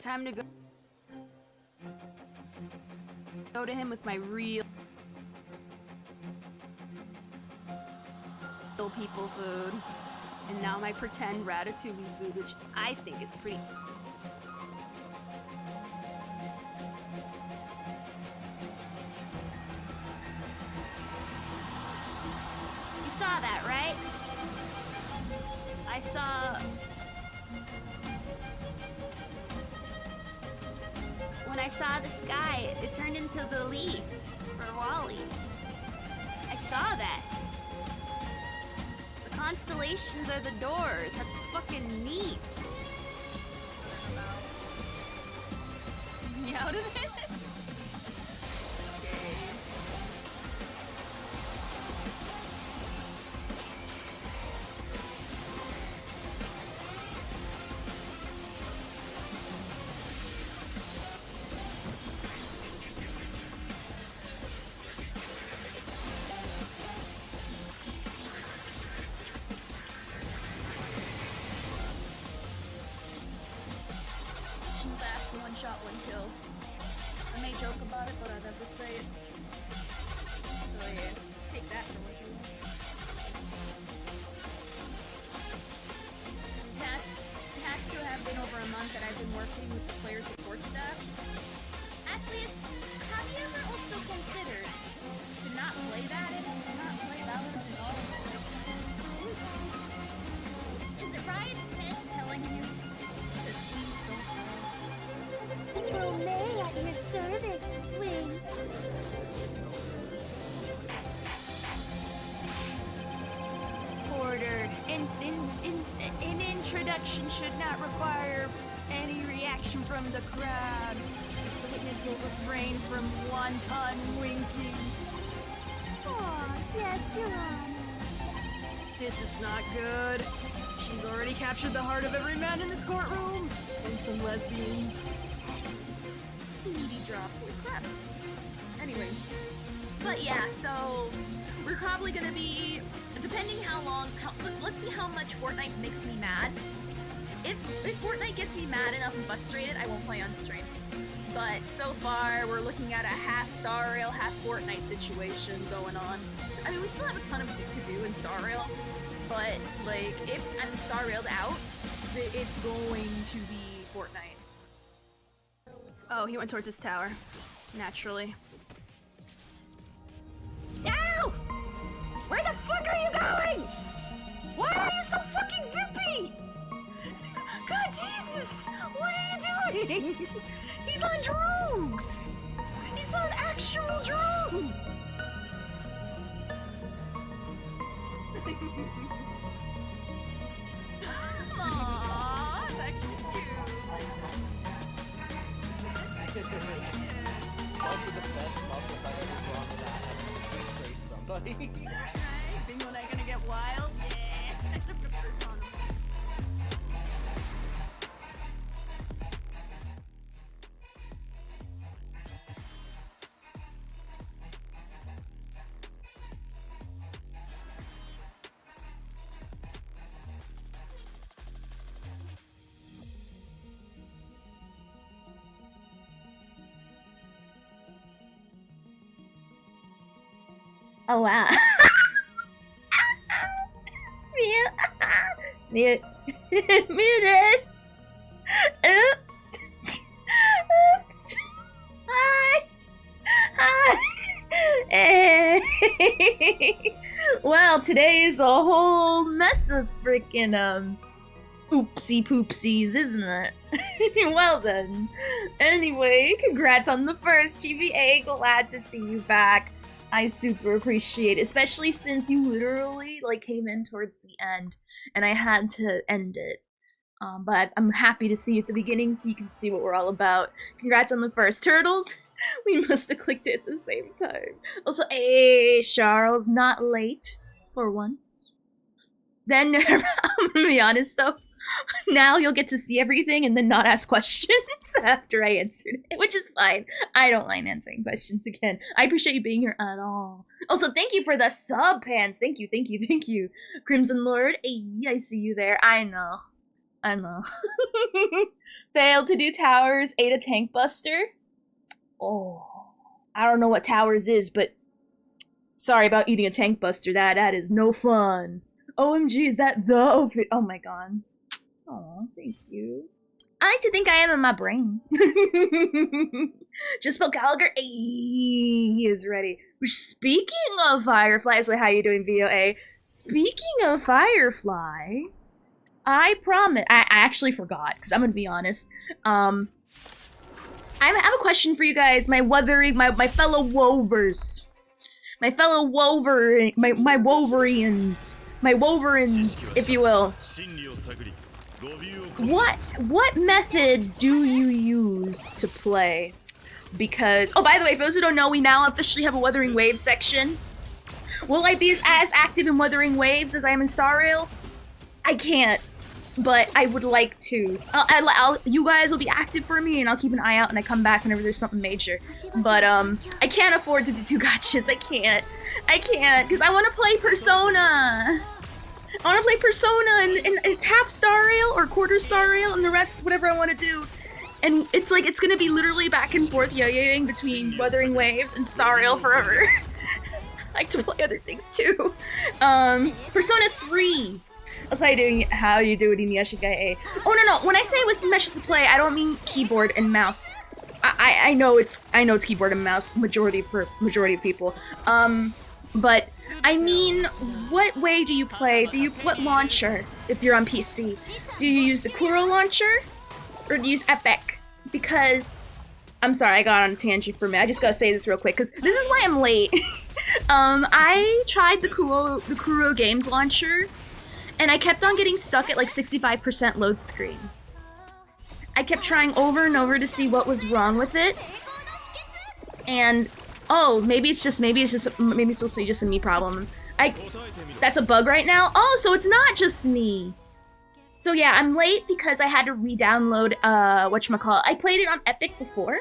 time to go to him with my real people food. And now my pretend ratatouille food, which I think is pretty... You saw that, right? I saw... When I saw this guy, it turned into the leaf for Wally. I saw that. The constellations are the doors. That's fucking neat. You out of it? One shot, one kill. I may joke about it, but I'll never say it. So yeah, take that for what you want. It has to have been over a month that I've been working with the player support staff. At least, have you ever also considered to not play that to not play Valorant at all? Is it Riot's head telling you to please don't play? May at your service, Wing. Ordered. An introduction should not require any reaction from the crowd. The witness will refrain from wanton winking. Aw, yes, Your Honor. This is not good. She's already captured the heart of every man in this courtroom. And some lesbians. Meaty drop. Holy crap. Anyway. But yeah, so we're probably gonna be, depending how long, let's see how much Fortnite makes me mad. If Fortnite gets me mad enough and frustrated, I won't play on stream. But so far, we're looking at a half Star Rail, half Fortnite situation going on. I mean, we still have a ton of to do in Star Rail, but like, if I'm Star Railed out, it's going to be Fortnite. Oh, he went towards his tower. Naturally. Ow! Where the fuck are you going? Why are you so fucking zippy? God, Jesus! What are you doing? He's on drugs! He's on actual drugs! Aww, that's actually cute. Also the best muscle I've ever brought to that having to trace somebody. Think when I'm gonna get wild? Yeah. Oh wow. Mute. Mute. Muted. Oops. Oops. Hi. Hi. Hey. Well, today is a whole mess of freaking oopsie poopsies, isn't it? Well then. Anyway, congrats on the first GBA. Glad to see you back. I super appreciate it, especially since you literally like came in towards the end and I had to end it. But I'm happy to see you at the beginning so you can see what we're all about. Congrats on the first Turtles. We must have clicked it at the same time. Also, hey, Charles, not late for once. Then, I'm gonna be honest though, now you'll get to see everything and then not ask questions after I answered it, which is fine. I don't mind answering questions again. I appreciate you being here at all. Also, thank you for the sub pants. Thank you, thank you, thank you. Crimson Lord, hey, I see you there. I know. I know. Failed to do towers, ate a tank buster. Oh, I don't know what towers is, but sorry about eating a tank buster. That is no fun. OMG, is that the outfit? Oh my god. Oh, thank you. I like to think I am in my brain. Just spelled Gallagher. Hey, he is ready. Speaking of Firefly, so how you doing, VOA? Speaking of Firefly, I promise. I actually forgot because I'm gonna be honest. I have a question for you guys, my wuthering, my fellow wovers, my fellow wover, my Wolverines, my Wolverines, if you will. What method do you use to play? Because, oh, by the way, for those who don't know, we now officially have a Wuthering Waves section. Will I be as active in Wuthering Waves as I am in Star Rail? I can't, but I would like to. You guys will be active for me, and I'll keep an eye out, and I come back whenever there's something major. But, I can't afford to do 2 gotchas. I can't, because I want to play Persona. I want to play Persona, and it's half Star Rail or quarter Star Rail, and the rest, whatever I want to do. And it's like, it's gonna be literally back and forth yo-yoing between Wuthering Waves and Star Rail forever. I like to play other things too. Persona 3. How you doing, Inuyashigai? Oh no, when I say with mesh to play, I don't mean keyboard and mouse. I know it's keyboard and mouse majority of people. But I mean, what way do you play? What launcher if you're on PC? Do you use the Kuro launcher or do you use Epic? Because I'm sorry, I got on a tangent for a minute. I just gotta say this real quick because this is why I'm late. I tried the Kuro Games launcher, and I kept on getting stuck at like 65% load screen. I kept trying over and over to see what was wrong with it, and oh, maybe it's mostly just a me problem. That's a bug right now. Oh, so it's not just me. So yeah, I'm late because I had to re-download whatchamacallit. I played it on Epic before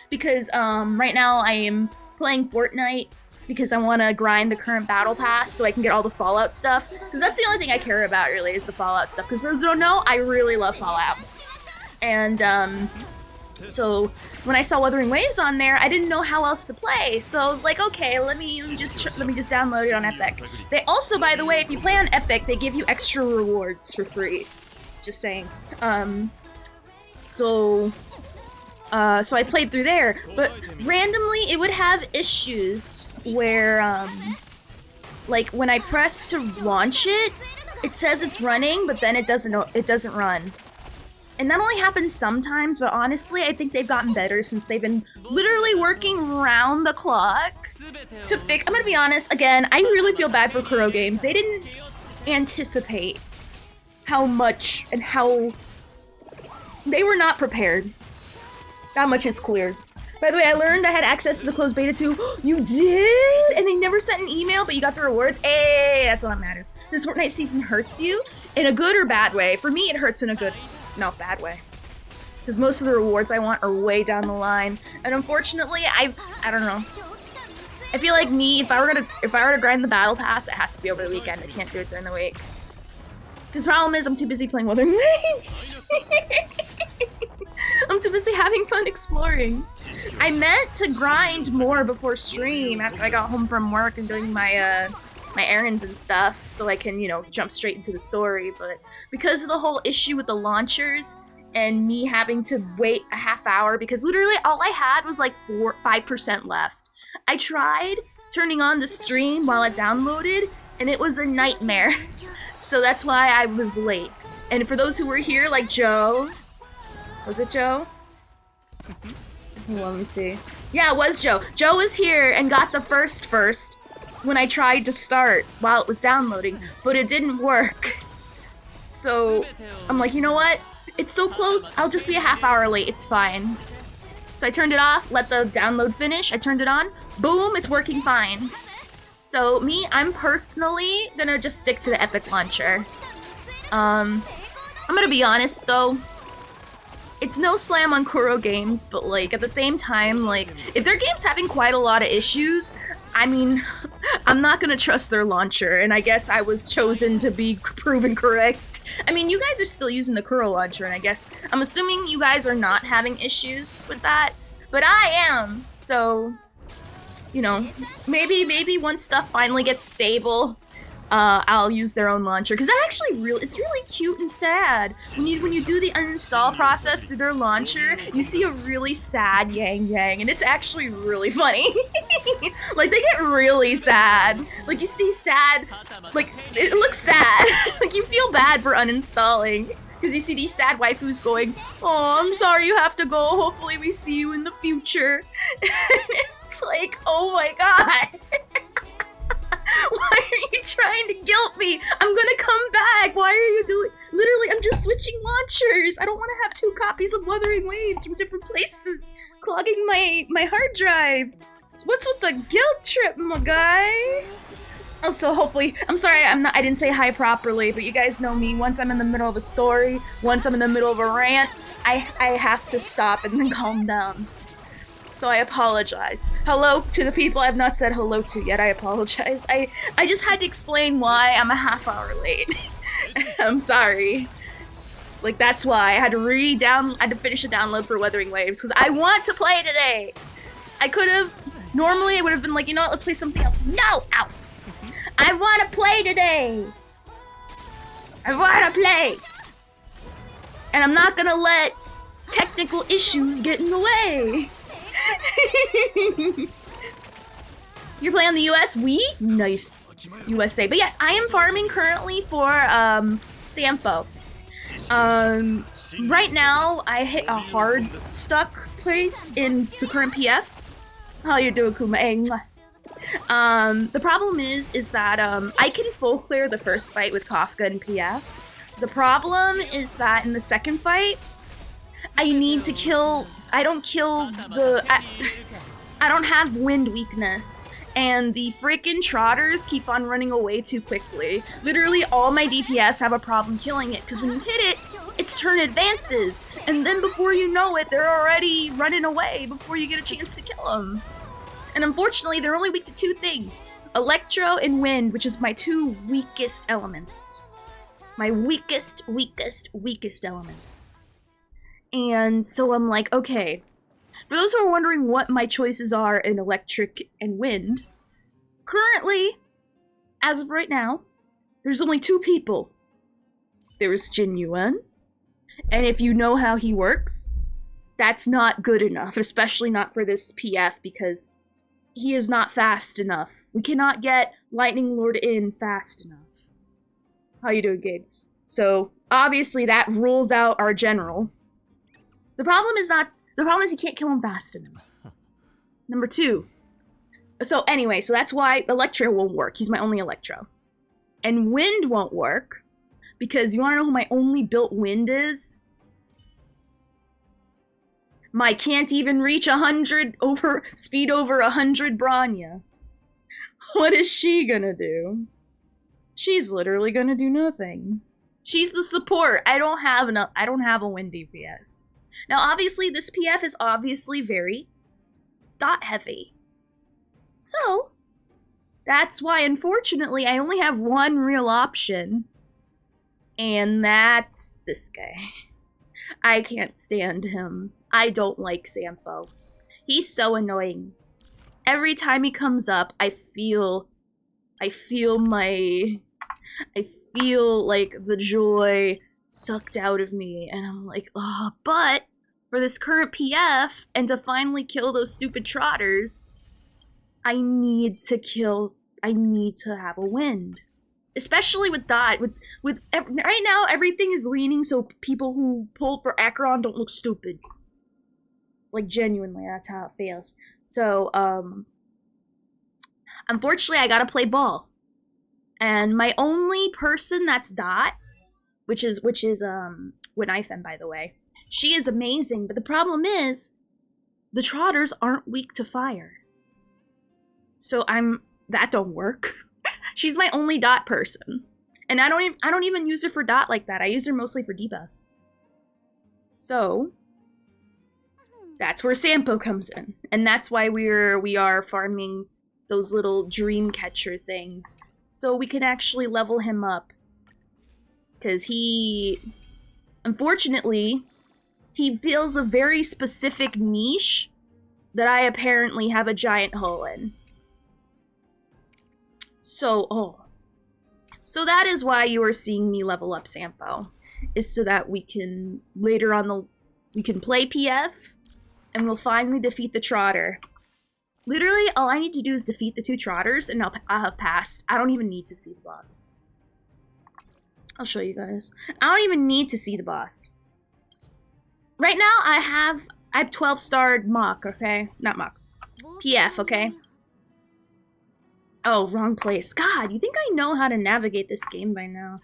because right now I am playing Fortnite because I want to grind the current battle pass so I can get all the Fallout stuff, because that's the only thing I care about really is the Fallout stuff, because for those who don't know, I really love Fallout. And so when I saw Wuthering Waves on there, I didn't know how else to play, so I was like, okay, let me just download it on Epic. They also, by the way, if you play on Epic, they give you extra rewards for free. Just saying. So I played through there, but randomly it would have issues where, like when I press to launch it, it says it's running, but then it doesn't run. And that only happens sometimes, but honestly, I think they've gotten better since they've been literally working round the clock to fix. I'm gonna be honest, again, I really feel bad for Kuro Games. They didn't anticipate how much and how they were not prepared. That much is clear. By the way, I learned I had access to the closed beta too. You did? And they never sent an email, but you got the rewards? Hey, that's all that matters. This Fortnite season hurts you in a good or bad way. For me, it hurts in a good, not bad way. Because most of the rewards I want are way down the line. And unfortunately, I don't know. I feel like me, if I were to grind the battle pass, it has to be over the weekend. I can't do it during the week. Because the problem is I'm too busy playing Wuthering Waves. I'm too busy having fun exploring. I meant to grind more before stream after I got home from work and doing my my errands and stuff, so I can, you know, jump straight into the story, but because of the whole issue with the launchers and me having to wait a half hour, because literally all I had was like 5% left. I tried turning on the stream while it downloaded, and it was a nightmare. So that's why I was late. And for those who were here, like Joe, was it Joe? Let me see. Yeah, it was Joe. Joe was here and got the first when I tried to start while it was downloading, but it didn't work. So I'm like, you know what? It's so close, I'll just be a half hour late, it's fine. So I turned it off, let the download finish, I turned it on, boom, it's working fine. So me, I'm personally gonna just stick to the Epic launcher. I'm gonna be honest though, it's no slam on Kuro Games, but like at the same time, like if their game's having quite a lot of issues, I mean, I'm not gonna trust their launcher, and I guess I was chosen to be proven correct I mean, you guys are still using the Kuro launcher, and I guess I'm assuming you guys are not having issues with that, but I am. So, you know, maybe once stuff finally gets stable, I'll use their own launcher, because that actually it's really cute and sad. When you do the uninstall process through their launcher, you see a really sad Yang, and it's actually really funny. Like, they get really sad. Like, you see sad, like, it looks sad. Like, you feel bad for uninstalling, because you see these sad waifus going, "Oh, I'm sorry you have to go, hopefully we see you in the future." It's like, oh my god. Why are you trying to guilt me? I'm gonna come back. Why are you doing? Literally, I'm just switching launchers. I don't want to have 2 copies of Wuthering Waves from different places, clogging my hard drive. What's with the guilt trip, my guy? Also, hopefully, I'm sorry, I didn't say hi properly, but you guys know me. Once I'm in the middle of a story, once I'm in the middle of a rant, I have to stop and then calm down. So I apologize. Hello to the people I've not said hello to yet. I apologize. I just had to explain why I'm a half hour late. I'm sorry. Like, that's why I had to finish a download for Wuthering Waves, because I want to play today. I could have, normally I would have been like, you know what, let's play something else. No! Ow! I want to play today! I want to play! And I'm not gonna let technical issues get in the way. You're playing on the US Wii? Nice. USA. But yes, I am farming currently for Sampo. Right now, I hit a hard stuck place in the current PF. How you doing, Kuma? Hey, mwah. The problem is that I can full clear the first fight with Kafka and PF. The problem is that in the second fight, I need to kill. I don't have wind weakness, and the freaking trotters keep on running away too quickly. Literally, all my DPS have a problem killing it, because when you hit it, its turn advances, and then before you know it, they're already running away before you get a chance to kill them. And unfortunately, they're only weak to 2 things: Electro and Wind, which is my 2 weakest elements. My weakest elements. And so I'm like, okay, for those who are wondering what my choices are in Electric and Wind, currently, as of right now, there's only 2 people. There's Jin Yuan, and if you know how he works, that's not good enough, especially not for this PF, because he is not fast enough. We cannot get Lightning Lord in fast enough. How you doing, Gabe? So, obviously that rules out our general. The problem is he can't kill him fast enough. Number 2. So anyway, so that's why Electro won't work. He's my only Electro. And Wind won't work, because you wanna know who my only built Wind is? My can't even reach 100 speed over 100 Branya. What is she gonna do? She's literally gonna do nothing. She's the support. I don't have a Wind DPS. Now, obviously, this PF is obviously very dot heavy. So, that's why, unfortunately, I only have one real option. And that's this guy. I can't stand him. I don't like Sampo. He's so annoying. Every time he comes up, I feel like the joy sucked out of me, and I'm like, oh, but for this current PF, and to finally kill those stupid trotters, I need to have a Wind. Especially with Dot, right now, everything is leaning so people who pull for Acheron don't look stupid. Like, genuinely, that's how it feels. So, unfortunately, I gotta play ball. And my only person that's Dot, which is Winifem, by the way, she is amazing, but the problem is, the trotters aren't weak to fire. So that don't work. She's my only Dot person. And I don't even use her for Dot like that. I use her mostly for debuffs. So that's where Sampo comes in. And that's why we are farming those little dream catcher things. So we can actually level him up Because unfortunately, he fills a very specific niche that I apparently have a giant hole in. So that is why you are seeing me level up Sampo, is so that we can later on we can play PF, and we'll finally defeat the Trotter. Literally, all I need to do is defeat the 2 Trotters, and I'll have passed. I don't even need to see the boss. I'll show you guys. I don't even need to see the boss. Right now, I have 12-starred Mach, okay? Not Mach. PF, okay? Oh, wrong place. God, you think I know how to navigate this game by now?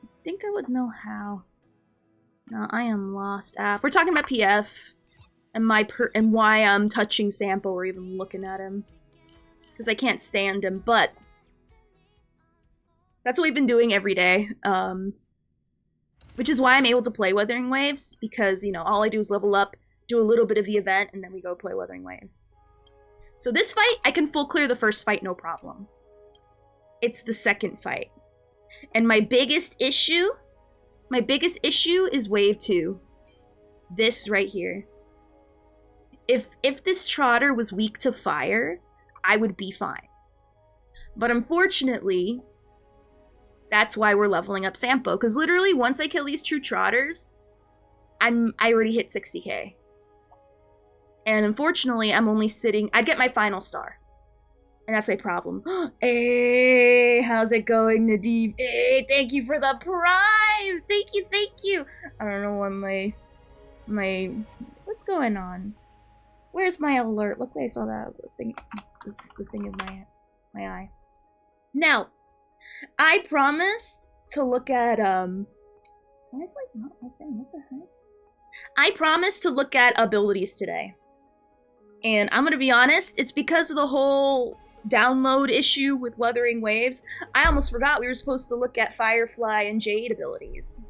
I think I would know how. No, I am lost. We're talking about PF and why I'm touching Sampo or even looking at him. Because I can't stand him, but that's what we've been doing every day. Which is why I'm able to play Wuthering Waves, because, you know, all I do is level up, do a little bit of the event, and then we go play Wuthering Waves. So this fight, I can full clear the first fight, no problem. It's the second fight. And my biggest issue is wave 2. This right here. If this Trotter was weak to fire, I would be fine. But unfortunately, that's why we're leveling up Sampo, because literally once I kill these 2 Trotters, I already hit 60k. And unfortunately, I'm only sitting... I'd get my final star. And that's my problem. Hey, how's it going, Nadeem? Hey, thank you for the prime! Thank you! I don't know what my... What's going on? Where's my alert? Look, I saw that thing. This thing in my eye. Now, I promised to look at, why is like not open? What the heck? I promised to look at abilities today. And I'm gonna be honest, it's because of the whole download issue with Wuthering Waves. I almost forgot we were supposed to look at Firefly and Jade abilities.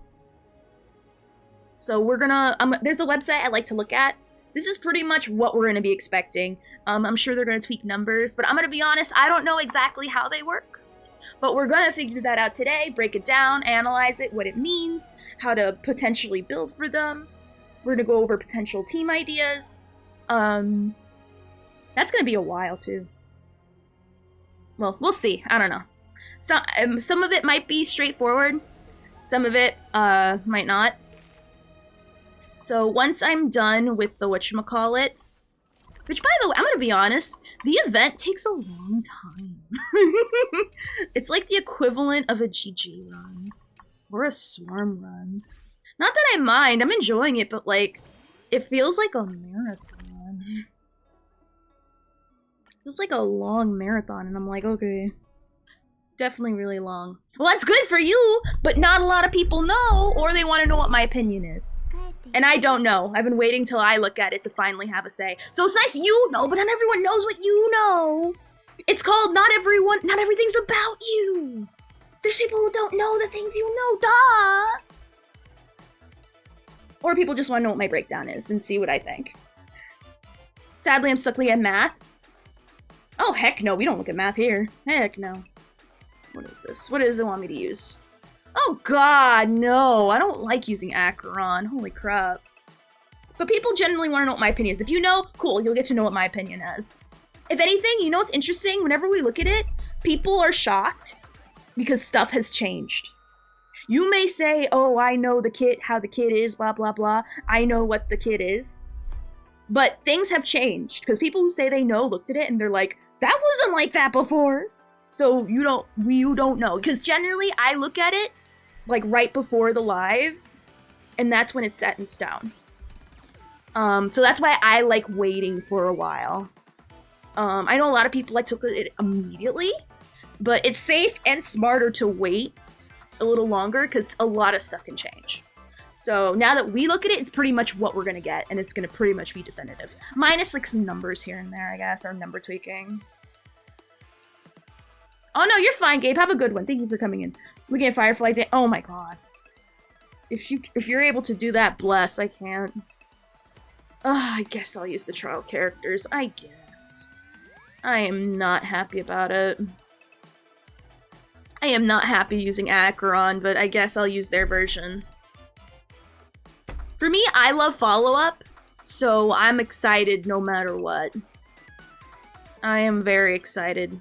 So we're gonna, there's a website I like to look at. This is pretty much what we're gonna be expecting. I'm sure they're gonna tweak numbers, but I'm gonna be honest, I don't know exactly how they work. But we're gonna figure that out today, break it down, analyze it, what it means, how to potentially build for them. We're gonna go over potential team ideas. That's gonna be a while too. Well, we'll see. I don't know. Some of it might be straightforward. Some of it might not. So once I'm done with the whatchamacallit, which by the way, I'm gonna be honest, the event takes a long time. It's like the equivalent of a GG run. Or a swarm run. Not that I mind, I'm enjoying it, but like, it feels like a marathon. It feels like a long marathon, and I'm like, okay. Definitely really long. Well, that's good for you, but not a lot of people know, or they want to know what my opinion is. And I don't know. I've been waiting till I look at it to finally have a say. So it's nice you know, but not everyone knows what you know. It's called not everything's about you. There's people who don't know the things you know, duh. Or people just want to know what my breakdown is and see what I think. Sadly, I'm stuck at math. Oh, heck no, we don't look at math here. Heck no. What is this? What does it want me to use? Oh god, no. I don't like using Acheron. Holy crap. But people generally want to know what my opinion is. If you know, cool, you'll get to know what my opinion is. If anything, you know what's interesting? Whenever we look at it, people are shocked because stuff has changed. You may say, oh, I know the kid, how the kid is, blah, blah, blah. I know what the kid is. But things have changed because people who say they know looked at it and they're like, that wasn't like that before. So you don't know. Because generally I look at it like right before the live and that's when it's set in stone. So that's why I like waiting for a while. I know a lot of people like to look at it immediately, but it's safe and smarter to wait a little longer because a lot of stuff can change. So now that we look at it, it's pretty much what we're gonna get, and it's gonna pretty much be definitive. Minus like some numbers here and there, I guess, or number tweaking. Oh no, you're fine, Gabe. Have a good one. Thank you for coming in. Looking at Firefly Day. Oh my god. If you're able to do that, bless. I can't. I guess I'll use the trial characters. I guess. I am not happy about it. I am not happy using Acheron, but I guess I'll use their version. For me, I love follow-up, so I'm excited no matter what. I am very excited.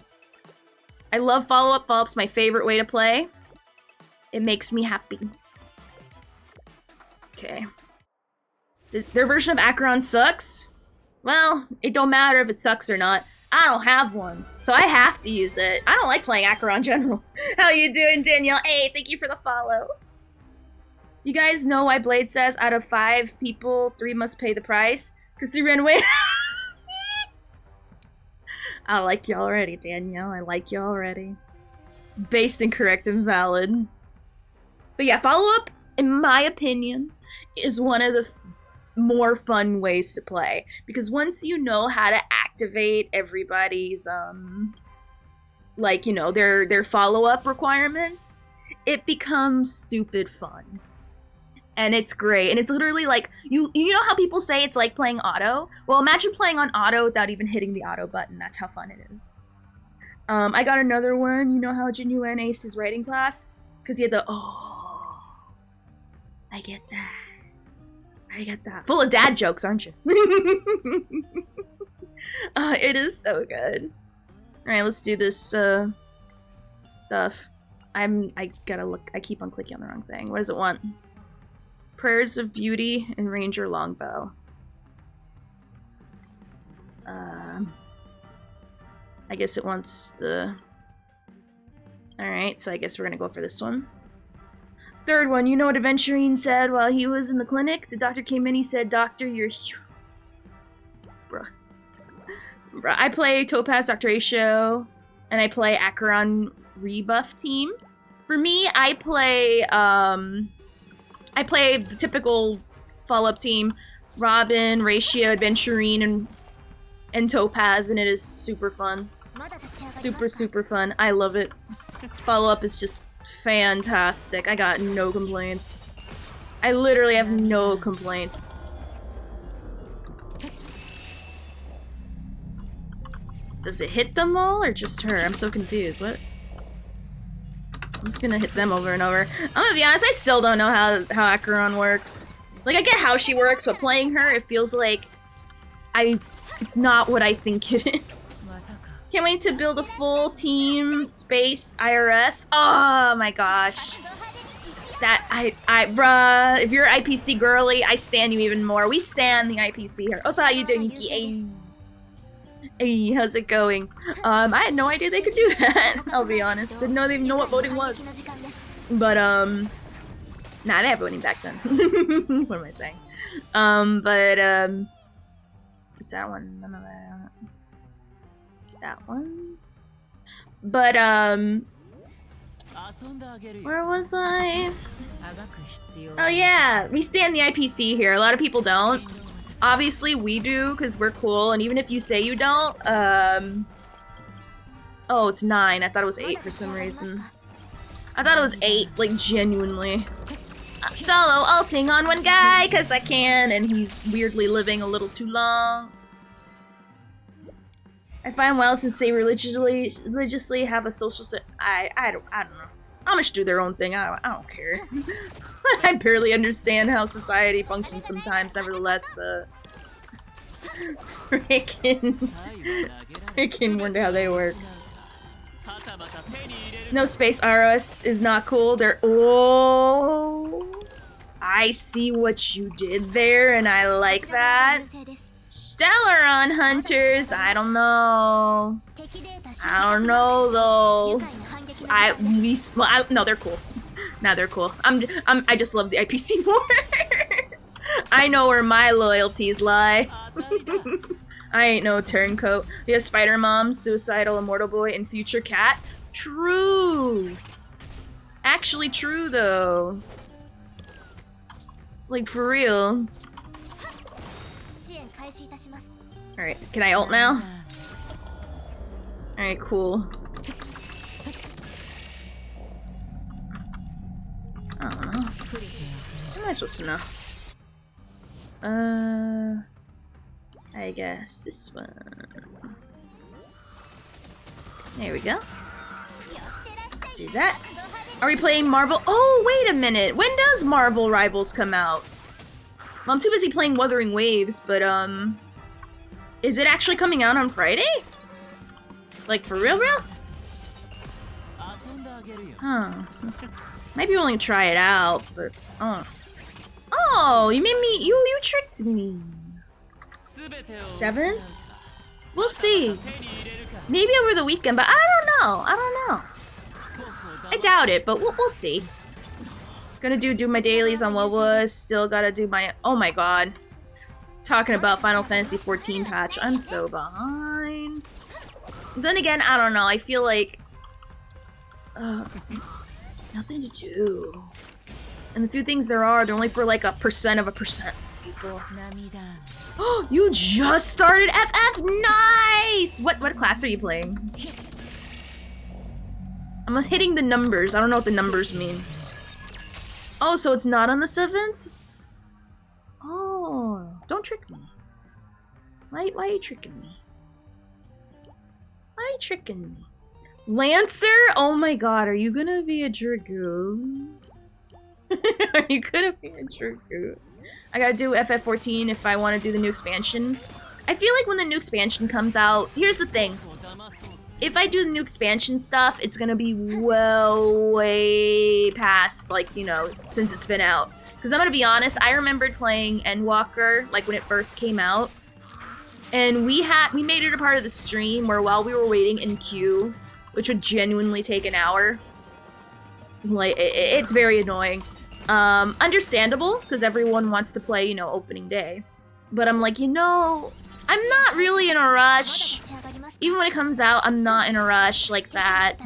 I love follow-up. Follow-up's my favorite way to play. It makes me happy. Okay. Their version of Acheron sucks? Well, it don't matter if it sucks or not. I don't have one, so I have to use it. I don't like playing Acheron in general. How you doing, Danielle? Hey, thank you for the follow. You guys know why Blade says out of 5 people, 3 must pay the price? Because 3 ran away. I like you already, Danielle. I like you already. Based, incorrect, and valid. But yeah, follow-up, in my opinion, is one of the more fun ways to play. Because once you know how to activate everybody's, like, you know, their follow-up requirements, it becomes stupid fun. And it's great. And it's literally like, you know how people say it's like playing auto? Well, imagine playing on auto without even hitting the auto button. That's how fun it is. I got another one. You know how Genuine aced his writing class? Because he had the, oh, I get that. I get that. Full of dad jokes, aren't you? It is so good. Alright, let's do this, stuff. I gotta look. I keep on clicking on the wrong thing. What does it want? Prayers of Beauty and Ranger Longbow. I guess it wants the... Alright, so I guess we're gonna go for this one. Third one, you know what Aventurine said while he was in the clinic? The doctor came in, he said, Doctor, you're... Bruh. I play Topaz, Dr. Aisho, and I play Acheron Rebuff team. For me, I play the typical follow-up team. Robin, Ratio, Aventurine, and Topaz, and it is super fun. Super, super fun. I love it. Follow-up is just fantastic. I got no complaints. I literally have no complaints. Does it hit them all or just her? I'm so confused. What? I'm just gonna hit them over and over. I'm gonna be honest, I still don't know how Acheron works. Like, I get how she works, but playing her, it feels like it's not what I think it is. Can't wait to build a full team space IRS. Oh my gosh. Bruh, if you're IPC girly, I stan you even more. We stan the IPC here. Oh, so how you doing, Yuki? Hey. Hey, how's it going? I had no idea they could do that. I'll be honest. Didn't know they even know what voting was. But, nah, they have voting back then. What am I saying? Is that one? None of that. That one? But, where was I? Oh yeah, we stand the IPC here. A lot of people don't. Obviously we do, because we're cool, and even if you say you don't, oh, it's 9. I thought it was 8 for some reason. I thought it was 8, like, genuinely. Solo ulting on one guy, because I can, and he's weirdly living a little too long. I find while since they religiously have a social I don't know. Amish do their own thing. I don't care. I barely understand how society functions sometimes. Nevertheless, freaking wonder how they work. No space RS is not cool. Oh, I see what you did there, and I like that. Stellaron Hunters, I don't know. I don't know though. No, they're cool. Nah, they're cool. I just love the IPC more. I know where my loyalties lie. I ain't no turncoat. We have Spider Mom, Suicidal Immortal Boy, and Future Cat. True. Actually true though. Like for real. Alright, can I ult now? Alright, cool. I don't know. What am I supposed to know? I guess this one. There we go. do that. Are we playing Marvel? Oh, wait a minute. When does Marvel Rivals come out? Well, I'm too busy playing Wuthering Waves, but, is it actually coming out on Friday? Like, for real? Huh. Might be willing to try it out, but, oh, you made me, you tricked me. 7? We'll see. Maybe over the weekend, but I don't know. I doubt it, but we'll see. Gonna do my dailies on WoWa. Still gotta do my... Oh my god. Talking about Final Fantasy 14 patch. I'm so behind. Then again, I don't know. I feel like... nothing to do. And the few things there are, they're only for like 1% of 1% people. Oh, you just started FF? Nice! What class are you playing? I'm hitting the numbers. I don't know what the numbers mean. Oh, so it's not on the 7th? Oh, don't trick me. Why are you tricking me? Why are you tricking me? Lancer? Oh my god, are you gonna be a Dragoon? Are you gonna be a Dragoon? I gotta do FF14 if I want to do the new expansion. I feel like when the new expansion comes out, here's the thing. If I do the new expansion stuff, it's gonna be well way past, like, you know, since it's been out. Because I'm gonna be honest, I remembered playing Endwalker, like, when it first came out. And we made it a part of the stream where while we were waiting in queue, which would genuinely take an hour, like, it's very annoying. Understandable, because everyone wants to play, you know, opening day. But I'm like, you know, I'm not really in a rush. Even when it comes out, I'm not in a rush like that.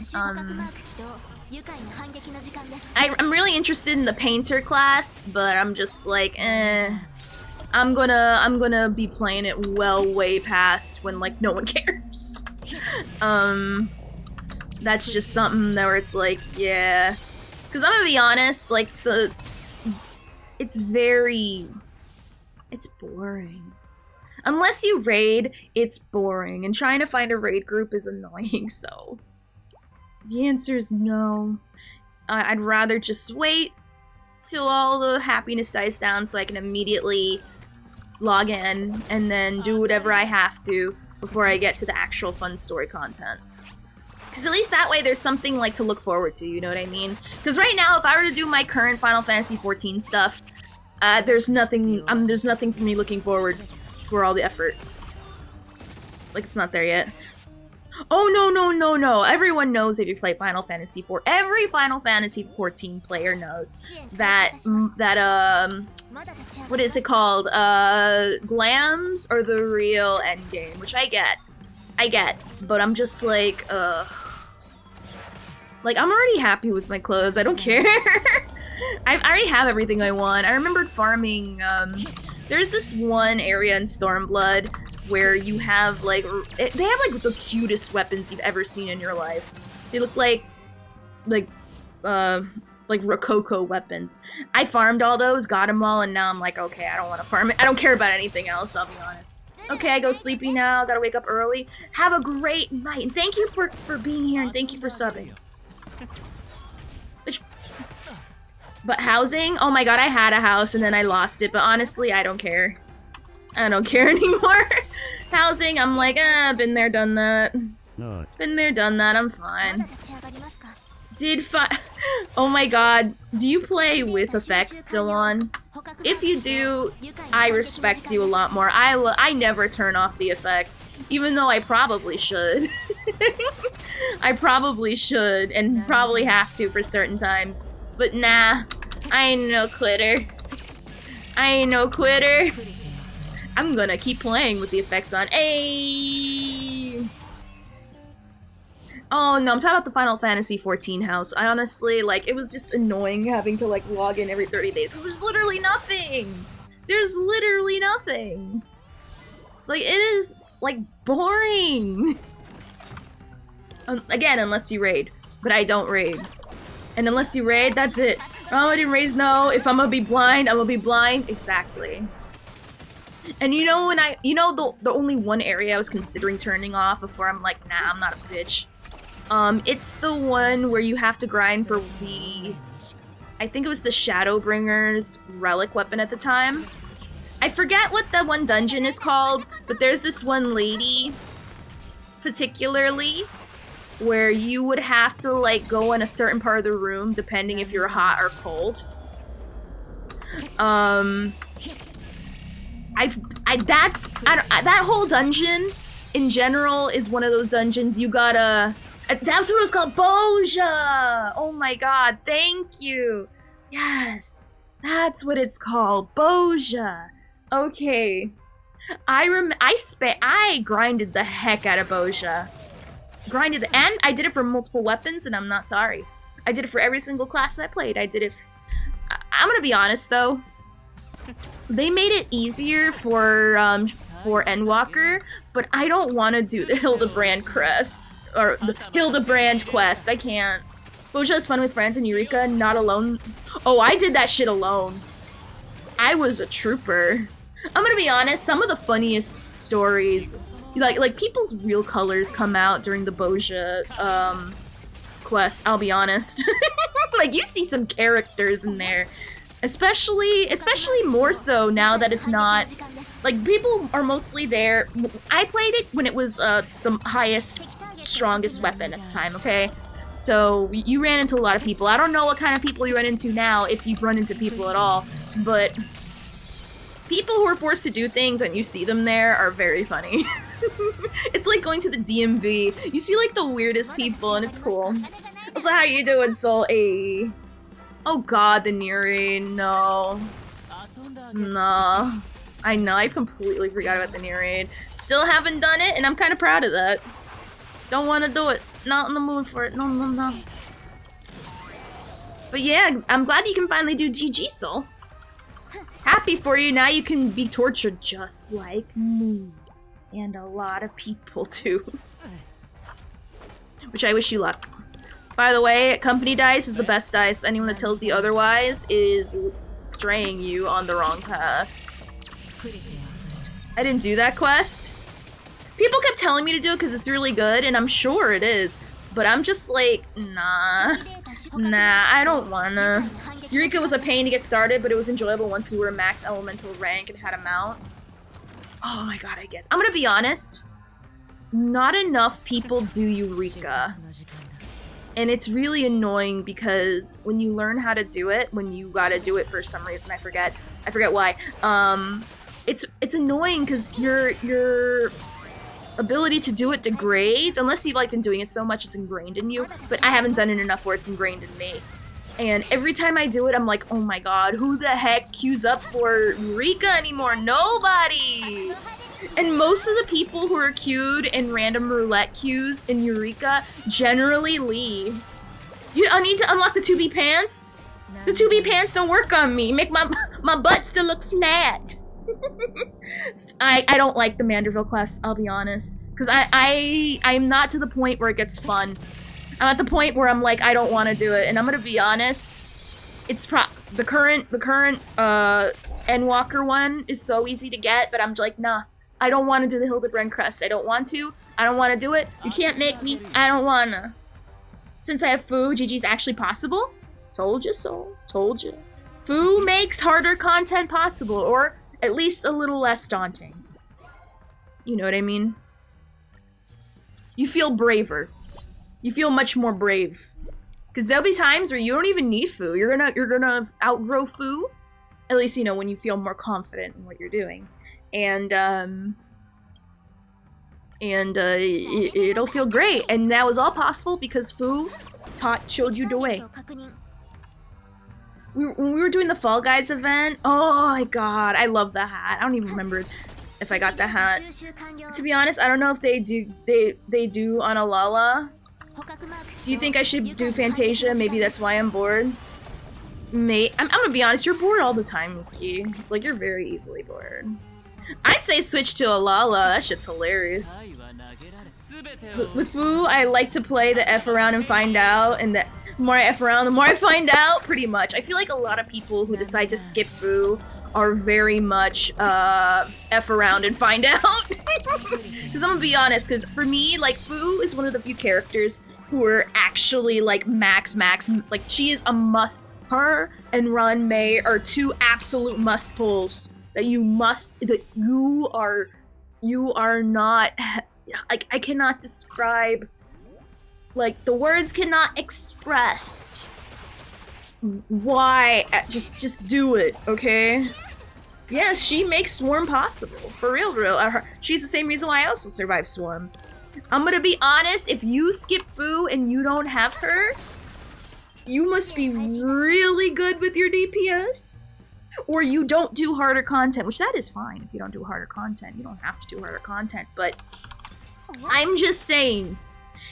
I'm really interested in the painter class, but I'm just like, I'm gonna be playing it well way past when, like, no one cares. That's just something that where it's like, yeah. Because I'm gonna be honest, like, it's boring. Unless you raid, it's boring, and trying to find a raid group is annoying, so... The answer is no. I'd rather just wait till all the happiness dies down so I can immediately log in, and then do whatever I have to before I get to the actual fun story content. Because at least that way there's something, like, to look forward to, you know what I mean? Because right now, if I were to do my current Final Fantasy 14 stuff, there's nothing for me looking forward for all the effort. Like, it's not there yet. Oh, no. Everyone knows if you play Final Fantasy 4. Every Final Fantasy 14 player knows that, what is it called? Glams are the real endgame, which I get. But I'm just like, like, I'm already happy with my clothes. I don't care. I already have everything I want. I remembered farming, there's this one area in Stormblood where you have, like, they have, like, the cutest weapons you've ever seen in your life. They look like Rococo weapons. I farmed all those, got them all, and now I'm like, okay, I don't want to farm it. I don't care about anything else, I'll be honest. Okay, I go sleepy now, gotta wake up early. Have a great night, and thank you for being here, and thank you for subbing. But housing? Oh my god, I had a house and then I lost it, but honestly, I don't care. I don't care anymore. Housing, I'm like, been there, done that. No. Been there, done that, I'm fine. Oh my god, do you play with effects still on? If you do, I respect you a lot more. I never turn off the effects, even though I probably should. I probably should, and probably have to for certain times. But nah, I ain't no quitter. I'm gonna keep playing with the effects on. Ayy! Oh no, I'm talking about the Final Fantasy 14 house. I honestly, like, it was just annoying having to, like, log in every 30 days, because there's literally nothing! There's literally nothing! Like, it is, like, boring! Again, unless you raid. But I don't raid. And unless you raid, that's it. Oh, I didn't raise no. If I'm gonna be blind, I'm gonna be blind. Exactly. And you know when the only one area I was considering turning off before I'm like, nah, I'm not a bitch. It's the one where you have to grind for the... I think it was the Shadowbringer's relic weapon at the time. I forget what that one dungeon is called, but there's this one lady, particularly, where you would have to, like, go in a certain part of the room, depending if you're hot or cold. That whole dungeon, in general, is one of those dungeons you gotta... That's what it was called, Boja! Oh my god, thank you! Yes, that's what it's called, Boja! Okay. I grinded the heck out of Boja. And I did it for multiple weapons, and I'm not sorry. I did it for every single class I played. I'm gonna be honest, though. They made it easier for Endwalker, but I don't want to do the Hildebrand quest. Or the Hildebrand quest. I can't. Boja is fun with friends and Eureka, not alone. Oh, I did that shit alone. I was a trooper. I'm gonna be honest, some of the funniest stories, like people's real colors come out during the Boja quest, I'll be honest. Like, you see some characters in there. Especially more so now that it's not, like, people are mostly there. I played it when it was the highest, strongest weapon at the time, okay? So you ran into a lot of people. I don't know what kind of people you run into now, if you've run into people at all, but people who are forced to do things and you see them there are very funny. It's like going to the DMV. You see, like, the weirdest people, and it's cool. Also, how you doing, Soul? A. Oh god, the Neri, no. No. I know, I completely forgot about the Neri. Still haven't done it, and I'm kind of proud of that. Don't want to do it. Not in the mood for it. No. But yeah, I'm glad you can finally do GG, Soul. Happy for you, now you can be tortured just like me. And a lot of people, too. Which I wish you luck. By the way, company dice is the best dice. Anyone that tells you otherwise is straying you on the wrong path. I didn't do that quest. People kept telling me to do it because it's really good, and I'm sure it is. But I'm just like, nah, I don't wanna. Eureka was a pain to get started, but it was enjoyable once you were max elemental rank and had a mount. Oh my god, I get it. I'm gonna be honest. Not enough people do Eureka. And it's really annoying because when you learn how to do it, when you gotta do it for some reason, I forget why, it's annoying because your ability to do it degrades, unless you've, like, been doing it so much it's ingrained in you, but I haven't done it enough where it's ingrained in me. And every time I do it, I'm like, oh my god, who the heck queues up for Eureka anymore? Nobody! And most of the people who are queued in random roulette queues in Eureka generally leave. I need to unlock the 2B pants? The 2B pants don't work on me. Make my butt still look flat. I don't like the Manderville class, I'll be honest. Because I'm not to the point where it gets fun. I'm at the point where I'm like, I don't want to do it. And I'm gonna be honest, it's the current Endwalker one is so easy to get, but I'm like, nah. I don't want to do the Hildebrand crest. I don't want to. I don't want to do it. You can't make me. I don't wanna. Since I have Fu, GG's actually possible. Told you, Soul. Told you. Fu makes harder content possible, or at least a little less daunting. You know what I mean? You feel braver. You feel much more brave. Because there'll be times where you don't even need Fu. You're gonna outgrow Fu. At least, you know, when you feel more confident in what you're doing. And it'll feel great. And that was all possible because Fu showed you the way. When we were doing the Fall Guys event, oh my god, I love the hat. I don't even remember if I got the hat. To be honest, I don't know if they do on Alala. Do you think I should do Fantasia? Maybe that's why I'm bored. I'm gonna be honest, you're bored all the time, Wiki. Like, you're very easily bored. I'd say switch to Alala, that shit's hilarious. With Fu, I like to play the F around and find out, and the more I F around, the more I find out, pretty much. I feel like a lot of people who decide to skip Fu are very much F around and find out. Because I'm gonna be honest, because for me, like, Fu is one of the few characters who are actually like max, like she is a must. Her and Ron May are two absolute must pulls that you are not, like, I cannot describe, like, the words cannot express why. Just do it, okay? Yeah, she makes Swarm possible. For real. She's the same reason why I also survived Swarm. I'm gonna be honest, if you skip Fu and you don't have her, you must be really good with your DPS. Or you don't do harder content, which that is fine if you don't do harder content. You don't have to do harder content, but I'm just saying,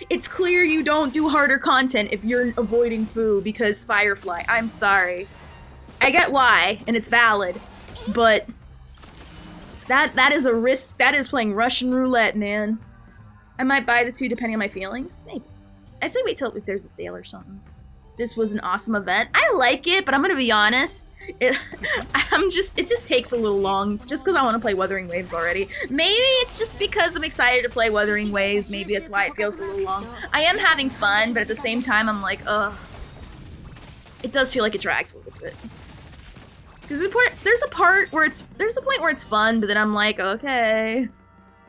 it's clear you don't do harder content if you're avoiding Fu because Firefly. I'm sorry. I get why, and it's valid. But that is a risk. That is playing Russian roulette, man. I might buy the two depending on my feelings. Maybe. I say wait till if there's a sale or something. This was an awesome event. I like it, but I'm gonna be honest. It just takes a little long just because I want to play Wuthering Waves already. Maybe it's just because I'm excited to play Wuthering Waves. Maybe that's why it feels a little long. I am having fun, but at the same time, I'm like, ugh. It does feel like it drags a little bit. Because there's a point where it's fun, but then I'm like, okay,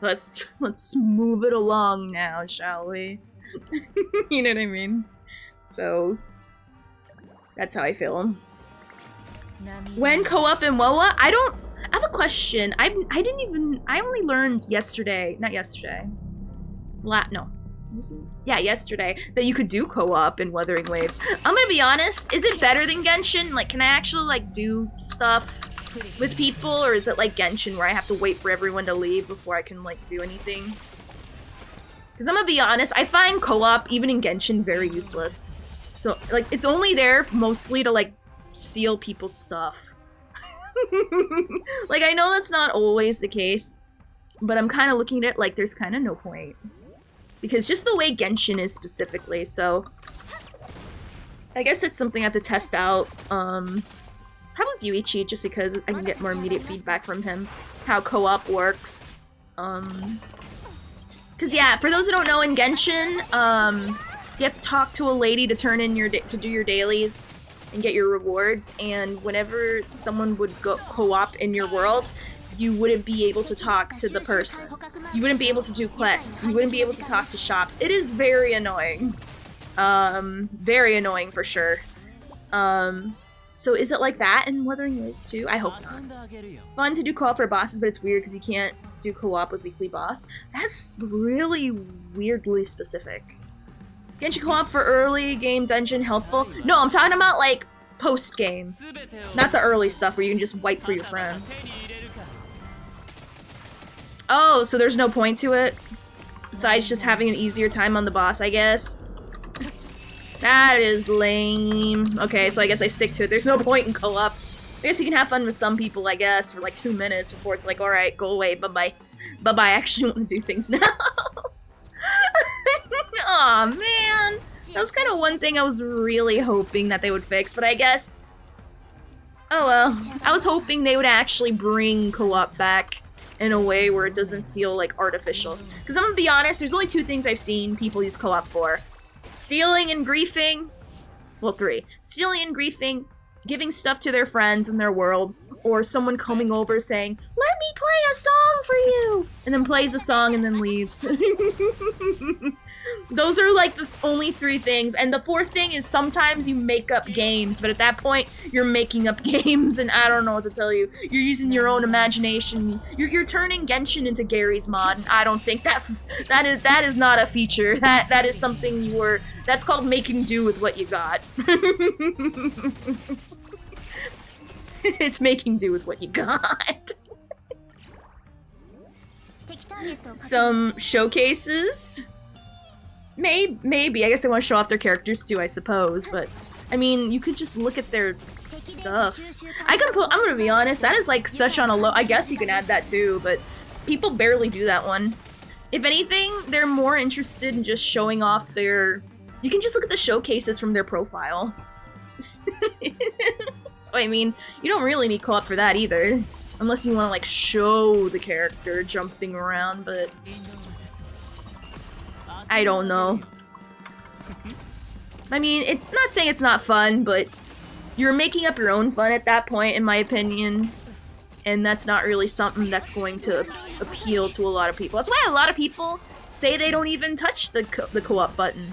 let's move it along now, shall we? You know what I mean? So that's how I feel. When co-op in WoWa, I have a question. I only learned yesterday, not yesterday. Yesterday that you could do co-op in Wuthering Waves. I'm gonna be honest, is it better than Genshin? Like, can I actually, like, do stuff with people, or is it like Genshin where I have to wait for everyone to leave before I can, like, do anything? Because I'm gonna be honest, I find co-op, even in Genshin, very useless. So, like, it's only there mostly to, like, steal people's stuff. Like, I know that's not always the case, but I'm kind of looking at it like there's kind of no point. Because just the way Genshin is specifically, so I guess it's something I have to test out. Probably Yuichi, just because I can get more immediate feedback from him, how co-op works. Cause yeah, for those who don't know, in Genshin, you have to talk to a lady to turn in to do your dailies and get your rewards. And whenever someone would go co-op in your world, you wouldn't be able to talk to the person. You wouldn't be able to do quests. You wouldn't be able to talk to shops. It is very annoying. Very annoying for sure. So is it like that in Wuthering Waves too? I hope not. Fun to do co-op for bosses, but it's weird because you can't do co-op with weekly boss. That's really weirdly specific. Genshin co-op for early game dungeon helpful? No, I'm talking about like post-game. Not the early stuff where you can just wipe for your friend. Oh, so there's no point to it? Besides just having an easier time on the boss, I guess? That is lame. Okay, so I guess I stick to it. There's no point in co-op. I guess you can have fun with some people, I guess, for like 2 minutes before it's like, alright, go away, bye-bye. Bye-bye, I actually want to do things now. Aw, man. That was kind of one thing I was really hoping that they would fix, but I guess... Oh well. I was hoping they would actually bring co-op back in a way where it doesn't feel like artificial. Because I'm gonna be honest, there's only 2 things I've seen people use co-op for. Stealing and griefing. Well, 3. Stealing and griefing, giving stuff to their friends in their world, or someone coming over saying, "Let me play a song for you!" and then plays a song and then leaves. Those are like the only 3 things, and the 4th thing is sometimes you make up games, but at that point, you're making up games, and I don't know what to tell you. You're using your own imagination. You're turning Genshin into Gary's mod. I don't think that is not a feature. That is something that's called making do with what you got. It's making do with what you got. Some showcases. Maybe. I guess they want to show off their characters too, I suppose, but I mean, you could just look at their stuff. I'm gonna be honest, that is like such on a low. I guess you can add that too, but people barely do that one. If anything, they're more interested in just showing off their... You can just look at the showcases from their profile. So, I mean, you don't really need co-op for that either. Unless you want to, like, show the character jumping around, but... I don't know. I mean, it's not saying it's not fun, but you're making up your own fun at that point, in my opinion. And that's not really something that's going to appeal to a lot of people. That's why a lot of people say they don't even touch the co-op button.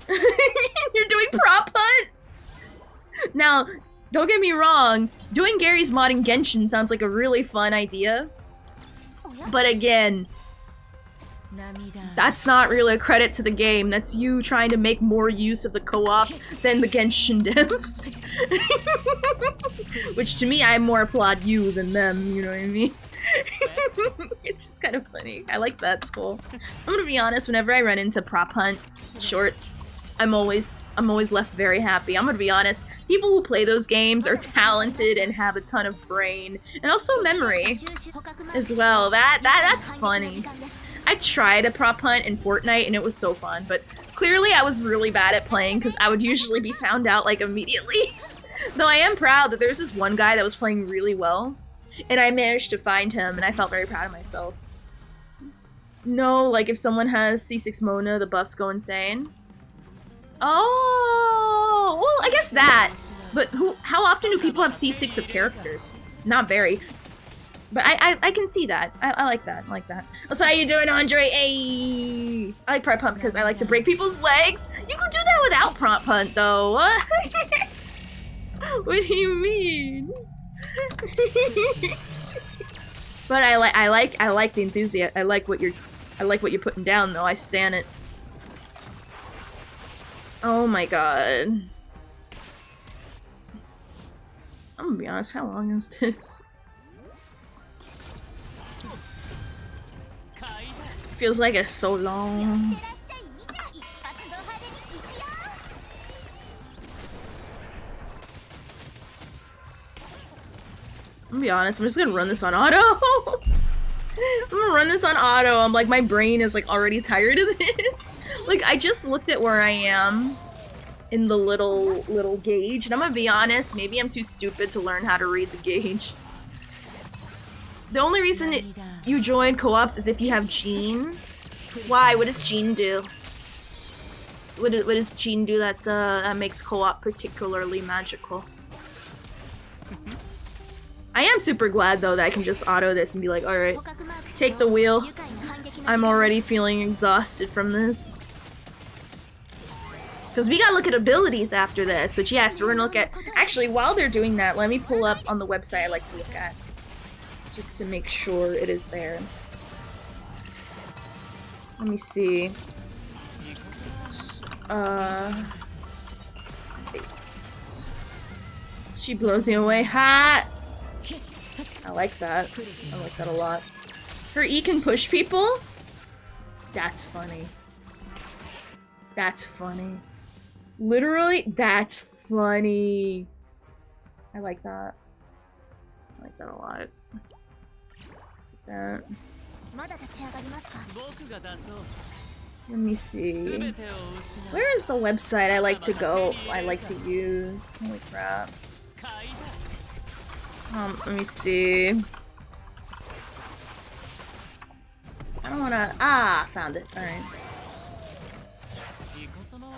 You're doing prop hunt? Now, don't get me wrong, doing Gary's mod in Genshin sounds like a really fun idea. But again, that's not really a credit to the game. That's you trying to make more use of the co-op than the Genshin devs. Which to me, I more applaud you than them, you know what I mean? It's just kind of funny. I like that, it's cool. I'm gonna be honest, whenever I run into prop hunt shorts, I'm always left very happy. I'm gonna be honest, people who play those games are talented and have a ton of brain. And also memory as well. That's funny. I tried a prop hunt in Fortnite and it was so fun, but clearly I was really bad at playing because I would usually be found out like immediately. Though I am proud that there's this one guy that was playing really well and I managed to find him and I felt very proud of myself. No, like if someone has C6 Mona, the buffs go insane. Oh, well, I guess that. But how often do people have C6 of characters? Not very. But I can see that. I like that. I like that. So how you doing, Andre? Hey! I like prop hunt because I like to break people's legs. You can do that without prop hunt, though. What? What do you mean? But I like the enthusiasm. I like what you're putting down, though. I stan it. Oh my god. I'm gonna be honest. How long is this? Feels like it's so long. I'm gonna be honest, I'm just gonna run this on auto. I'm gonna run this on auto. I'm like, my brain is like already tired of this. Like, I just looked at where I am in the little gauge, and I'm gonna be honest, maybe I'm too stupid to learn how to read the gauge. The only reason you join co-ops is if you have Jean. Why? What does Jean do? What does Jean do that makes co-op particularly magical? I am super glad though that I can just auto this and be like, alright, take the wheel. I'm already feeling exhausted from this. Because we gotta look at abilities after this, which yes, we're gonna look at... Actually, while they're doing that, let me pull up on the website I like to look at. Just to make sure it is there. Let me see. Face. She blows me away hot! I like that. I like that a lot. Her E can push people? That's funny. That's funny. Literally, that's funny. I like that. I like that a lot. That. Let me see. Where is the website I like to go? I like to use. Holy crap. Let me see. I don't wanna. Ah, found it. Alright.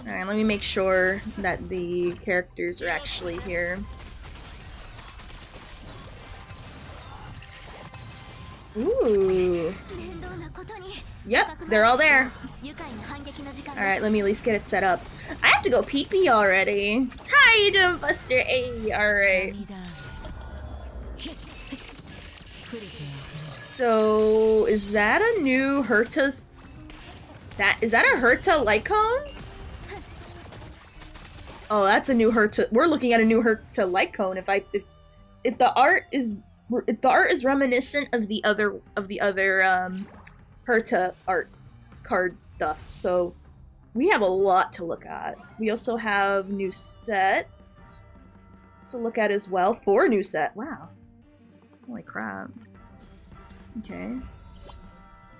Alright, let me make sure that the characters are actually here. Ooh. Yep, they're all there. Alright, let me at least get it set up. I have to go pee-pee already. How you doing, Buster? Hey, alright. So, is that a new Herta's... Is that a Herta light cone? Oh, that's a new Herta... We're looking at a new Herta light cone. If the art is reminiscent of the other Herta art card stuff, so we have a lot to look at. We also have new sets to look at as well. 4 new set. Wow. Holy crap. Okay.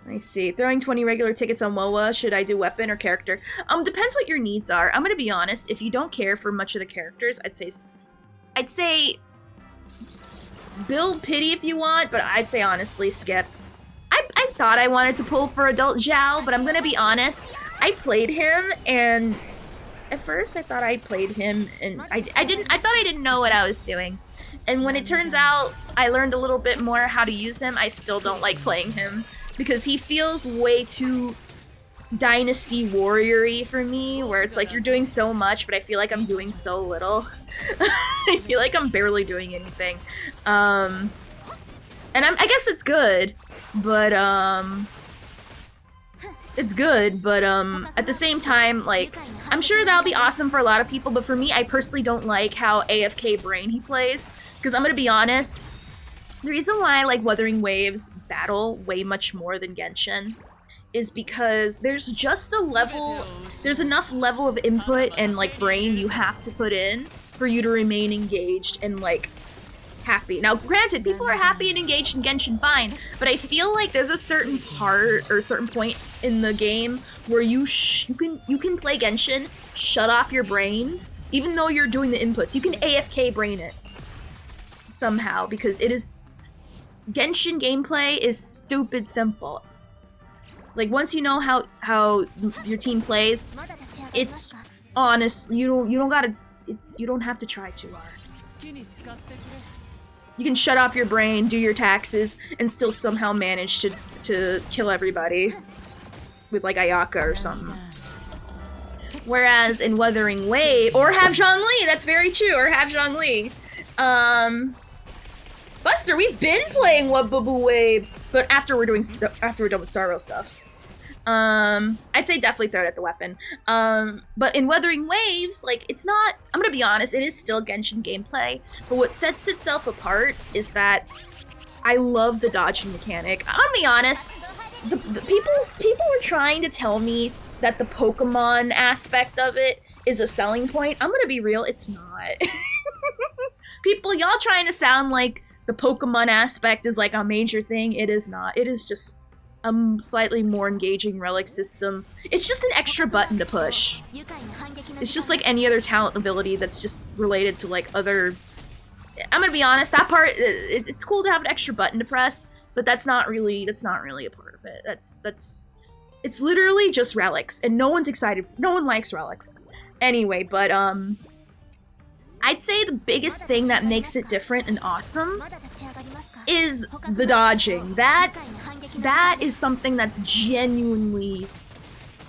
Let me see. Throwing 20 regular tickets on WoWa. Should I do weapon or character? Depends what your needs are. I'm gonna be honest. If you don't care for much of the characters, I'd say build pity if you want, but I'd say honestly skip. I thought I wanted to pull for adult Zhao, but I'm gonna be honest. I played him, and at first I thought I played him, and I thought I didn't know what I was doing. And when it turns out I learned a little bit more how to use him, I still don't like playing him because he feels way too Dynasty Warrior-y for me, where it's like you're doing so much, but I feel like I'm doing so little. I feel like I'm barely doing anything. And I guess it's good, but at the same time, like, I'm sure that'll be awesome for a lot of people, but for me, I personally don't like how AFK Brain he plays, because I'm gonna be honest, the reason why I like Wuthering Waves battle way much more than Genshin is because there's just there's enough level of input and, like, brain you have to put in for you to remain engaged and, like, happy. Now, granted, people are happy and engaged in Genshin, fine, but I feel like there's a certain part or a certain point in the game where you can play Genshin, shut off your brain, even though you're doing the inputs. You can AFK brain it somehow, because it is Genshin gameplay is stupid simple. Like, once you know how your team plays, it's honest. You don't have to try too hard. You can shut off your brain, do your taxes, and still somehow manage to kill everybody with, like, Ayaka or something. Whereas in Wuthering Wave, or have Zhongli, that's very true, or have Zhongli. Buster, we've been playing Wuthering Waves, but after we're done with Star Rail stuff. I'd say definitely throw it at the weapon. But in Wuthering Waves, like, it's not, I'm gonna be honest, it is still Genshin gameplay, but what sets itself apart is that I love the dodging mechanic. I'm gonna be honest, the people were trying to tell me that the Pokemon aspect of it is a selling point. I'm gonna be real, it's not. People, y'all trying to sound like the Pokemon aspect is like a major thing. It is not. It is just a slightly more engaging relic system. It's just an extra button to push. It's just like any other talent ability that's just related to, like, other... I'm gonna be honest, that part, it's cool to have an extra button to press, but that's not really a part of it. It's literally just relics, and no one's excited. No one likes relics. Anyway, but, I'd say the biggest thing that makes it different and awesome is the dodging. That is something that's genuinely,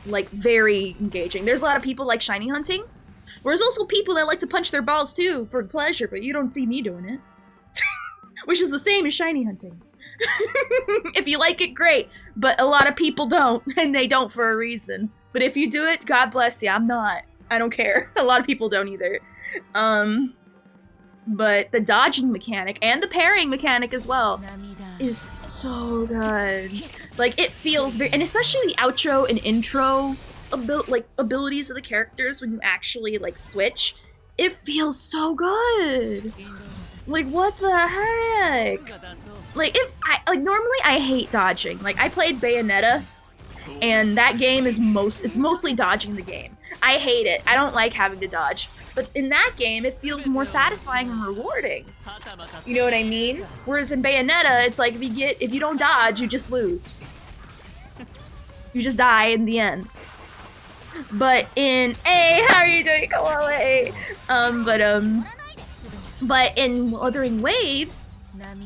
like, very engaging. There's a lot of people like shiny hunting, whereas also people that like to punch their balls too for pleasure, but you don't see me doing it. Which is the same as shiny hunting. If you like it, great, but a lot of people don't, and they don't for a reason. But if you do it, God bless you, I'm not. I don't care. A lot of people don't either. But the dodging mechanic, and the parrying mechanic as well, is so good. Like, it feels very, and especially the outro and intro abilities of the characters when you actually, like, switch, it feels so good. Like, what the heck? Like, normally I hate dodging. Like, I played Bayonetta, and that game is it's mostly dodging the game. I hate it. I don't like having to dodge. But in that game, it feels more satisfying and rewarding. You know what I mean? Whereas in Bayonetta, it's like if you don't dodge, you just lose. You just die in the end. But in how are you doing? Come on, A. But in Wuthering Waves,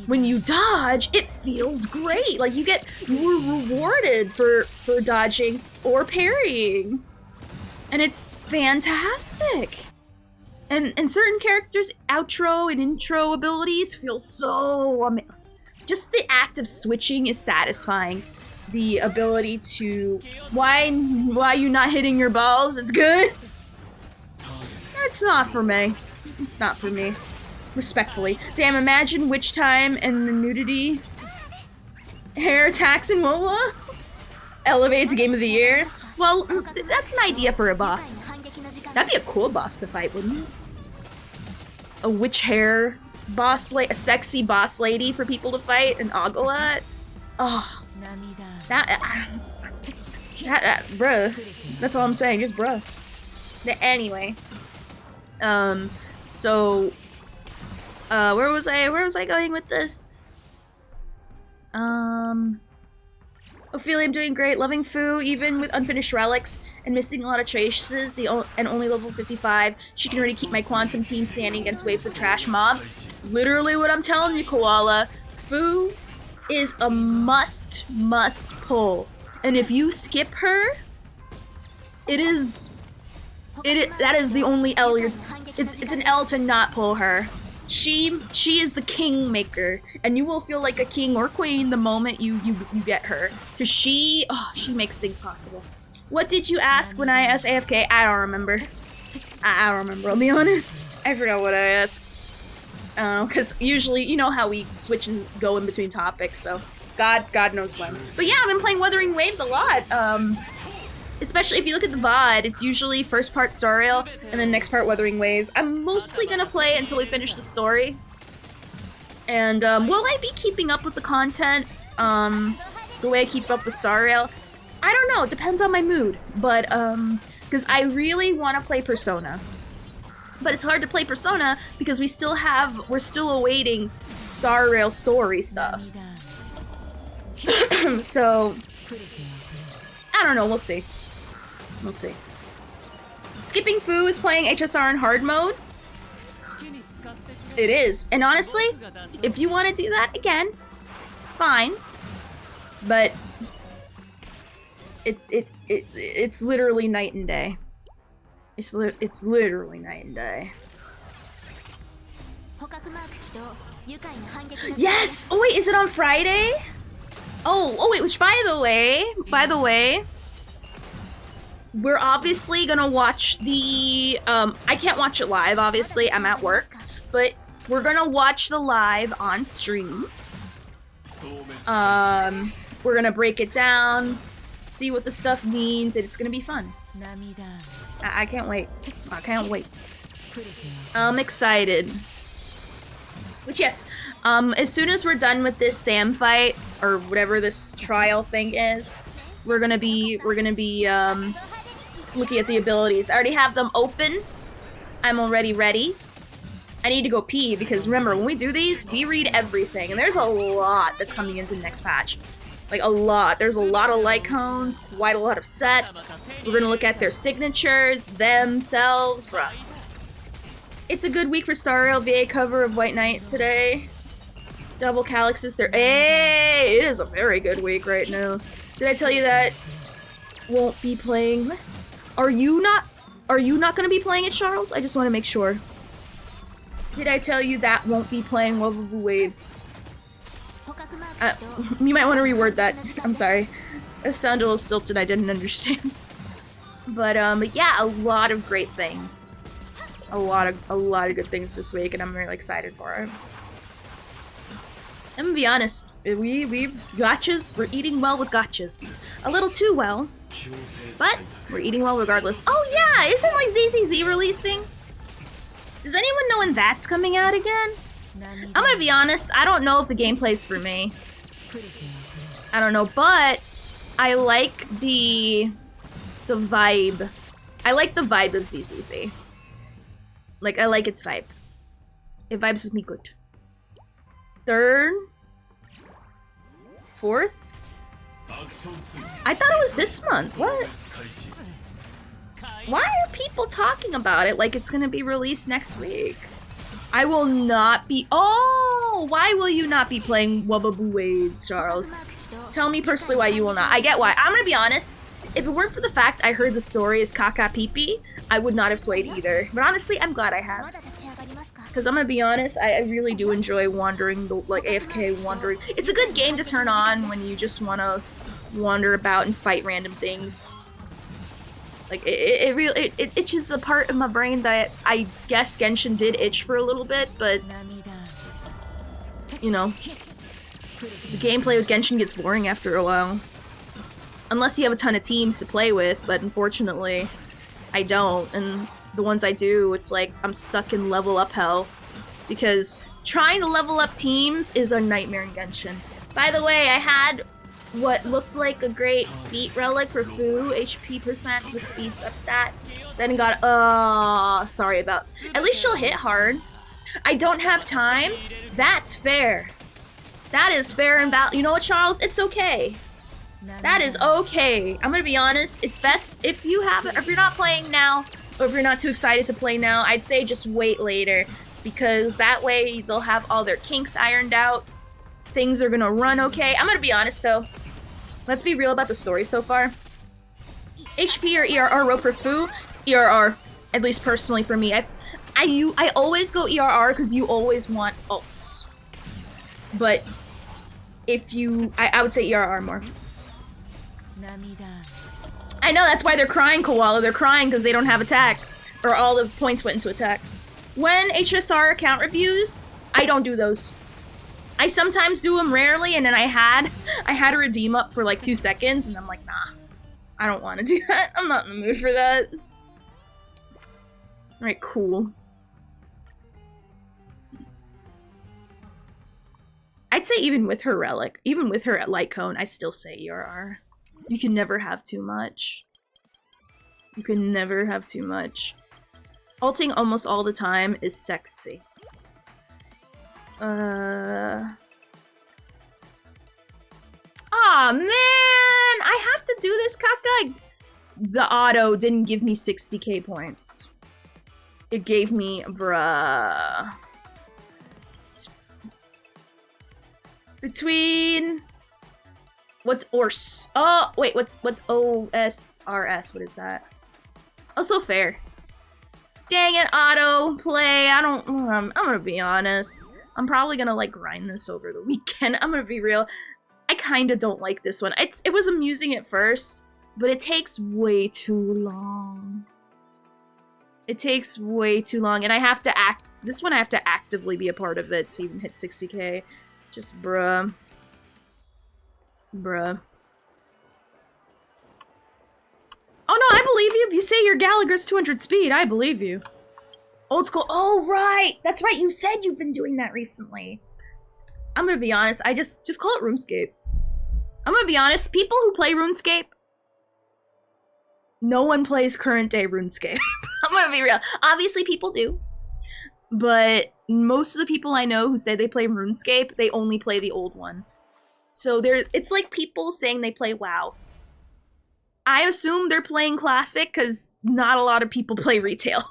when you dodge, it feels great. Like, you're rewarded for dodging or parrying. And it's fantastic. And certain characters' outro and intro abilities feel so just the act of switching is satisfying. The ability to why you not hitting your balls? It's good. It's not for me. It's not for me. Respectfully. Damn, imagine Witch Time and the nudity. Hair attacks in WoWa elevates Game of the Year. Well, that's an idea for a boss. That'd be a cool boss to fight, wouldn't it? A witch hair boss, a sexy boss lady for people to fight, an Ogolat. Oh, bruh. That's all I'm saying, just bruh. Anyway, so, where was I going with this? Oh Ophelia, I'm doing great. Loving Fu, even with unfinished relics and missing a lot of traces, and only level 55. She can already keep my quantum team standing against waves of trash mobs. Literally what I'm telling you, Koala. Fu is a must pull. And if you skip her, that is the only L it's an L to not pull her. She is the kingmaker, and you will feel like a king or queen the moment you get her, because she makes things possible. What did you ask when I asked AFK? I don't remember. I don't remember, I'll be honest. I forgot what I asked. Because usually, you know how we switch and go in between topics, so God knows when. But yeah, I've been playing Wuthering Waves a lot. Especially if you look at the VOD, it's usually first part Star Rail, and then next part Wuthering Waves. I'm mostly gonna play until we finish the story. And will I be keeping up with the content the way I keep up with Star Rail? I don't know, it depends on my mood. But, because I really want to play Persona. But it's hard to play Persona because we're still awaiting Star Rail story stuff. So, I don't know, we'll see. We'll see. Skipping Fu is playing HSR in hard mode. It is. And honestly, if you want to do that again, fine. But it's literally night and day. It's literally night and day. Yes! Oh wait, is it on Friday? Oh wait, which by the way, we're obviously gonna watch the, I can't watch it live, obviously, I'm at work, but we're gonna watch the live on stream. We're gonna break it down, see what the stuff means, and it's gonna be fun. I can't wait. I can't wait. I'm excited. Which yes, as soon as we're done with this Sam fight, or whatever this trial thing is, we're gonna be looking at the abilities. I already have them open. I'm already ready. I need to go pee because remember, when we do these, we read everything, and there's a lot that's coming into the next patch. Like, a lot. There's a lot of light cones, quite a lot of sets. We're gonna look at their signatures, themselves, bruh. It's a good week for Star Rail VA cover of White Knight today. Double Calyx's there. Hey, it is a very good week right now. Did I tell you that won't be playing? Are you not gonna be playing it, Charles? I just want to make sure. Did I tell you that won't be playing Lovable Waves? You might want to reword that. I'm sorry. It sounded a little stilted, I didn't understand. But yeah, a lot of great things. A lot of good things this week, and I'm really excited for it. I'm gonna be honest, we've gotchas, we're eating well with gotchas. A little too well, but we're eating well regardless. Oh yeah, isn't like ZZZ releasing? Does anyone know when that's coming out again? I'm gonna be honest, I don't know if the gameplay's for me. I don't know, but I like the vibe. I like the vibe of ZZZ. Like, I like its vibe. It vibes with me good. 3rd? 4th? I thought it was this month. What? Why are people talking about it like it's gonna be released next week? I will not be— Oh! Why will you not be playing Wubaboo Waves, Charles? Tell me personally why you will not. I get why. I'm gonna be honest. If it weren't for the fact I heard the story is Kaka Pee, I would not have played either. But honestly, I'm glad I have. Because I'm gonna be honest, I really do enjoy wandering, like AFK wandering. It's a good game to turn on when you just want to wander about and fight random things. Like, it really itches a part of my brain that I guess Genshin did itch for a little bit, but you know, the gameplay with Genshin gets boring after a while. Unless you have a ton of teams to play with, but unfortunately, I don't. And the ones I do, it's like I'm stuck in level up hell. Because trying to level up teams is a nightmare in Genshin. By the way, I had what looked like a great beat relic for Fu, HP percent with speed substat. Then got, sorry about— At least she'll hit hard. I don't have time. That's fair. That is fair and you know what, Charles? It's okay. That is okay. I'm gonna be honest, it's best if you haven't, if you're not playing now, or if you're not too excited to play now, I'd say just wait later, because that way they'll have all their kinks ironed out. Things are gonna run okay. I'm gonna be honest though. Let's be real about the story so far. HP or ERR rope for Fu? ERR. At least personally for me. I always go ERR because you always want ults. But if you... I would say ERR more. I know, that's why they're crying, Koala. They're crying because they don't have attack. Or all the points went into attack. When HSR account reviews, I don't do those. I sometimes do them rarely, and then I had a redeem up for like 2 seconds, and I'm like, nah. I don't want to do that. I'm not in the mood for that. Alright, cool. I'd say even with her relic, even with her light cone, I still say ERR. You can never have too much. You can never have too much. Ulting almost all the time is sexy. Aw, man! I have to do this, Kaka! The auto didn't give me 60k points. It gave me, bruh. Between... What's ORS? Oh, wait, what's OSRS? What is that? Also fair. Dang it, auto play. I don't... I'm gonna be honest. I'm probably gonna, like, grind this over the weekend. I'm gonna be real. I kinda don't like this one. It was amusing at first, but it takes way too long. It takes way too long, and I have to this one I have to actively be a part of it to even hit 60k. Just bruh. Bruh. Oh no, I believe you. If you say your Gallagher's 200 speed, I believe you. Old school. Oh, right. That's right. You said you've been doing that recently. I'm gonna be honest. I just call it RuneScape. I'm gonna be honest. People who play RuneScape, no one plays current day RuneScape. I'm gonna be real. Obviously, people do. But most of the people I know who say they play RuneScape, they only play the old one. So it's like people saying they play WoW. I assume they're playing Classic because not a lot of people play retail.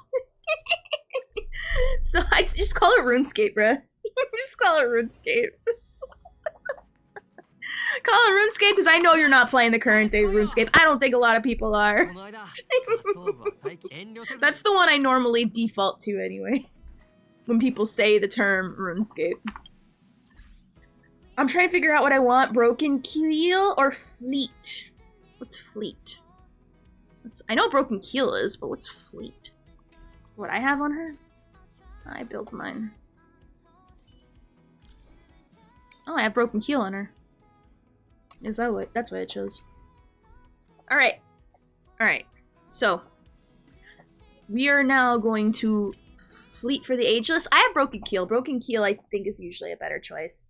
So I just call it RuneScape, bruh. Just call it RuneScape. Call it RuneScape because I know you're not playing the current day RuneScape. I don't think a lot of people are. That's the one I normally default to anyway. When people say the term RuneScape. I'm trying to figure out what I want. Broken Keel or Fleet? What's Fleet? I know Broken Keel is, but what's Fleet? That's what I have on her? I built mine. Oh, I have Broken Keel on her. Is that what? That's what it shows. Alright. Alright. So. We are now going to Fleet for the Ageless. I have Broken Keel. Broken Keel, I think, is usually a better choice.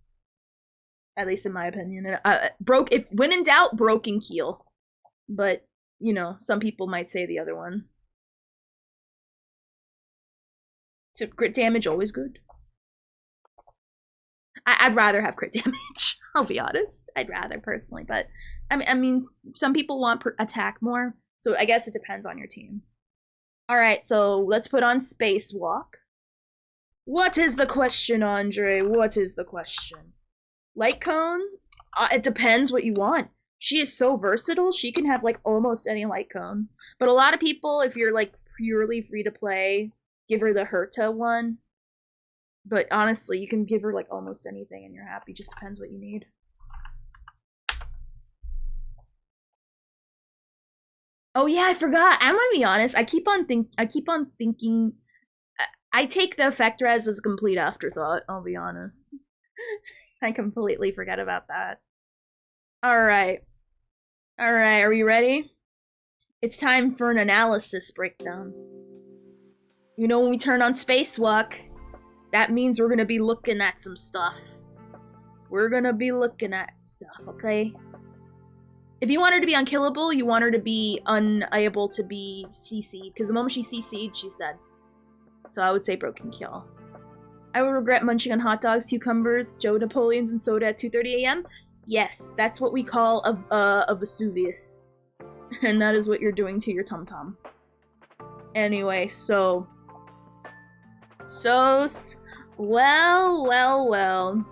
At least in my opinion. When in doubt, Broken Keel. But, you know, some people might say the other one. So crit damage, always good. I'd rather have crit damage. I'll be honest. I'd rather, personally. But, I mean, some people want attack more. So I guess it depends on your team. Alright, so let's put on Spacewalk. What is the question, Andre? What is the question? Light Cone? It depends what you want. She is so versatile, she can have, like, almost any light cone. But a lot of people, if you're, like, purely free to play, give her the Herta one. But honestly, you can give her, like, almost anything and you're happy. Just depends what you need. Oh yeah, I forgot. I'm gonna be honest. I keep on thinking. I take the effect res as a complete afterthought. I'll be honest. I completely forget about that. Alright. Alright, are we ready? It's time for an analysis breakdown. You know, when we turn on Spacewalk, that means we're gonna be looking at some stuff. We're gonna be looking at stuff, okay? If you want her to be unkillable, you want her to be unable to be CC'd, because the moment she's CC'd, she's dead. So I would say Broken Kill. I will regret munching on hot dogs, cucumbers, Joe Napoleons, and soda at 2:30 a.m. Yes, that's what we call a Vesuvius. And that is what you're doing to your tum-tum. Anyway, well.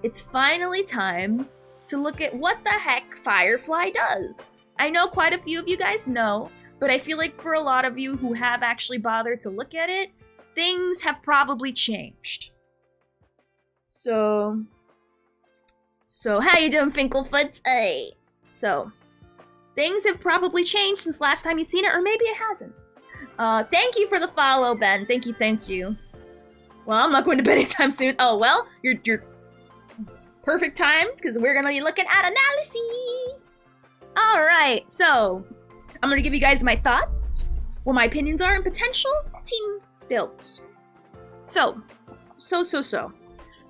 It's finally time to look at what the heck Firefly does. I know quite a few of you guys know, but I feel like for a lot of you who have actually bothered to look at it, things have probably changed. So how you doing, Finkelfoot? Hey. So, things have probably changed since last time you've seen it, or maybe it hasn't. Thank you for the follow, Ben. Thank you. Well, I'm not going to bed anytime soon. Oh, well, you're perfect time, because we're gonna be looking at analyses. Alright, so, I'm gonna give you guys my thoughts, what my opinions are, and potential team builds. So.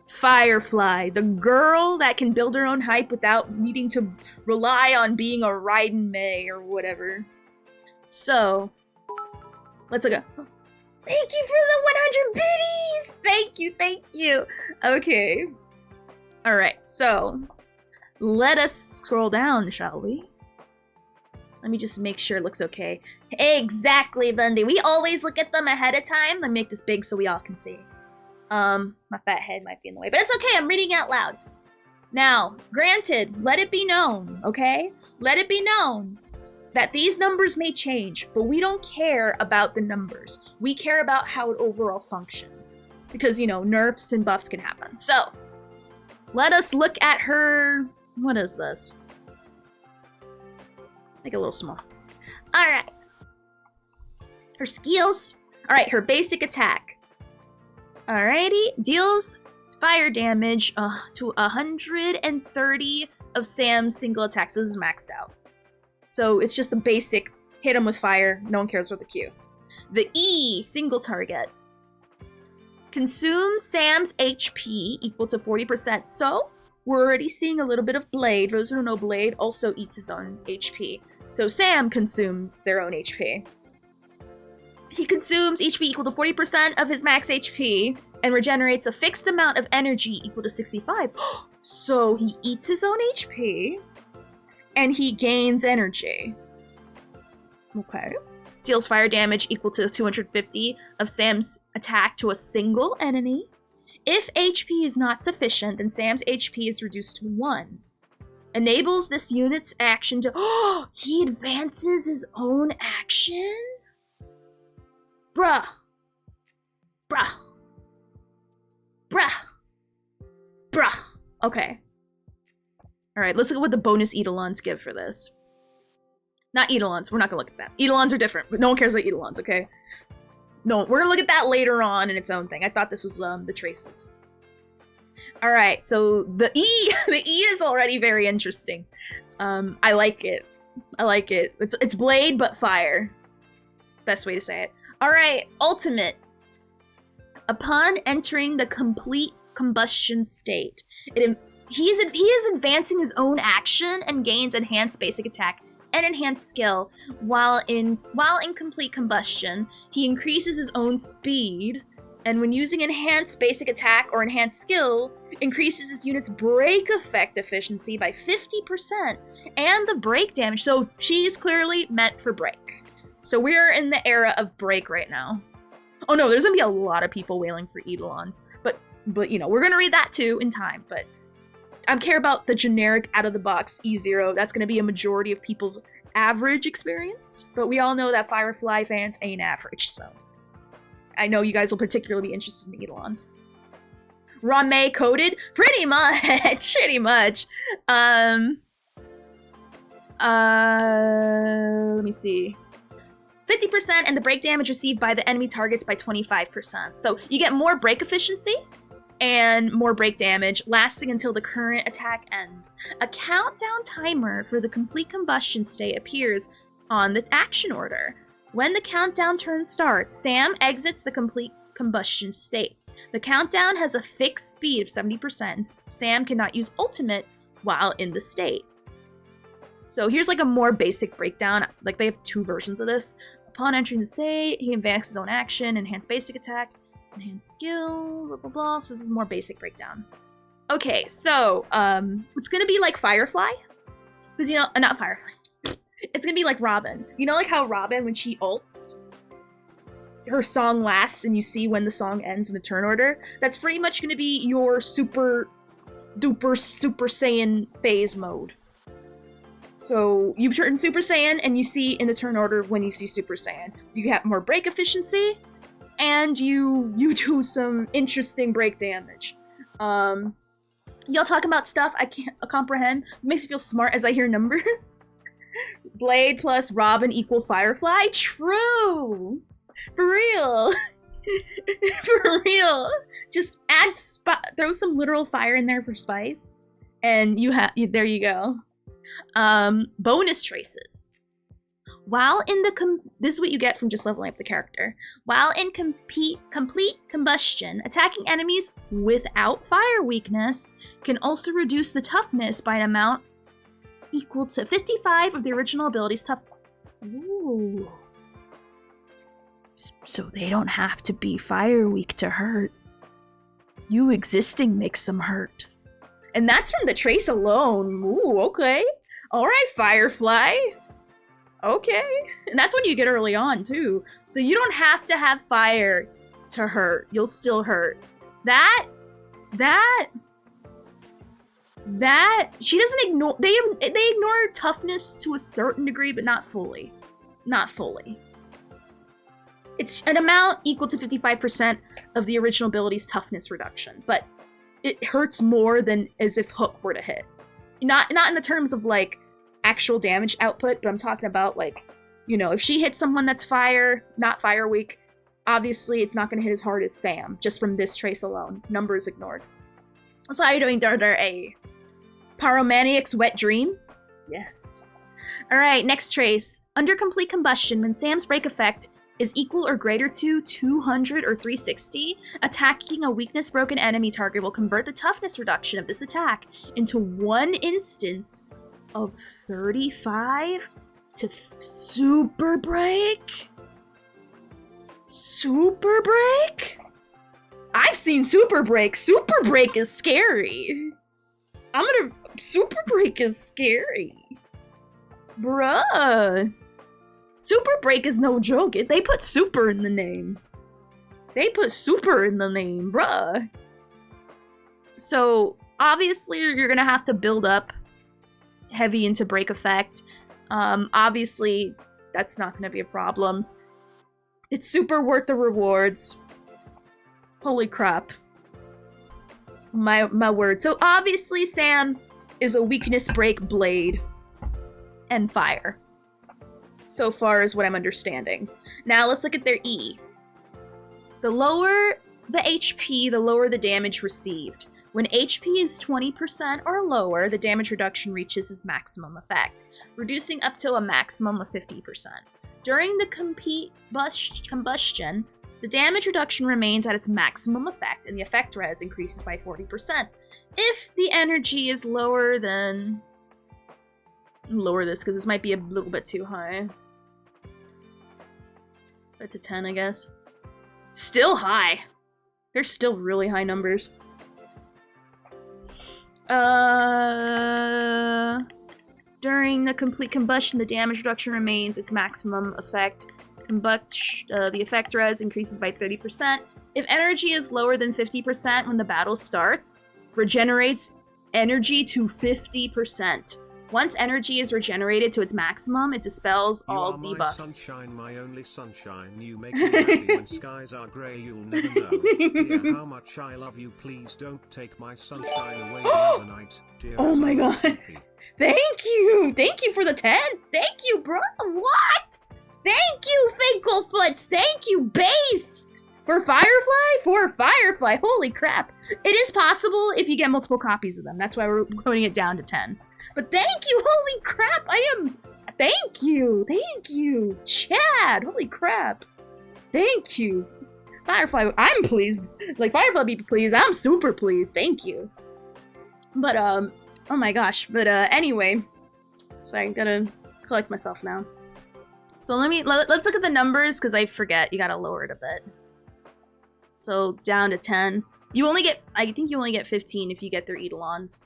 Firefly, the girl that can build her own hype without needing to rely on being a Raiden Mei or whatever. So, let's look up. Thank you for the 100 biddies! Thank you. Okay. Alright, so, let us scroll down, shall we? Let me just make sure it looks okay. Exactly, Bundy. We always look at them ahead of time. Let me make this big so we all can see. My fat head might be in the way, but it's okay, I'm reading out loud. Now, granted, let it be known, okay? Let it be known that these numbers may change, but we don't care about the numbers. We care about how it overall functions. Because, you know, nerfs and buffs can happen. So, let us look at her... What is this? Make it a little small. Alright. Her skills. Alright, her basic attack. Alrighty, deals fire damage to 130 of Sam's single attacks. This is maxed out. So it's just the basic hit him with fire. No one cares for the Q. The E, single target. Consumes Sam's HP equal to 40%. So we're already seeing a little bit of Blade. For those who don't know, Blade also eats his own HP. So Sam consumes their own HP. He consumes HP equal to 40% of his max HP and regenerates a fixed amount of energy equal to 65. So he eats his own HP and he gains energy. Okay. Deals fire damage equal to 250 of Sam's attack to a single enemy. If HP is not sufficient, then Sam's HP is reduced to 1. Enables this unit's action to... he advances his own action? Bruh. Okay. Alright, let's look at what the bonus Eidolons give for this. Not Eidolons, we're not gonna look at that. Eidolons are different, but no one cares about Eidolons, okay? No, we're gonna look at that later on in its own thing. I thought this was the traces. Alright, so the E, the E is already very interesting. I like it. It's Blade, but fire. Best way to say it. Alright, ultimate. Upon entering the complete combustion state, he is advancing his own action and gains enhanced basic attack and enhanced skill. While in complete combustion, he increases his own speed, and when using enhanced basic attack or enhanced skill, increases his unit's break effect efficiency by 50% and the break damage. So she's clearly meant for break. So we're in the era of break right now. Oh no, there's gonna be a lot of people wailing for Eidolons, but you know, we're gonna read that too in time, but I care about the generic out-of-the-box E0. That's gonna be a majority of people's average experience, but we all know that Firefly fans ain't average, so I know you guys will particularly be interested in Eidolons. Rame coded? Pretty much. Let me see. 50% and the break damage received by the enemy targets by 25%. So you get more break efficiency and more break damage, lasting until the current attack ends. A countdown timer for the complete combustion state appears on the action order. When the countdown turn starts, Sam exits the complete combustion state. The countdown has a fixed speed of 70%. Sam cannot use ultimate while in the state. So here's like a more basic breakdown. Like they have two versions of this. Upon entering the state, he advances his own action, enhanced basic attack, enhanced skill, blah blah blah. So this is more basic breakdown. Okay, so it's gonna be like Firefly, because not Firefly. It's gonna be like Robin. You know, like how Robin, when she ults, her song lasts, and you see when the song ends in a turn order. That's pretty much gonna be your super duper Super Saiyan phase mode. So you turn Super Saiyan, and you see in the turn order when you see Super Saiyan. You have more break efficiency, and you do some interesting break damage. Y'all talk about stuff I can't comprehend. It makes me feel smart as I hear numbers. Blade plus Robin equal Firefly? True! For real! For real! Just add throw some literal fire in there for spice, and there you go. Bonus traces. While in this is what you get from just leveling up the character. While in complete combustion, attacking enemies without fire weakness can also reduce the toughness by an amount equal to 55 of the original ability's toughness. Ooh. So they don't have to be fire weak to hurt. You existing makes them hurt. And that's from the trace alone. Ooh, okay. Alright, Firefly. Okay. And that's when you get early on, too. So you don't have to have fire to hurt. You'll still hurt. She doesn't ignore... They ignore toughness to a certain degree, but not fully. Not fully. It's an amount equal to 55% of the original ability's toughness reduction, but it hurts more than as if Hook were to hit. Not in the terms of, like, actual damage output, but I'm talking about, like, if she hits someone that's not fire weak, obviously it's not going to hit as hard as Sam, just from this trace alone. Numbers ignored. So how are you doing, Darder A? Pyromaniac's Wet Dream? Yes. Alright, next trace. Under complete combustion, when Sam's break effect is equal or greater to 200 or 360, attacking a weakness broken enemy target will convert the toughness reduction of this attack into one instance of 35 to super break? Super break? I've seen super break. Super break is scary. Super break is scary. Bruh. Super break is no joke. They put super in the name. Bruh. So, obviously, you're gonna have to build up heavy into break effect. Obviously, that's not gonna be a problem. It's super worth the rewards. Holy crap. My word. So, obviously, Sam is a weakness break blade and fire. So far is what I'm understanding. Now let's look at their E. The lower the HP, the lower the damage received. When HP is 20% or lower, the damage reduction reaches its maximum effect, reducing up to a maximum of 50%. During the combustion, the damage reduction remains at its maximum effect, and the effect res increases by 40%. If the energy is lower than... Lower this, because this might be a little bit too high. Put it to 10, I guess. Still high. They're still really high numbers. During the complete combustion, the damage reduction remains its maximum effect. The effect res increases by 30%. If energy is lower than 50% when the battle starts, regenerates energy to 50%. Once energy is regenerated to its maximum, it dispels all debuffs. My sunshine, my only sunshine. You make me happy when skies are grey. You'll never know, dear, how much I love you. Please don't take my sunshine away the other night, dear. Oh my god! Thank you for the 10. Thank you, bro. What? Thank you, Finkelfoots. Thank you, Based. For Firefly. Holy crap! It is possible if you get multiple copies of them. That's why we're putting it down to 10. But thank you, holy crap, thank you, Chad, holy crap, thank you, Firefly, I'm pleased, like, Firefly be pleased, I'm super pleased, thank you, but, oh my gosh, but, anyway, sorry, I'm gonna collect myself now, so let's look at the numbers, because I forget, you gotta lower it a bit, so, down to 10, You only get, I think you only get 15 if you get their Eidolons.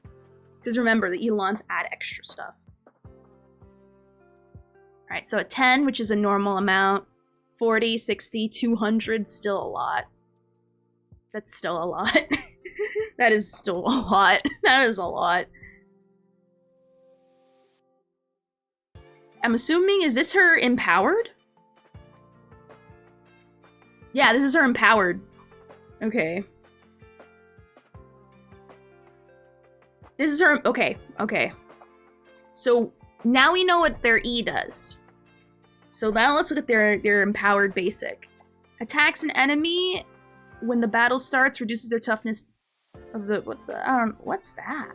Because remember, the Eidolons add extra stuff. Alright, so at 10, which is a normal amount, 40, 60, 200, still a lot. That's still a lot. That is still a lot. That is a lot. I'm assuming, is this her empowered? Yeah, this is her empowered. Okay. This is her, okay, okay. So now we know what their E does. So now let's look at their empowered basic. Attacks an enemy when the battle starts, reduces their toughness of the, what's that?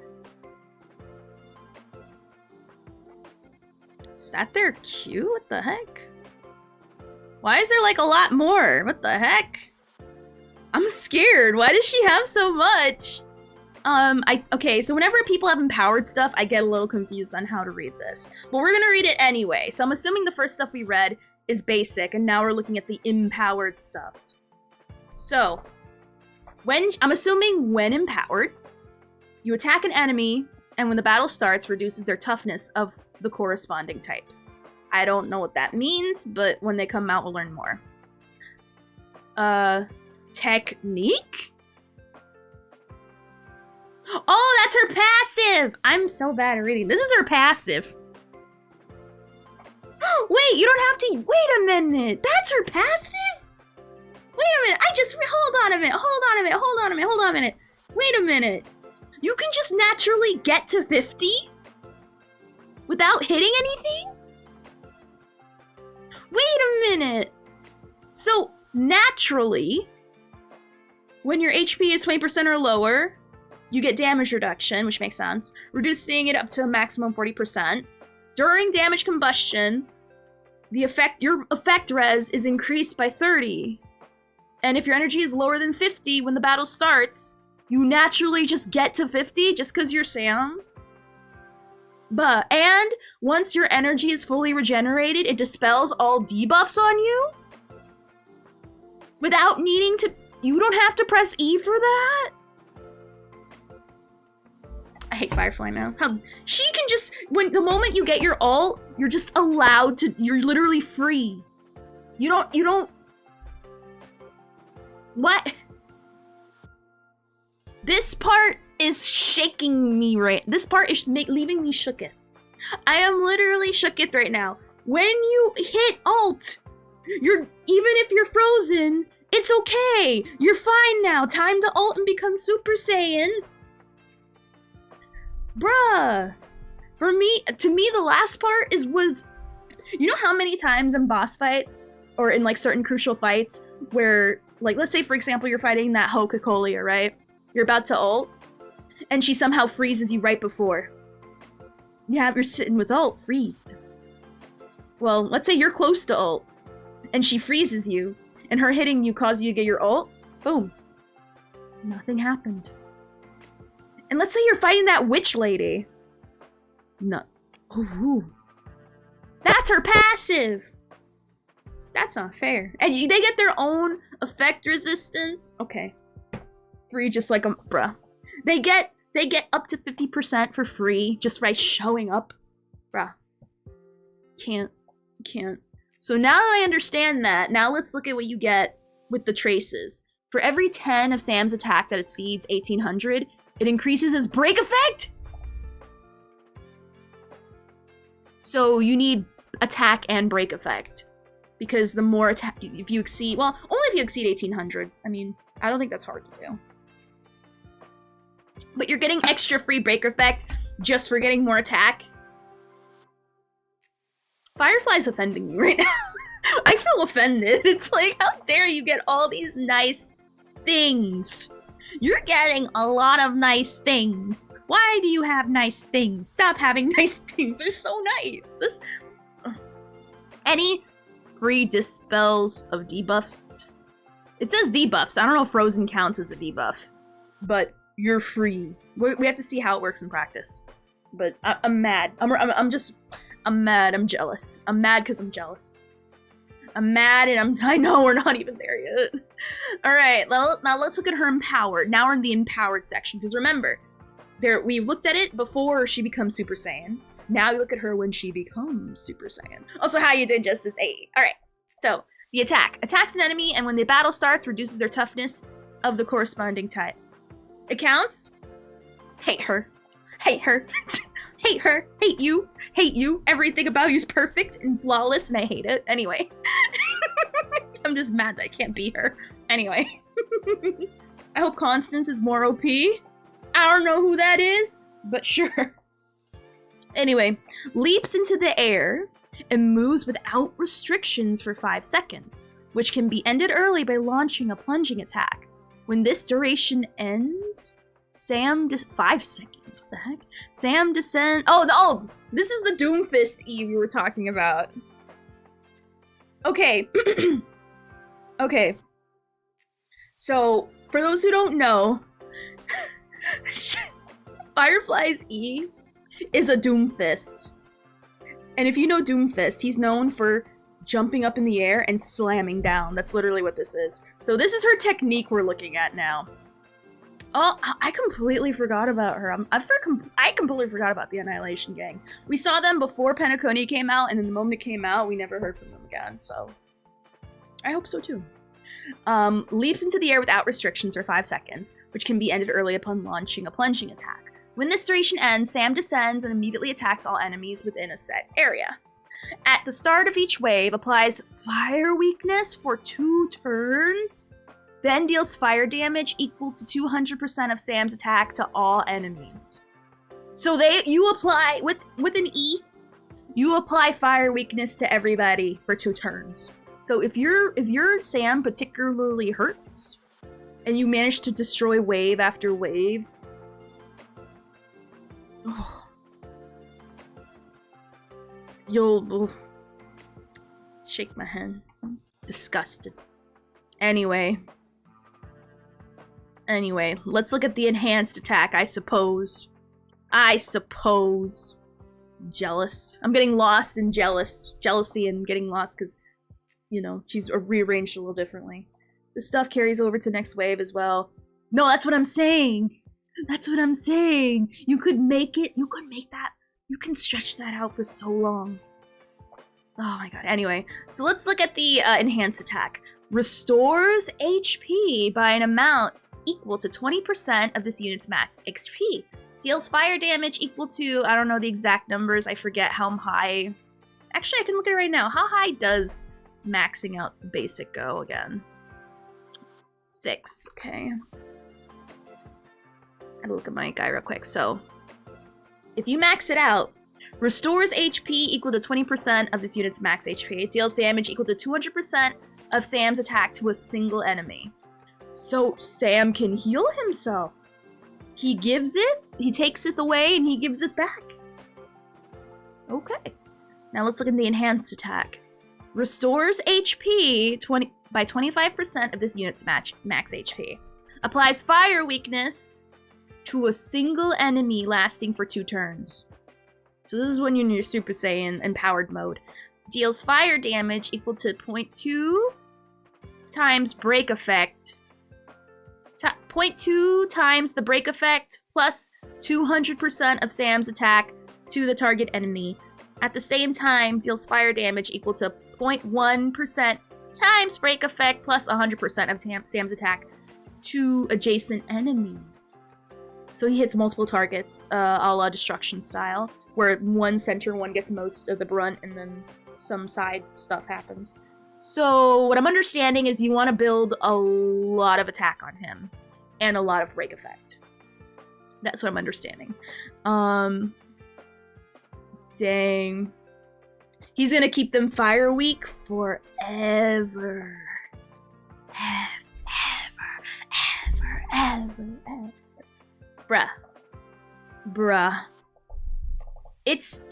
Is that their Q? What the heck? Why is there like a lot more? What the heck? I'm scared. Why does she have so much? Okay, so whenever people have empowered stuff, I get a little confused on how to read this. But we're gonna read it anyway. So I'm assuming the first stuff we read is basic, and now we're looking at the empowered stuff. So, I'm assuming when empowered, you attack an enemy, and when the battle starts, reduces their toughness of the corresponding type. I don't know what that means, but when they come out, we'll learn more. Technique? Oh, that's her passive! I'm so bad at reading. This is her passive. Wait, you don't have to, wait a minute! That's her passive? Wait a minute, hold on a minute. Wait a minute. You can just naturally get to 50? Without hitting anything? Wait a minute. So, naturally, when your HP is 20% or lower, you get damage reduction, which makes sense, reducing it up to a maximum 40%. During damage combustion, your effect res is increased by 30. And if your energy is lower than 50 when the battle starts, you naturally just get to 50 just because you're Sam. And once your energy is fully regenerated, it dispels all debuffs on you. Without needing to, you don't have to press E for that. I hate Firefly now. She can just, the moment you get your ult, you're just allowed to, you're literally free. You don't, what? This part is shaking me this part is leaving me shooketh. I am literally shooketh right now. When you hit ult, even if you're frozen, it's okay. You're fine now. Time to ult and become Super Saiyan. Bruh. To me, the last part was, you know how many times in boss fights, or in like certain crucial fights, where, like, let's say for example, you're fighting that Coca-Cola, right? You're about to ult, and she somehow freezes you right before. You're sitting with ult, freezed. Well, let's say you're close to ult, and she freezes you, and her hitting you causes you to get your ult, boom. Nothing happened. And let's say you're fighting that witch lady. No. Ooh. That's her passive! That's not fair. And they get their own effect resistance. Okay. Free just like bruh. They get up to 50% for free just by showing up. Bruh. Can't. So now that I understand that, now let's look at what you get with the traces. For every 10 of Sam's attack that exceeds 1800, it increases his break effect? So you need attack and break effect. Because the more attack, if you exceed, well, only if you exceed 1800. I mean, I don't think that's hard to do. But you're getting extra free break effect just for getting more attack. Firefly's offending me right now. I feel offended. It's like, how dare you get all these nice things? You're getting a lot of nice things. Why do you have nice things? Stop having nice things. They're so nice. Any free dispels of debuffs? It says debuffs. I don't know if Frozen counts as a debuff. But you're free. We have to see how it works in practice. But I'm mad. I'm mad. I'm jealous. I'm mad because I'm jealous. I'm mad, and I know we're not even there yet. All right, now let's look at her empowered. Now we're in the empowered section, because remember, we looked at it before she becomes Super Saiyan. Now we look at her when she becomes Super Saiyan. Also, how you did Justice 8. All right, so the attack. Attacks an enemy, and when the battle starts, reduces their toughness of the corresponding type. It counts. Hate her. Hate her. Hate her. Hate you. Hate you. Everything about you is perfect and flawless, and I hate it. Anyway. I'm just mad that I can't beat her. Anyway. I hope Constance is more OP. I don't know who that is, but sure. Anyway, leaps into the air and moves without restrictions for 5 seconds, which can be ended early by launching a plunging attack. When this duration ends, 5 seconds. What the heck? Sam descends. Oh, this is the Doomfist E we were talking about. Okay. Okay. So, for those who don't know, Firefly's E is a Doomfist. And if you know Doomfist, he's known for jumping up in the air and slamming down. That's literally what this is. So this is her technique we're looking at now. Oh, I completely forgot about her. I completely forgot about the Annihilation Gang. We saw them before Penacony came out, and then the moment it came out, we never heard from them again, so I hope so too. Leaps into the air without restrictions for 5 seconds, which can be ended early upon launching a plunging attack. When this duration ends, Sam descends and immediately attacks all enemies within a set area. At the start of each wave, applies fire weakness for 2 turns, then deals fire damage equal to 200% of Sam's attack to all enemies. So you apply, with an E, you apply fire weakness to everybody for 2 turns. So if your Sam particularly hurts, and you manage to destroy wave after wave, you'll shake my head. I'm disgusted. Anyway, let's look at the enhanced attack, I suppose. Jealous. I'm getting lost in jealousy and getting lost because, you know, she's rearranged a little differently. The stuff carries over to next wave as well. No, that's what I'm saying. That's what I'm saying. You could make that. You can stretch that out for so long. Oh my god. Anyway, so let's look at the enhanced attack. Restores HP by an amount equal to 20% of this unit's max XP. Deals fire damage equal to, I don't know the exact numbers, I forget how high. Actually, I can look at it right now. How high does maxing out the basic go again? 6, okay. I gotta look at my guy real quick. So, if you max it out, restores HP equal to 20% of this unit's max HP. It deals damage equal to 200% of Sam's attack to a single enemy. So, Sam can heal himself. He gives it, he takes it away, and he gives it back. Okay. Now let's look at the enhanced attack. Restores HP by 25% of this unit's max HP. Applies fire weakness to a single enemy lasting for 2 turns. So this is when you're in your Super Saiyan empowered mode. Deals fire damage equal to 0.2 times break effect. 0.2 times the break effect plus 200% of Sam's attack to the target enemy. At the same time, deals fire damage equal to 0.1% times break effect plus 100% of Sam's attack to adjacent enemies. So he hits multiple targets, a la Destruction style, where one center one gets most of the brunt and then some side stuff happens. So what I'm understanding is you want to build a lot of attack on him and a lot of break effect. That's what I'm understanding. Dang. He's gonna keep them fire weak forever. Ever. Bruh. It's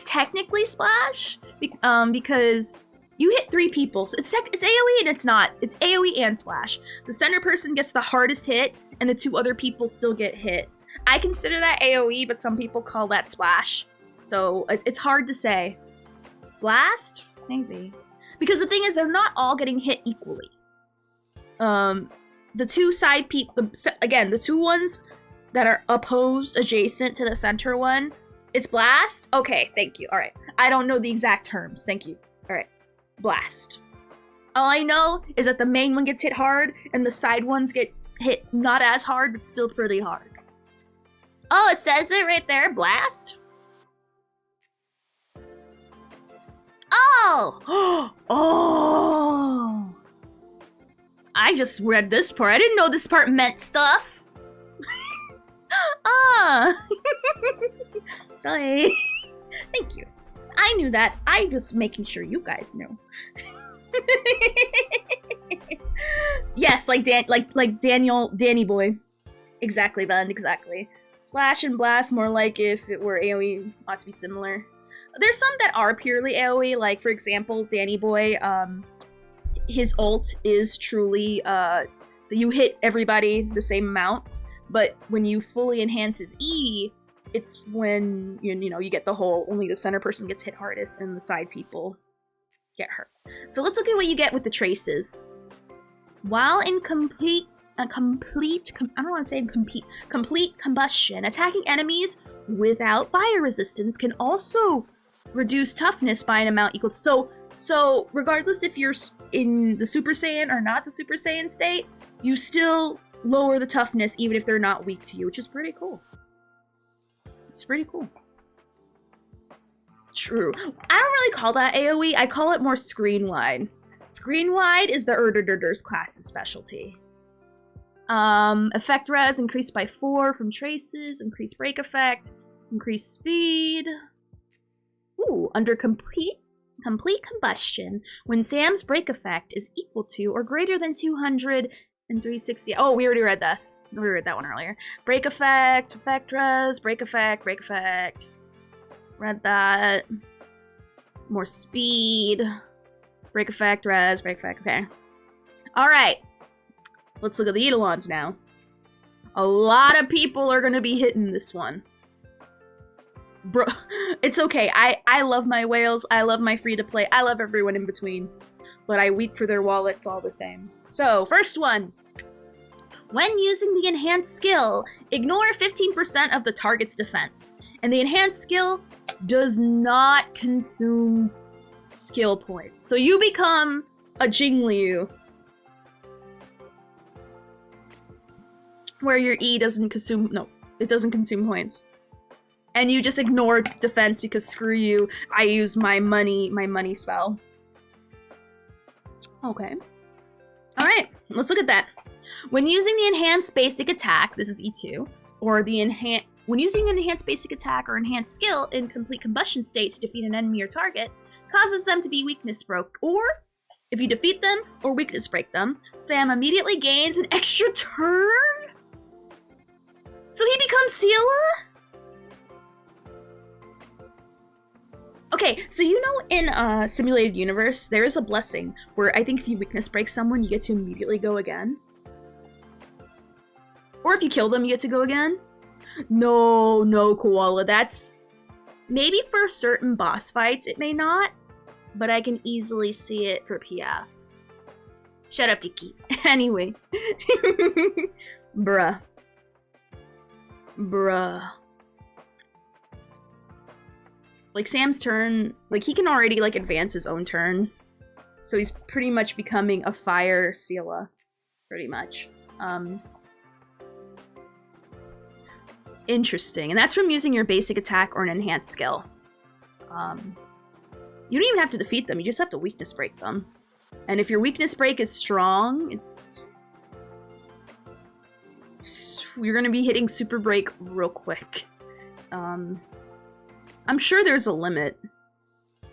technically Splash, because you hit 3 people. So it's AoE and it's not. It's AoE and Splash. The center person gets the hardest hit, and the 2 other people still get hit. I consider that AoE, but some people call that Splash. So it's hard to say. Blast? Maybe. Because the thing is, they're not all getting hit equally. The two side again, the two ones that are opposed, adjacent to the center one, it's blast? Okay, thank you. All right. I don't know the exact terms. Thank you. All right. Blast. All I know is that the main one gets hit hard, and the side ones get hit not as hard, but still pretty hard. Oh, it says it right there. Blast? Oh! Oh! I just read this part. I didn't know this part meant stuff. Ah! Hi. Thank you. I knew that. I was making sure you guys knew. Yes, like Danny boy. Exactly, Ben, exactly. Splash and blast, more like if it were AoE, ought to be similar. There's some that are purely AoE, like for example, Danny boy, his ult is truly, you hit everybody the same amount, but when you fully enhance his E, it's when, you know, you get the whole, only the center person gets hit hardest and the side people get hurt. So let's look at what you get with the traces. While in complete combustion, attacking enemies without fire resistance can also reduce toughness by an amount equal to... So regardless if you're in the Super Saiyan or not the Super Saiyan state, you still lower the toughness even if they're not weak to you, which is pretty cool. It's pretty cool. True. I don't really call that AoE, I call it more screen-wide. Screen-wide is the Erderdur's class's specialty. Effect res increased by 4 from traces, increased break effect, increased speed. Ooh, under complete combustion, when Sam's break effect is equal to or greater than 200 and 360. Oh, we already read this. We read that one earlier. Break effect, effect res, break effect, break effect. Read that. More speed. Break effect, res, break effect, okay. Alright. Let's look at the Eidolons now. A lot of people are gonna be hitting this one. Bro, it's okay. I love my whales, I love my free-to-play, I love everyone in between. But I weep for their wallets all the same. So, first one. When using the enhanced skill, ignore 15% of the target's defense. And the enhanced skill does not consume skill points. So you become a Jingliu, where your E doesn't consume, no, it doesn't consume points. And you just ignore defense because screw you, I use my money spell. Okay. Alright, let's look at that. When using the enhanced basic attack, this is E2, or when using an enhanced basic attack or enhanced skill in complete combustion state to defeat an enemy or target, causes them to be weakness broke, or if you defeat them or weakness break them, Sam immediately gains an extra turn? So he becomes Seela? Okay, so you know in Simulated Universe, there is a blessing where I think if you weakness break someone, you get to immediately go again. Or if you kill them, you get to go again. No, Koala, that's... Maybe for certain boss fights, it may not, but I can easily see it for PF. Shut up, Yuki. Anyway. Bruh. Like, Sam's turn, like, he can already, like, advance his own turn. So he's pretty much becoming a fire Seela. Pretty much. Interesting. And that's from using your basic attack or an enhanced skill. You don't even have to defeat them, you just have to weakness break them. And if your weakness break is strong, you're gonna be hitting super break real quick. I'm sure there's a limit.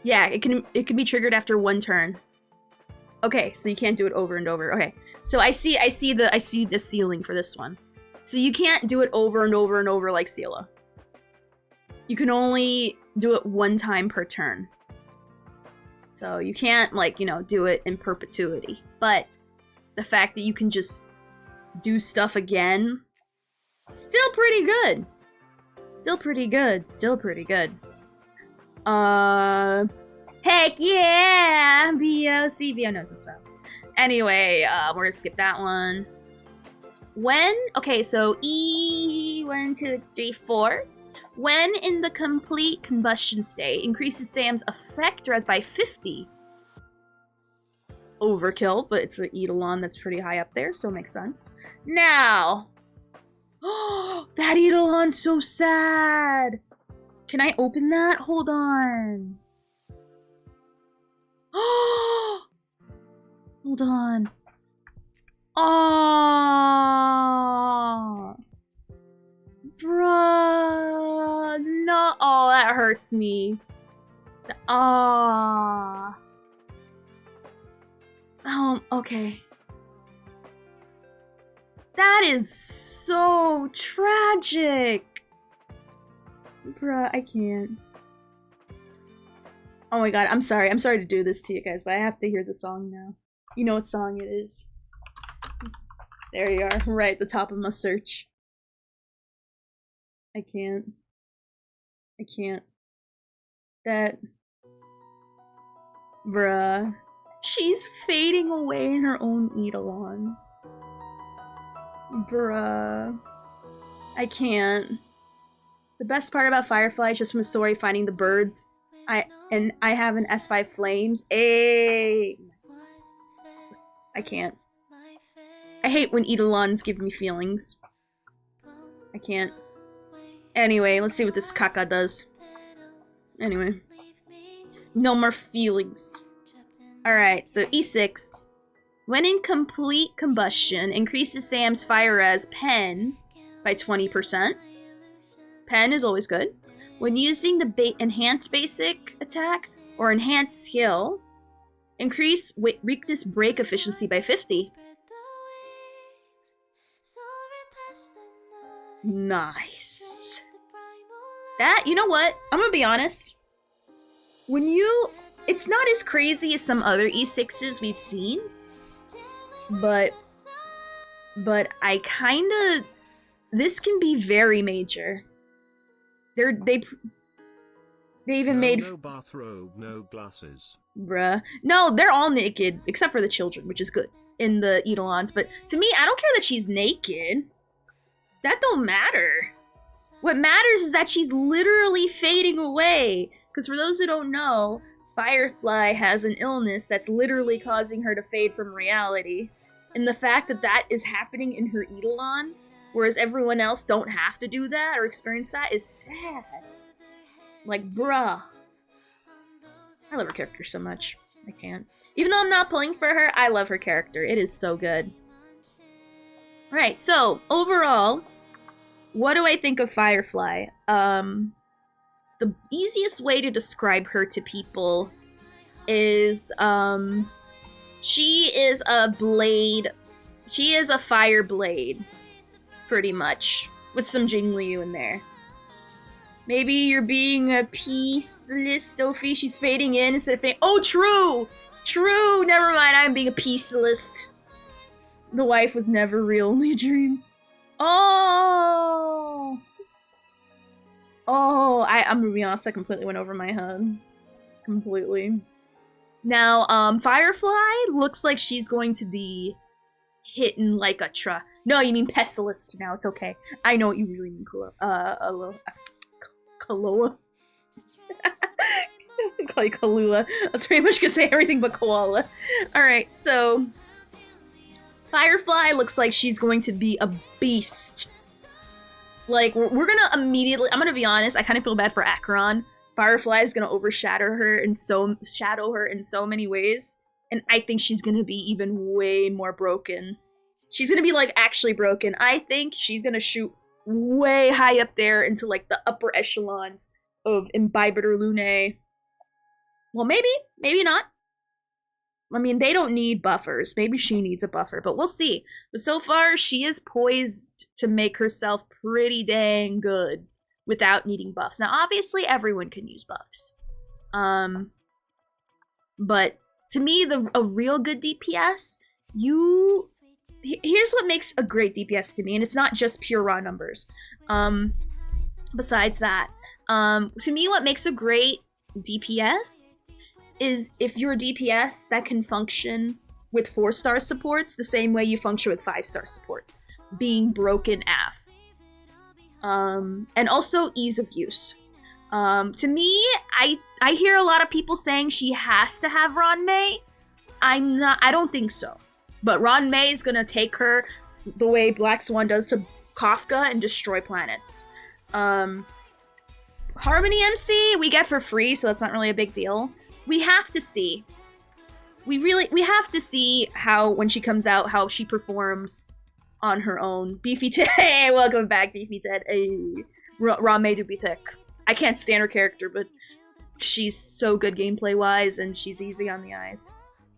Yeah, it can be triggered after one turn. Okay, so you can't do it over and over. Okay, so I see the ceiling for this one. So you can't do it over and over and over like Seela. You can only do it one time per turn. So you can't, like, you know, do it in perpetuity. But the fact that you can just do stuff again, still pretty good. Still pretty good. Heck yeah! BOCBO knows what's up. Anyway, we're gonna skip that one. Okay, so E, 1, 2, 3, 4. When in the complete combustion state, increases Sam's effect res by 50. Overkill, but it's an Eidolon that's pretty high up there, so it makes sense. Now, that Eidolon's so sad. Can I open that? Hold on. Hold on. Oh, bruh, no. Oh, that hurts me. Oh, okay. That is so tragic. Bruh, I can't. Oh my god, I'm sorry. I'm sorry to do this to you guys, but I have to hear the song now. You know what song it is. There you are, right at the top of my search. I can't. I can't. That... Bruh. She's fading away in her own Eidolon. Bruh. I can't. The best part about Firefly is just from the story finding the birds. I have an S5 Flames. Nice. I can't. I hate when Eidolons give me feelings. I can't. Anyway, let's see what this caca does. Anyway. No more feelings. Alright, so E6. When in complete combustion, increases Sam's fire res pen by 20%. Pen is always good. When using the enhanced basic attack or enhanced skill, increase weakness break efficiency by 50. Nice. That, you know what? I'm gonna be honest. It's not as crazy as some other E6s we've seen, but I kinda, this can be very major. They even made no bathrobe, no glasses. Bruh. No, they're all naked, except for the children, which is good in the Eidolons. But to me, I don't care that she's naked. That don't matter. What matters is that she's literally fading away. Because for those who don't know, Firefly has an illness that's literally causing her to fade from reality. And the fact that that is happening in her Eidolon, whereas everyone else don't have to do that or experience that, is sad. Like, bruh. I love her character so much. I can't. Even though I'm not pulling for her, I love her character. It is so good. Alright, so, overall, what do I think of Firefly? The easiest way to describe her to people is, she is a blade. She is a fire blade, pretty much, with some Jingliu in there. Maybe you're being a peaceless, Dofi. She's fading in instead of fading. Oh, true! True! Never mind, I'm being a peaceless. The wife was never real, only a dream. Oh! Oh, I'm gonna be honest, I completely went over my head. Completely. Now, Firefly looks like she's going to be hitting like a truck. No, you mean pestilist now, it's okay. I know what you really mean, Kaloa. I call you Kalua. I was pretty much gonna say everything but koala. Alright, so Firefly looks like she's going to be a beast. Like, we're gonna immediately, I'm gonna be honest, I kind of feel bad for Acheron. Firefly is gonna overshadow her in so many ways, and I think she's gonna be even way more broken. She's gonna be like actually broken. I think she's gonna shoot way high up there into like the upper echelons of Imbibitor Lunae. Well, maybe not. I mean, they don't need buffers. Maybe she needs a buffer, but we'll see. But so far, she is poised to make herself pretty dang good without needing buffs. Now, obviously, everyone can use buffs. But to me, a real good DPS, here's what makes a great DPS to me, and it's not just pure raw numbers. Besides that, to me, what makes a great DPS is if you're a DPS that can function with 4-star supports the same way you function with 5-star supports, being broken AF. And also ease of use. To me, I hear a lot of people saying she has to have Ron May. I don't think so. But Ron May is gonna take her the way Black Swan does to Kafka and destroy planets. Harmony MC we get for free, so that's not really a big deal. We have to see. We have to see how, when she comes out, how she performs on her own. Beefy Ted, hey, welcome back, Beefy Ted. Hey, Rame Dubitek. I can't stand her character, but she's so good gameplay-wise, and she's easy on the eyes.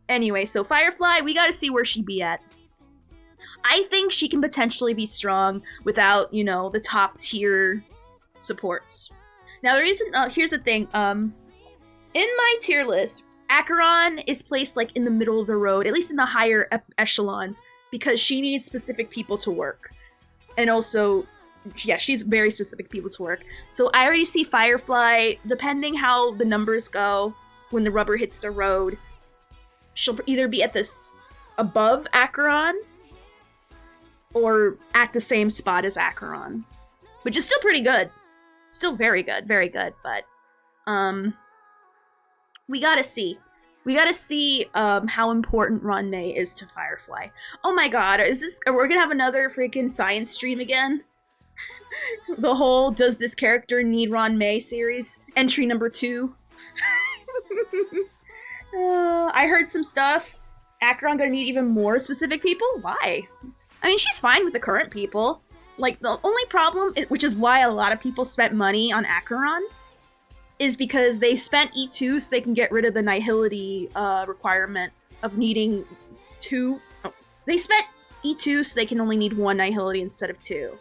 Anyway, so Firefly, we gotta see where she be at. I think she can potentially be strong without, you know, the top-tier supports. Now, the reason, here's the thing, in my tier list, Acheron is placed, like, in the middle of the road, at least in the higher echelons, because she needs specific people to work. And also, yeah, she's very specific people to work. So I already see Firefly, depending how the numbers go, when the rubber hits the road, she'll either be at this above Acheron, or at the same spot as Acheron. Which is still pretty good. Still very good, but, we gotta see. We gotta see, how important Ron May is to Firefly. Oh my god, we're gonna have another freaking science stream again? The whole does this character need Ron May series, entry number 2. I heard some stuff. Acheron gonna need even more specific people? Why? I mean, she's fine with the current people. Like, the only problem, which is why a lot of people spent money on Acheron, is because they spent E2 so they can get rid of the nihility requirement of needing 2. Oh, they spent E2 so they can only need 1 nihility instead of 2.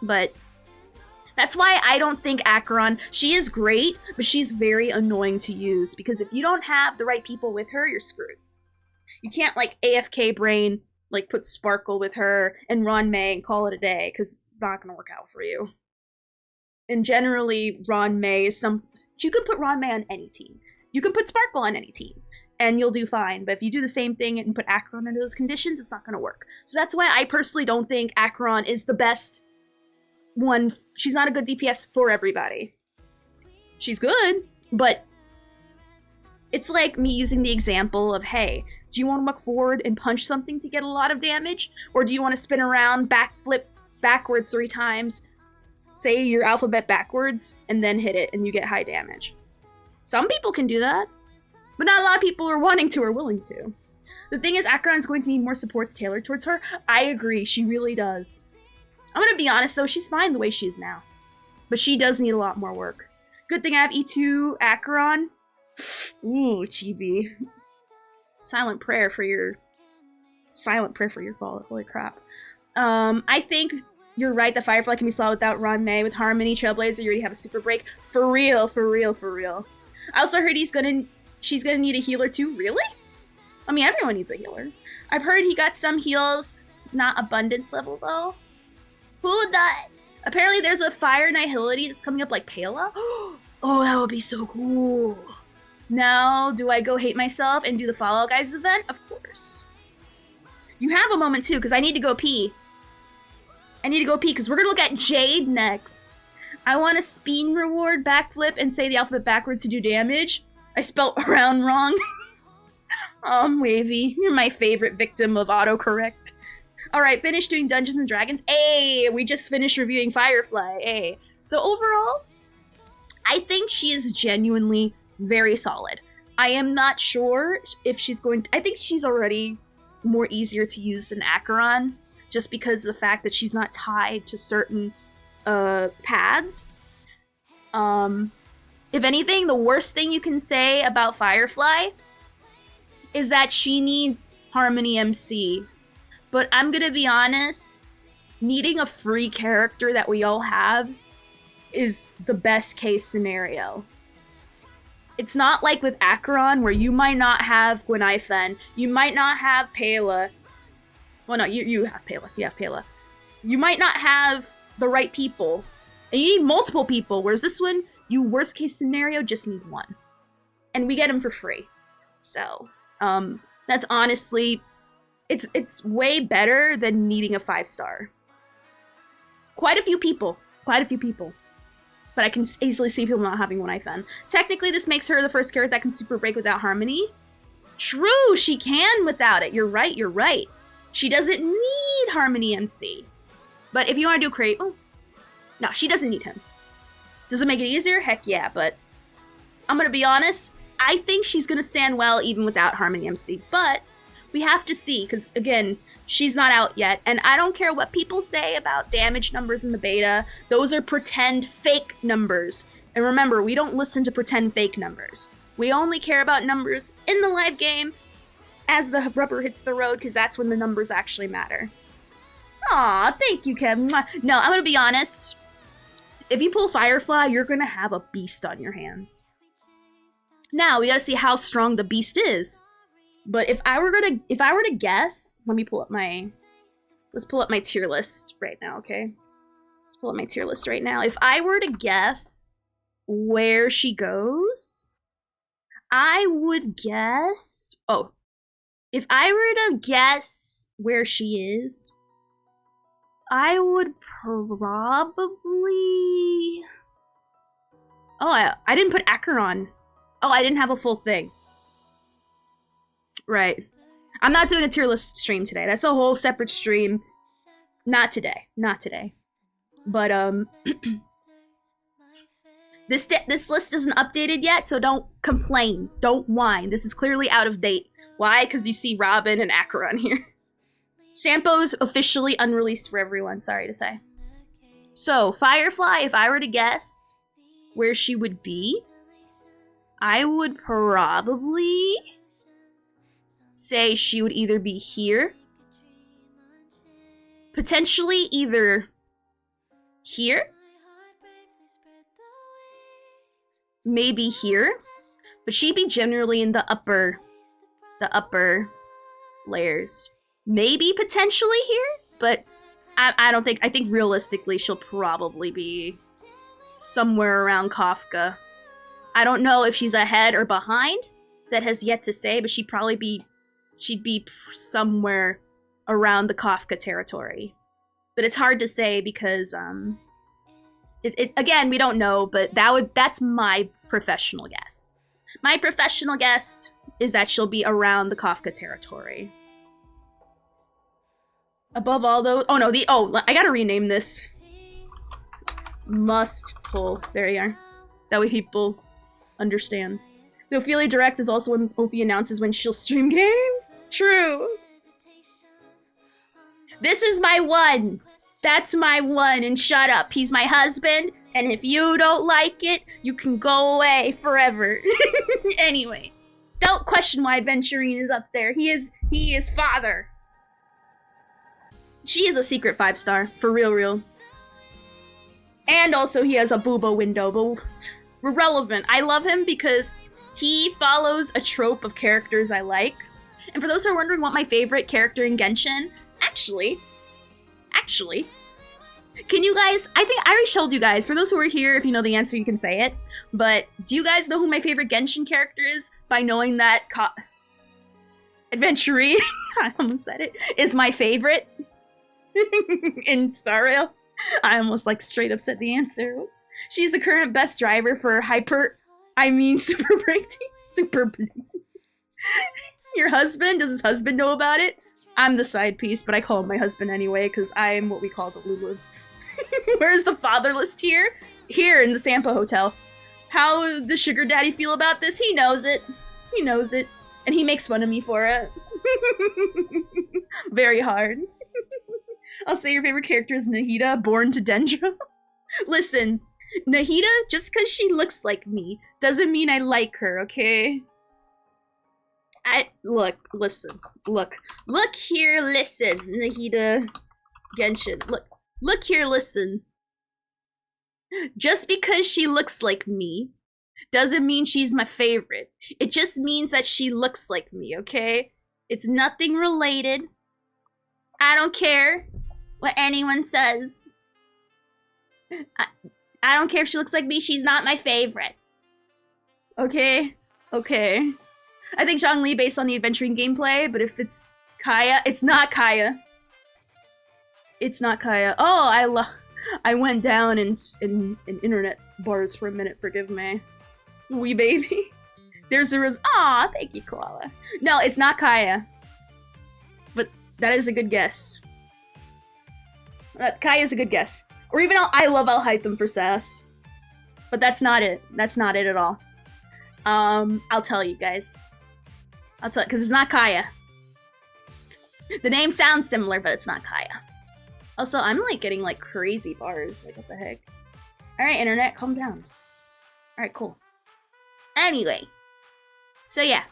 But that's why I don't think Acheron, she is great, but she's very annoying to use, because if you don't have the right people with her, you're screwed. You can't, like, AFK brain, like, put Sparkle with her and Ron May and call it a day, because it's not gonna work out for you. And generally, Ron May is you can put Ron May on any team. You can put Sparkle on any team, and you'll do fine. But if you do the same thing and put Acheron under those conditions, it's not gonna work. So that's why I personally don't think Acheron is the best one. She's not a good DPS for everybody. She's good, but it's like me using the example of, hey, do you want to look forward and punch something to get a lot of damage? Or do you want to spin around, backflip backwards 3 times, say your alphabet backwards, and then hit it and you get high damage? Some people can do that, but not a lot of people are wanting to or willing to. The thing is, Acheron's going to need more supports tailored towards her. I agree, she really does. I'm gonna be honest though, she's fine the way she is now. But she does need a lot more work. Good thing I have E2 Acheron. Ooh, chibi. Silent prayer for your fall. Holy crap. I think you're right that Firefly can be solved without Ron May. With Harmony, Trailblazer, you already have a super break. For real. I also heard she's gonna need a healer too. Really? I mean, everyone needs a healer. I've heard he got some heals, not abundance level though. Who does? Apparently there's a fire nihility that's coming up like Pela. Oh, that would be so cool. Now, do I go hate myself and do the Fall Out Guys event? Of course. You have a moment too, because I need to go pee. Because we're gonna look at Jade next. I want a spin reward, backflip, and say the alphabet backwards to do damage. I spelled around wrong. Wavy, you're my favorite victim of autocorrect. Alright, finished doing Dungeons and Dragons. Hey, we just finished reviewing Firefly. Hey. So overall, I think she is genuinely very solid. I am not sure if she's going to... I think she's already more easier to use than Acheron, just because of the fact that she's not tied to certain paths. If anything, the worst thing you can say about Firefly is that she needs Harmony MC. But I'm gonna be honest, needing a free character that we all have is the best case scenario. It's not like with Acheron, where you might not have Gwenaifen, you might not have Pela. Well, no, you have Pela. You have Pela. You might not have the right people. And you need multiple people, whereas this one, you worst case scenario just need one. and we get them for free. So, that's honestly, it's way better than needing a 5-star. Quite a few people. But I can easily see people not having one IFN. Technically, this makes her the first character that can super break without harmony. True, she can without it. You're right. She doesn't need harmony MC. But if you want to do create, oh, no, she doesn't need him. Does it make it easier? Heck yeah, but I'm gonna be honest, I think she's gonna stand well even without harmony MC, but we have to see, because again, she's not out yet, and I don't care what people say about damage numbers in the beta. Those are pretend fake numbers. And remember, we don't listen to pretend fake numbers. We only care about numbers in the live game as the rubber hits the road, because that's when the numbers actually matter. Aw, thank you, Kevin. No, I'm gonna be honest. If you pull Firefly, you're gonna have a beast on your hands. Now, we gotta see how strong the beast is. But if I were to guess, let's pull up my tier list right now, okay? Let's pull up my tier list right now. If I were to guess where she goes, I would guess, if I were to guess where she is, I would probably, I didn't put Acheron. Oh, I didn't have a full thing. Right. I'm not doing a tier list stream today. That's a whole separate stream. Not today. But, this list isn't updated yet, so don't complain. Don't whine. This is clearly out of date. Why? Because you see Robin and Acheron here. Sampo's officially unreleased for everyone, sorry to say. So, Firefly, if I were to guess where she would be, I would probably say she would either be here, potentially either here, maybe here, but she'd be generally in the upper layers. Maybe potentially here, but I think realistically she'll probably be somewhere around Kafka. I don't know if she's ahead or behind. That has yet to say, but she'd be somewhere around the Kafka territory. But it's hard to say because again, we don't know, but that's my professional guess. My professional guess is that she'll be around the Kafka territory. Above all those, I gotta rename this. Must pull. There you are. That way people understand. The Ophelia Direct is also when Ophi announces when she'll stream games. True. This is my one. That's my one, and shut up. He's my husband, and if you don't like it, you can go away forever. Anyway, don't question why Adventurine is up there. He is father. She is a secret 5-star, for real. And also he has a booba window, but relevant. I love him because he follows a trope of characters I like. And for those who are wondering what my favorite character in Genshin, actually, can you guys, I think I already showed you guys, for those who are here, if you know the answer, you can say it, but do you guys know who my favorite Genshin character is by knowing that Adventurine, I almost said it, is my favorite in Star Rail? I almost straight up said the answer. Oops. She's the current best driver for Super Break Team. Super Break. Your husband? Does his husband know about it? I'm the side piece, but I call him my husband anyway, because I'm what we call the Lulu. Where's the fatherless tier? Here in the Sampo Hotel. How does Sugar Daddy feel about this? He knows it. And he makes fun of me for it. Very hard. I'll say your favorite character is Nahida, born to Dendro. Listen, Nahida, just because she looks like me, doesn't mean I like her, okay? Look here, listen, Nahida Genshin. Look here, listen. Just because she looks like me doesn't mean she's my favorite. It just means that she looks like me, okay? It's nothing related. I don't care what anyone says. I don't care if she looks like me, she's not my favorite. Okay? Okay. I think Zhongli based on the adventuring gameplay, but if it's Kaya, it's not Kaya. It's not Kaya. Oh, I went down in internet bars for a minute, forgive me. Wee baby. There's a aw, thank you, Koala. No, it's not Kaya. But that is a good guess. Kaya's a good guess. Or even I'll hype them for sass. But that's not it. That's not it at all. I'll tell you guys. I'll tell you, because it's not Kaya. The name sounds similar, but it's not Kaya. Also, I'm like getting like crazy bars. Like, what the heck? Alright, internet, calm down. Alright, cool. Anyway. So yeah.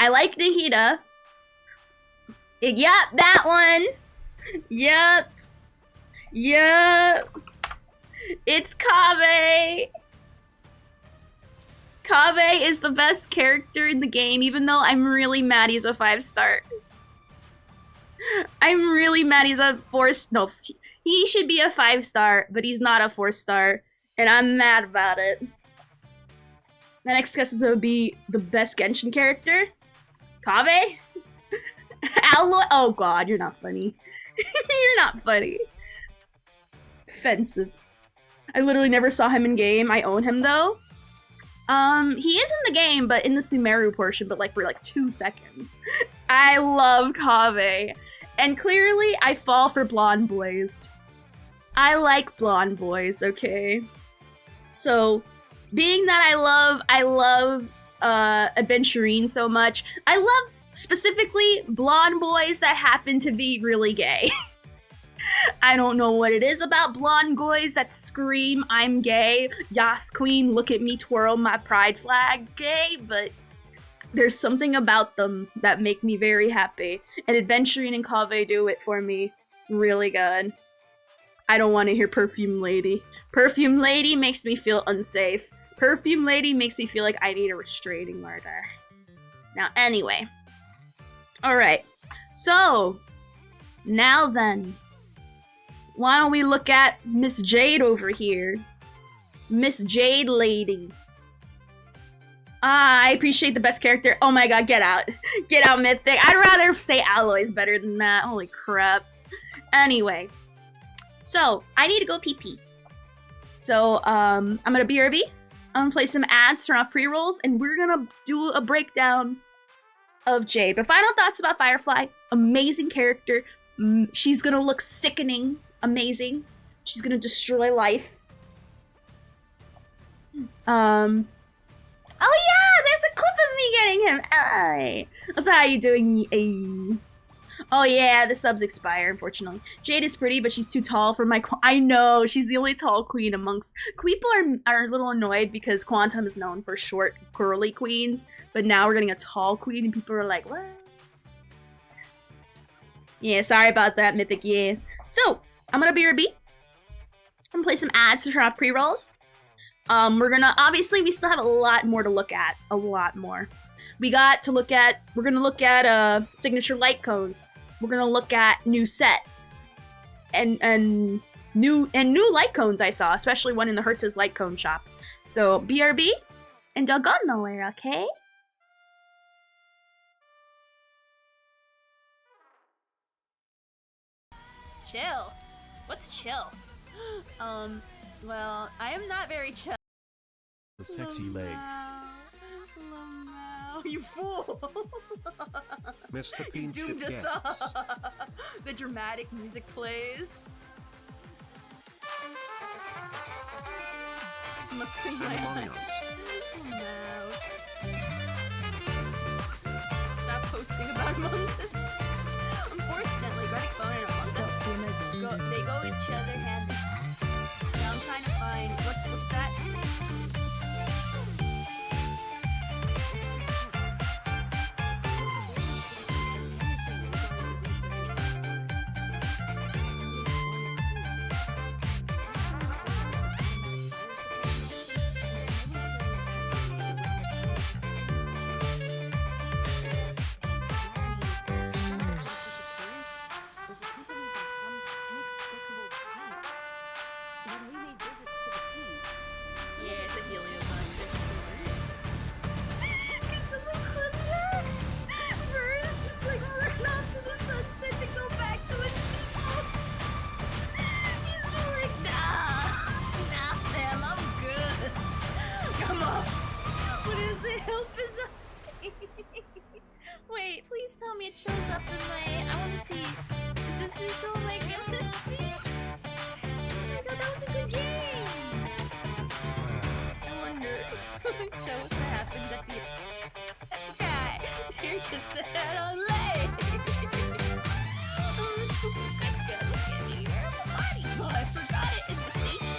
I like Nahida. Yup, that one! Yup. Yup. It's Kaveh! Kaveh is the best character in the game, even though I'm really mad he's a 5-star. I'm really mad he's a 4-star. No, he should be a 5-star, but he's not a 4-star, and I'm mad about it. My next guess would be the best Genshin character. Kaveh? Alloy? Oh god, you're not funny. You're not funny. Offensive. I literally never saw him in game. I own him though. He is in the game, but in the Sumeru portion, but like for like 2 seconds. I love Kaveh. And clearly, I fall for blonde boys. I like blonde boys, okay? So, being that I love Adventurine so much, I love specifically blonde boys that happen to be really gay. I don't know what it is about blonde boys that scream, I'm gay, Yas queen, look at me twirl my pride flag, gay, but there's something about them that make me very happy. And Adventurine and Kaveh do it for me really good. I don't want to hear Perfume Lady. Perfume Lady makes me feel unsafe. Perfume Lady makes me feel like I need a restraining order. Now, anyway. Alright. So, now then. Why don't we look at Miss Jade over here? Miss Jade Lady. I appreciate the best character. Oh my god, get out. Get out, Mythic. I'd rather say Alloy's better than that. Holy crap. Anyway. So, I need to go pee-pee. So, I'm gonna BRB. I'm gonna play some ads, turn off pre-rolls, and we're gonna do a breakdown of Jade. But final thoughts about Firefly. Amazing character. She's gonna look sickening. Amazing. She's gonna destroy life. Oh yeah, there's a clip of me getting him. Aye. So how you doing? Ay. Oh yeah, the subs expire, unfortunately. Jade is pretty, but she's too tall for my I know, she's the only tall queen amongst... People are a little annoyed because Quantum is known for short, girly queens, but now we're getting a tall queen and people are like, what? Yeah, sorry about that, Mythic, yeah. So, I'm gonna BRB. I'm gonna play some ads to turn off pre-rolls. We're gonna, obviously, we still have a lot more to look at. A lot more. We're gonna look at signature light cones. We're gonna look at new sets. And new light cones I saw, especially one in the Hertz's light cone shop. So, BRB, and don't go nowhere, okay? Chill. What's chill? Well, I am not very chill. The sexy legs. You fool! Mr. You doomed Pinchip us gets. all. The dramatic music plays. Must clean my eyes. Oh no. Stop posting about Among Us. Unfortunately, Gartic Phone and Among Us they go each other hand in hand. Now I'm trying to find what's that? just had a leg. Oh, I forgot it in the station.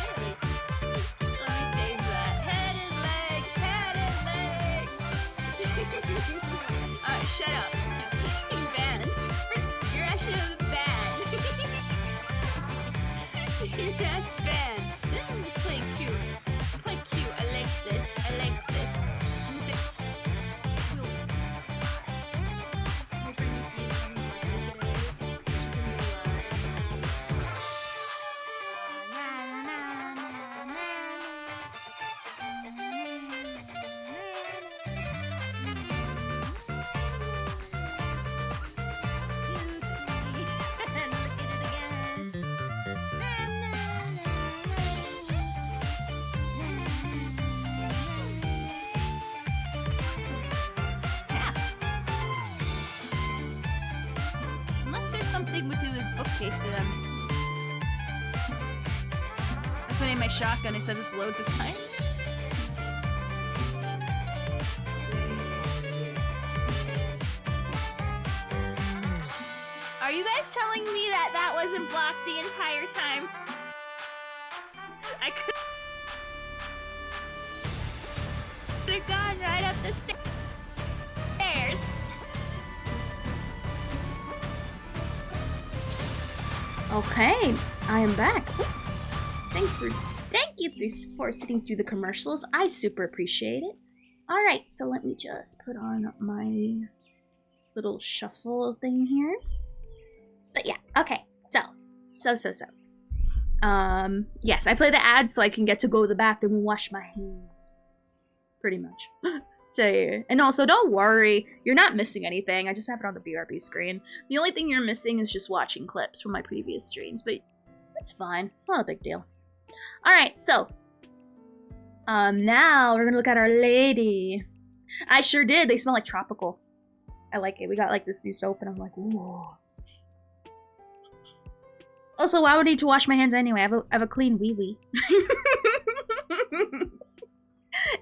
Let me save that. Head and legs. Alright, shut up. You're banned. You're actually banned. You're just banned. This is playing cute. Play cute. I like this. I like this. Music. Feels. My friend Nikki is on work today. Unless there's something with his bookcase to them. That's when I name my shotgun. It says it's loads of time. Are you guys telling me that that wasn't blocked the entire time? I could have gone right up the stairs. Okay, I am back. Thank you for sitting through the commercials. I super appreciate it. All right, so let me just put on my little shuffle thing here. But yeah, okay, so. Yes, I play the ad so I can get to go to the bathroom and wash my hands. Pretty much. So, and also, don't worry, you're not missing anything. I just have it on the BRB screen. The only thing you're missing is just watching clips from my previous streams, but it's fine. Not a big deal. Alright, so. Now we're gonna look at our lady. I sure did. They smell like tropical. I like it. We got like this new soap and I'm like, ooh. Also, why would I need to wash my hands anyway? I have a clean wee-wee.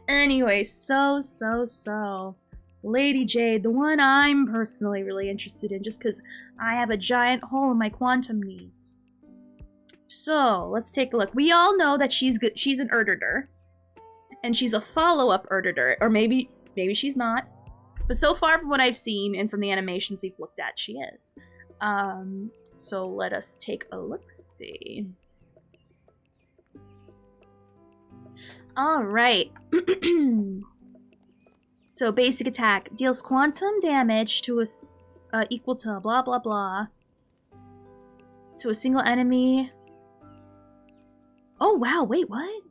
Anyway, so. Lady Jade, the one I'm personally really interested in, just because I have a giant hole in my quantum needs. So, let's take a look. We all know that she's good. She's an Erditor. And she's a follow-up Erditor. Or maybe she's not. But so far from what I've seen and from the animations we've looked at, she is. So let us take a look-see. Alright. So basic attack. Deals quantum damage to a equal to blah blah blah. To a single enemy. Oh wow, wait, what?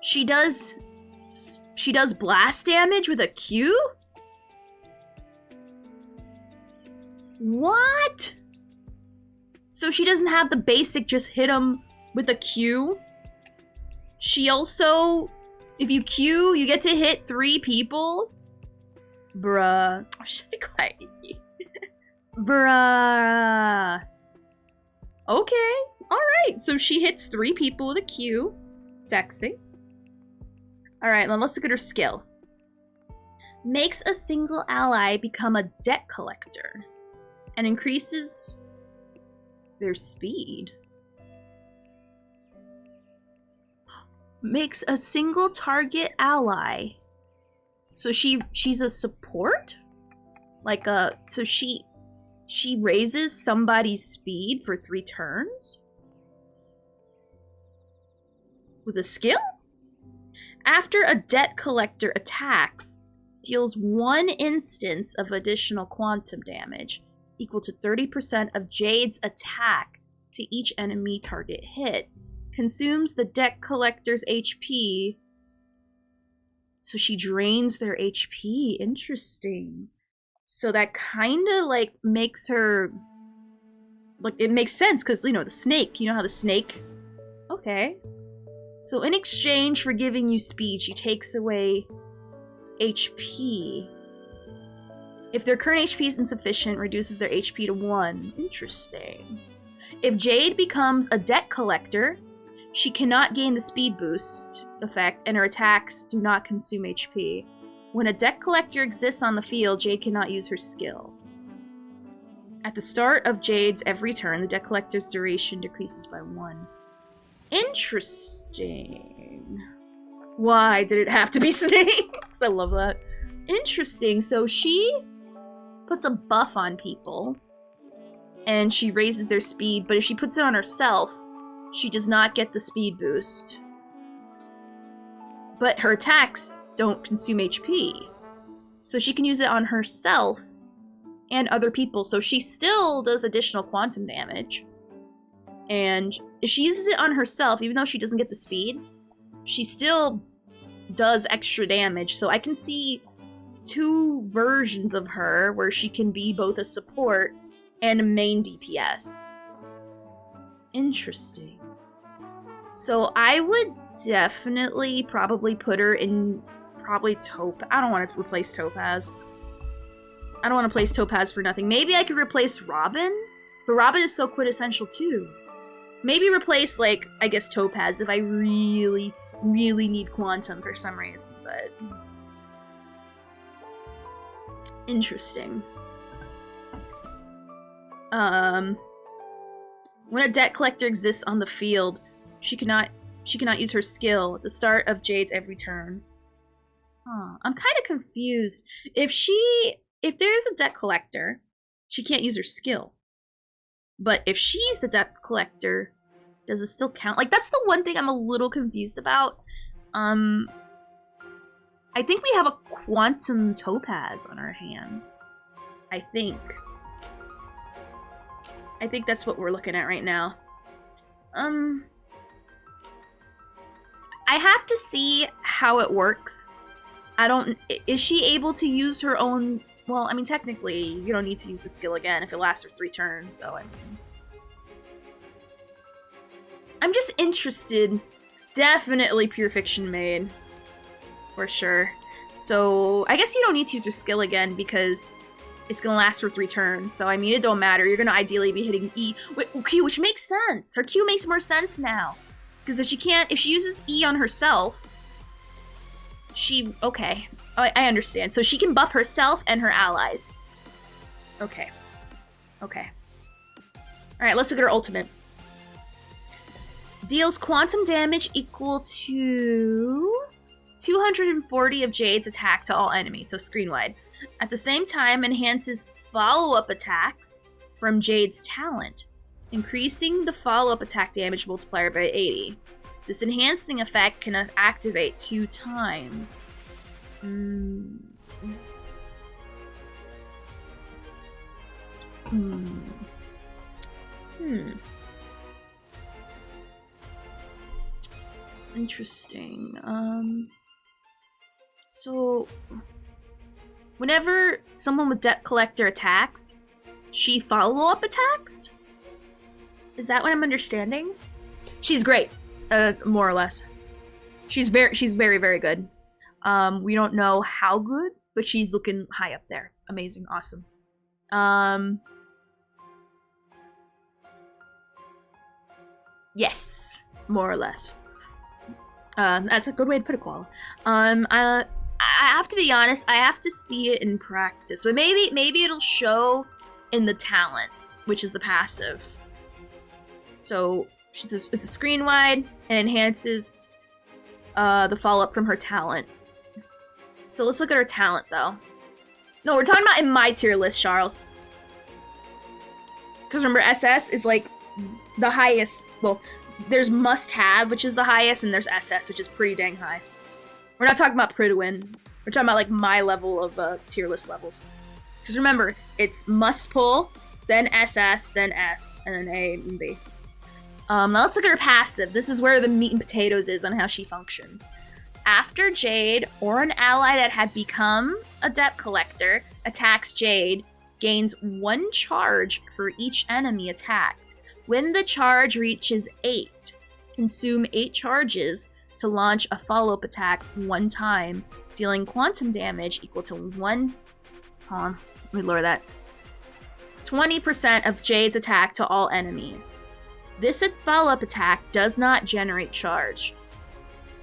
She does blast damage with a Q? What? So she doesn't have the basic just hit him with a Q? She also, if you Q, you get to hit 3 people? Bruh. I should be quiet. Bruh. Okay. Alright. So she hits 3 people with a Q. Sexy. Alright, then let's look at her skill. Makes a single ally become a debt collector. And increases their speed. Makes a single target ally. So she's a support? Like so she raises somebody's speed for 3 turns? With a skill? After a debt collector attacks, deals 1 instance of additional quantum damage, equal to 30% of Jade's attack to each enemy target hit. Consumes the debt collector's HP. So she drains their HP. Interesting. So that kind of like makes her... Like, it makes sense because, you know, the snake. You know how the snake... Okay. So in exchange for giving you speed, she takes away HP. If their current HP is insufficient, reduces their HP to 1. Interesting. If Jade becomes a debt collector, she cannot gain the speed boost effect, and her attacks do not consume HP. When a deck collector exists on the field, Jade cannot use her skill. At the start of Jade's every turn, the deck collector's duration decreases by 1. Interesting. Why did it have to be snakes? I love that. Interesting. So she puts a buff on people, and she raises their speed, but if she puts it on herself, she does not get the speed boost. But her attacks don't consume HP. So she can use it on herself and other people, so she still does additional quantum damage. And if she uses it on herself, even though she doesn't get the speed, she still does extra damage. So I can see 2 versions of her where she can be both a support and a main DPS. Interesting. So I would definitely probably put her in probably Topaz. I don't want to replace Topaz. I don't want to place Topaz for nothing. Maybe I could replace Robin, but Robin is so quintessential too. Maybe replace, like, I guess Topaz if I really, really need Quantum for some reason, but... Interesting. When a debt collector exists on the field, she cannot use her skill at the start of Jade's every turn. Huh. I'm kind of confused. If there's a debt collector, she can't use her skill. But if she's the debt collector, does it still count? Like, that's the one thing I'm a little confused about. I think we have a Quantum Topaz on our hands. I think that's what we're looking at right now. I have to see how it works. Is she able to use her own... Well, I mean, technically, you don't need to use the skill again if it lasts for 3 turns, so I mean... I'm just interested. Definitely Pure Fiction made. For sure. So, I guess you don't need to use your skill again because it's gonna last for 3 turns, so I mean, it don't matter. You're gonna ideally be hitting E. Q, which makes sense! Her Q makes more sense now. Because if she uses E on herself, okay. I understand. So she can buff herself and her allies. Okay. Okay. Alright, let's look at her ultimate. Deals quantum damage equal to 240 of Jade's attack to all enemies, so screen-wide. At the same time, enhances follow-up attacks from Jade's talent, increasing the follow-up attack damage multiplier by 80. This enhancing effect can activate 2 times. Interesting. So whenever someone with Debt Collector attacks, she follow-up attacks? Is that what I'm understanding? She's great, more or less. She's very, very good. We don't know how good, but she's looking high up there. Amazing, awesome. Yes, more or less. That's a good way to put it, Koala. I have to be honest, I have to see it in practice. But maybe it'll show in the talent, which is the passive. So it's a screen wide and enhances the follow-up from her talent. So let's look at her talent, though. No, we're talking about in my tier list, Charles. Because remember, SS is like the highest. Well, there's must-have, which is the highest, and there's SS, which is pretty dang high. We're not talking about Pridwin. We're talking about like my level of tier list levels. Because remember, it's must-pull, then SS, then S, and then A and B. Now let's look at her passive. This is where the meat and potatoes is on how she functions. After Jade or an ally that had become a debt collector attacks Jade, gains 1 charge for each enemy attacked. When the charge reaches 8, consume 8 charges to launch a follow-up attack 1 time, dealing quantum damage equal to 1... Hold on, let me lower that. 20% of Jade's attack to all enemies. This follow-up attack does not generate charge.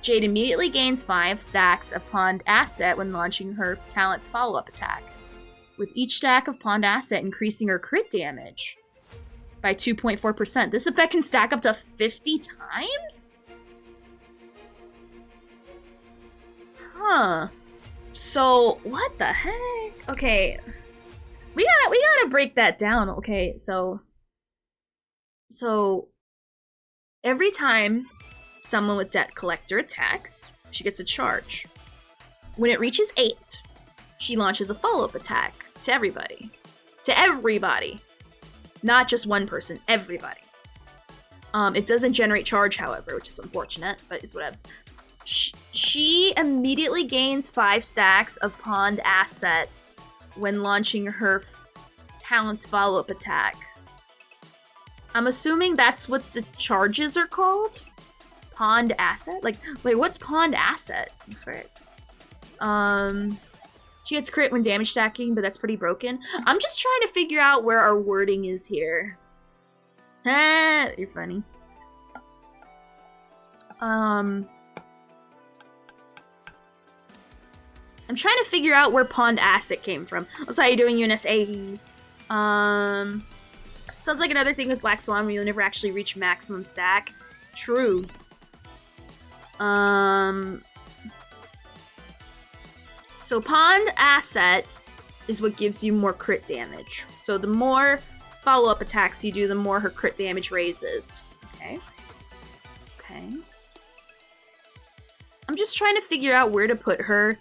Jade immediately gains 5 stacks of pawned asset when launching her talent's follow-up attack, with each stack of pawned asset increasing her crit damage by 2.4%. This effect can stack up to 50 times? Huh. So, what the heck? Okay. We gotta break that down, okay? So every time someone with Debt Collector attacks, she gets a charge. When it reaches 8, she launches a follow-up attack to everybody. To everybody. Not just one person, everybody. It doesn't generate charge, however, which is unfortunate, but it's whatevs. She immediately gains 5 stacks of pawned asset when launching her talent's follow-up attack. I'm assuming that's what the charges are called? Pawned asset? Like, wait, what's pawned asset? Frick. She gets crit when damage stacking, but that's pretty broken. I'm just trying to figure out where our wording is here. Ah, you're funny. I'm trying to figure out where pawned asset came from. Oh, sorry, you're doing UNSA. Sounds like another thing with Black Swan where you'll never actually reach maximum stack. True. So pawned asset is what gives you more crit damage. So the more follow-up attacks you do, the more her crit damage raises. Okay. Okay. I'm just trying to figure out where to put her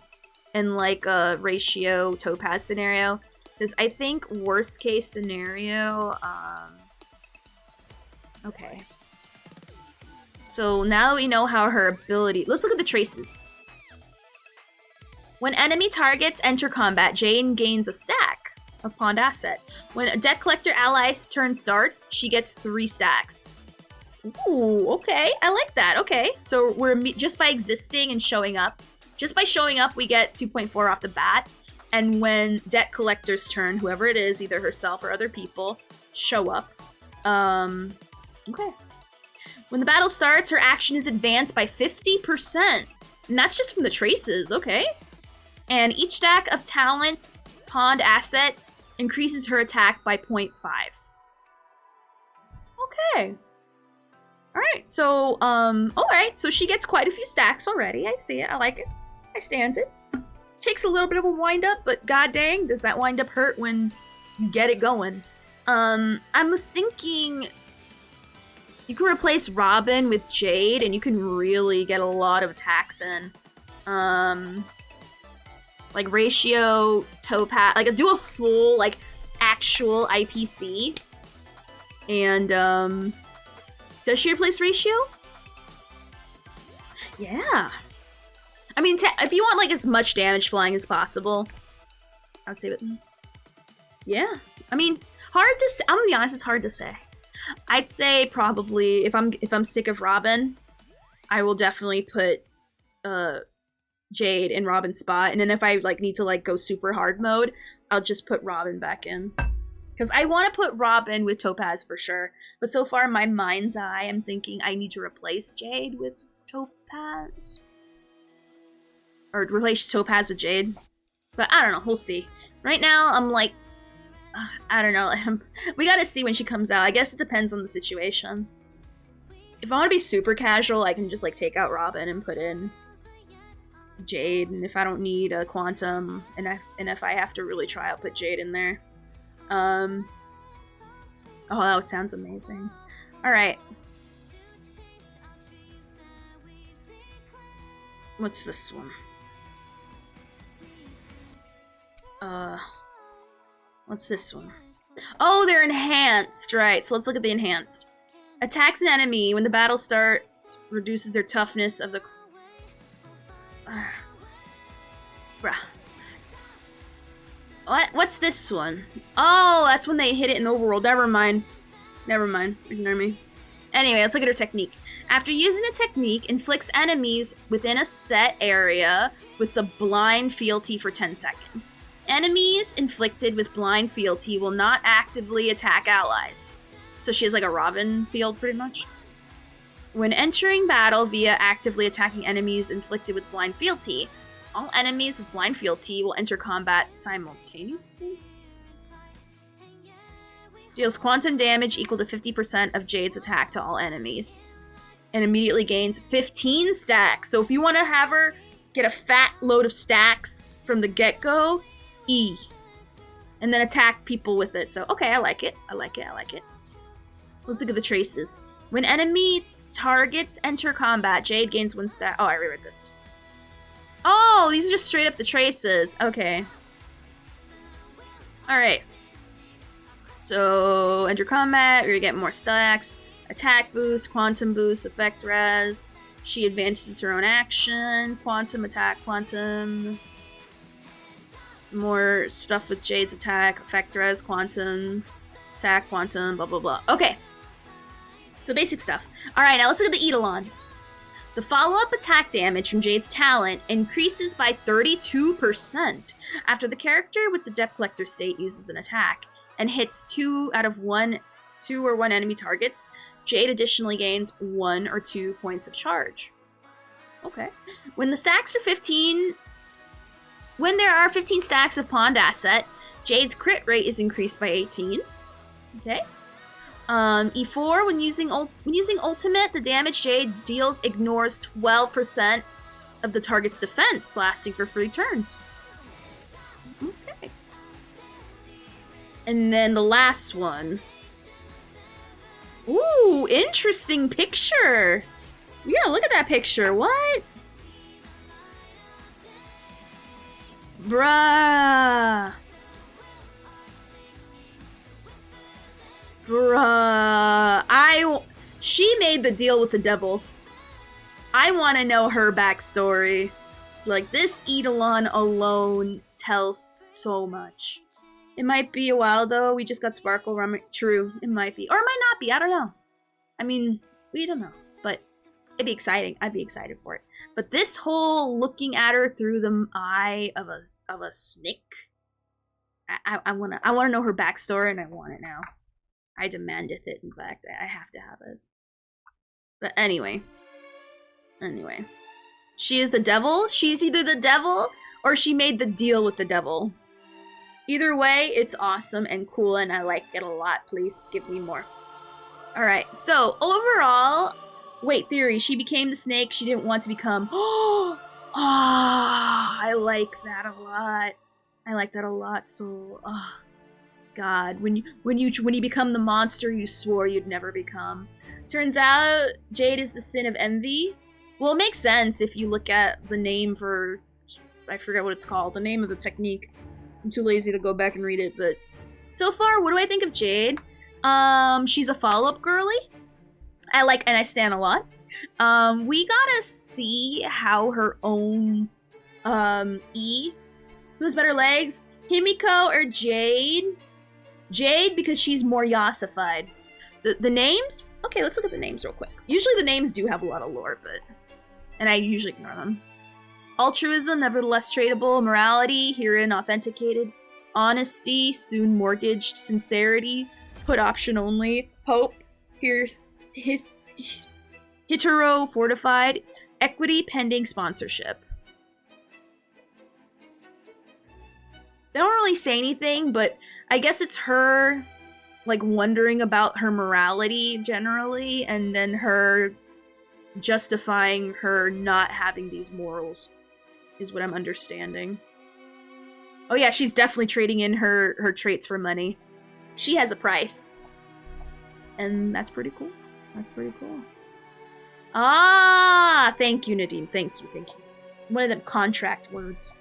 in like a ratio Topaz scenario. Because I think worst case scenario, okay. So now that we know how her ability, let's look at the traces. When enemy targets enter combat, Jane gains a stack of pawned asset. When a Debt Collector ally's turn starts, she gets 3 stacks. Ooh, okay, I like that, okay. So we're just by existing and showing up. Just by showing up, we get 2.4 off the bat. And when Debt Collector's turn, whoever it is, either herself or other people, show up. Okay. When the battle starts, her action is advanced by 50%. And that's just from the traces, okay? And each stack of talent's pawned asset increases her attack by 0.5. Okay. Alright, so, alright, so she gets quite a few stacks already. I see it, I like it. I stands it. Takes a little bit of a wind up, but god dang, does that wind up hurt when you get it going. I was thinking you can replace Robin with Jade and you can really get a lot of attacks in. Like ratio, Topaz, like do a full, like, actual IPC. And, does she replace ratio? Yeah. I mean, if you want, like, as much damage flying as possible, I would say, but yeah. I mean, hard to say. I'm gonna be honest, it's hard to say. I'd say probably, if I'm sick of Robin, I will definitely put, Jade in Robin's spot, and then if I, like, need to, like, go super hard mode, I'll just put Robin back in. Because I want to put Robin with Topaz for sure, but so far in my mind's eye, I'm thinking I need to replace Jade with Topaz. Or replace Topaz with Jade. But I don't know, we'll see. Right now, I'm like, I don't know. We gotta see when she comes out. I guess it depends on the situation. If I want to be super casual, I can just, like, take out Robin and put in Jade. And if I don't need a Quantum, and if I have to really try, I'll put Jade in there. Oh, that sounds amazing. Alright. What's this one? What's this one? Oh, they're enhanced, right. So let's look at the enhanced. Attacks an enemy when the battle starts, reduces their toughness of the... Bruh. What's this one? Oh, that's when they hit it in overworld. Never mind. Never mind. Ignore me. Anyway, let's look at her technique. After using the technique, inflicts enemies within a set area with the blind fealty for 10 seconds. Enemies inflicted with blind fealty will not actively attack allies. So she has like a Robin field, pretty much. When entering battle via actively attacking enemies inflicted with blind fealty, all enemies with blind fealty will enter combat simultaneously. Deals quantum damage equal to 50% of Jade's attack to all enemies. And immediately gains 15 stacks. So if you want to have her get a fat load of stacks from the get-go, E. And then attack people with it. So, okay, I like it. I like it. I like it. Let's look at the traces. When enemy targets enter combat, Jade gains 1 stack. Oh, I reread this. Oh, these are just straight up the traces. Okay. Alright. So, enter combat, you're gonna get more stacks. Attack boost, quantum boost, effect res. She advances her own action. Quantum, attack, quantum. More stuff with Jade's attack. Effect res, quantum. Attack, quantum, blah, blah, blah. Okay. So basic stuff. Alright, now let's look at the Eidolons. The follow-up attack damage from Jade's talent increases by 32% after the character with the Debt Collector state uses an attack and hits 2 or 1 enemy targets. Jade additionally gains 1 or 2 points of charge. Okay. When there are 15 stacks of pawned asset, Jade's crit rate is increased by 18. Okay. E4, when using ultimate, the damage Jade deals ignores 12% of the target's defense, lasting for 3 turns. Okay. And then the last one. Ooh, interesting picture. Yeah, look at that picture. What? Bruh. She made the deal with the devil. I want to know her backstory. Like, this Eidolon alone tells so much. It might be a while, though. We just got Sparkle Rum. True, it might be. Or it might not be. I don't know. I mean, we don't know. But it'd be exciting. I'd be excited for it. But this whole looking at her through the eye of a snake. I wanna know her backstory, and I want it now. I demandeth it, in fact. I have to have it. But anyway. She is the devil. She's either the devil, or she made the deal with the devil. Either way, it's awesome and cool, and I like it a lot. Please give me more. Alright, so overall... Wait, theory. She became the snake she didn't want to become. Oh, I like that a lot. I like that a lot, so... Oh, God. When you become the monster you swore you'd never become. Turns out, Jade is the sin of envy. Well, it makes sense if you look at the name for... I forget what it's called. The name of the technique. I'm too lazy to go back and read it, but... So far, what do I think of Jade? She's a follow-up girly. I like and I stand a lot. We gotta see how her own E, who has better legs, Himiko or Jade? Jade, because she's more yassified. The names? Okay, let's look at the names real quick. Usually the names do have a lot of lore, and I usually ignore them. Altruism, nevertheless tradable. Morality, herein authenticated. Honesty, soon mortgaged. Sincerity, put option only. Hope, here, hetero, fortified. Equity, pending sponsorship. They don't really say anything, but I guess it's her, like, wondering about her morality generally, and then her justifying her not having these morals, is what I'm understanding. Oh yeah, she's definitely trading in her traits for money. She has a price. And that's pretty cool. That's pretty cool. Ah, thank you, Nadine. Thank you. One of them contract words.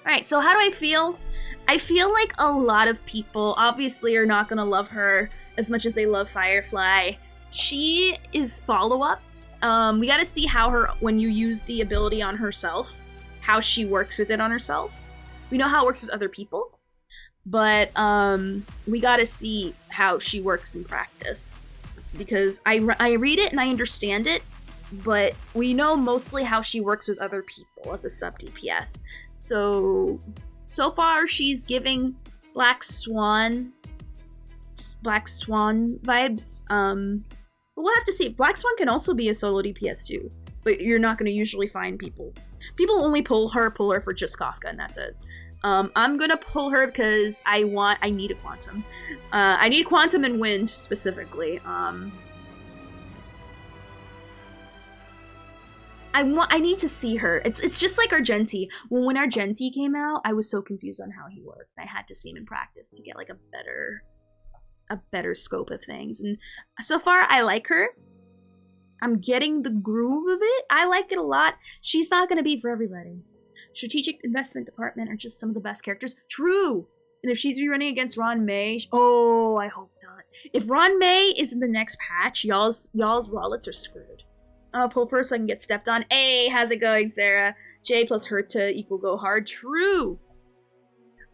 Alright, so how do I feel? I feel like a lot of people obviously are not gonna love her as much as they love Firefly. She is follow-up. We gotta see how when you use the ability on herself, how she works with it on herself. We know how it works with other people, but we gotta see how she works in practice. Because I read it and I understand it, but we know mostly how she works with other people as a sub-DPS. So far she's giving Black Swan vibes. But we'll have to see. Black Swan can also be a solo DPS too, but you're not going to usually find people. People only pull her for just Kafka, and that's it. I'm gonna pull her because I need a Quantum. I need Quantum and Wind specifically. I need to see her. It's just like Argenti. When Argenti came out, I was so confused on how he worked. I had to see him in practice to get like a better scope of things. And so far, I like her. I'm getting the groove of it. I like it a lot. She's not gonna be for everybody. Strategic Investment Department are just some of the best characters. True! And if she's running against Ron May, oh, I hope not. If Ron May is in the next patch, y'all's wallets are screwed. I'll pull first so I can get stepped on. Hey, how's it going, Sarah? J plus Herta equal go hard. True!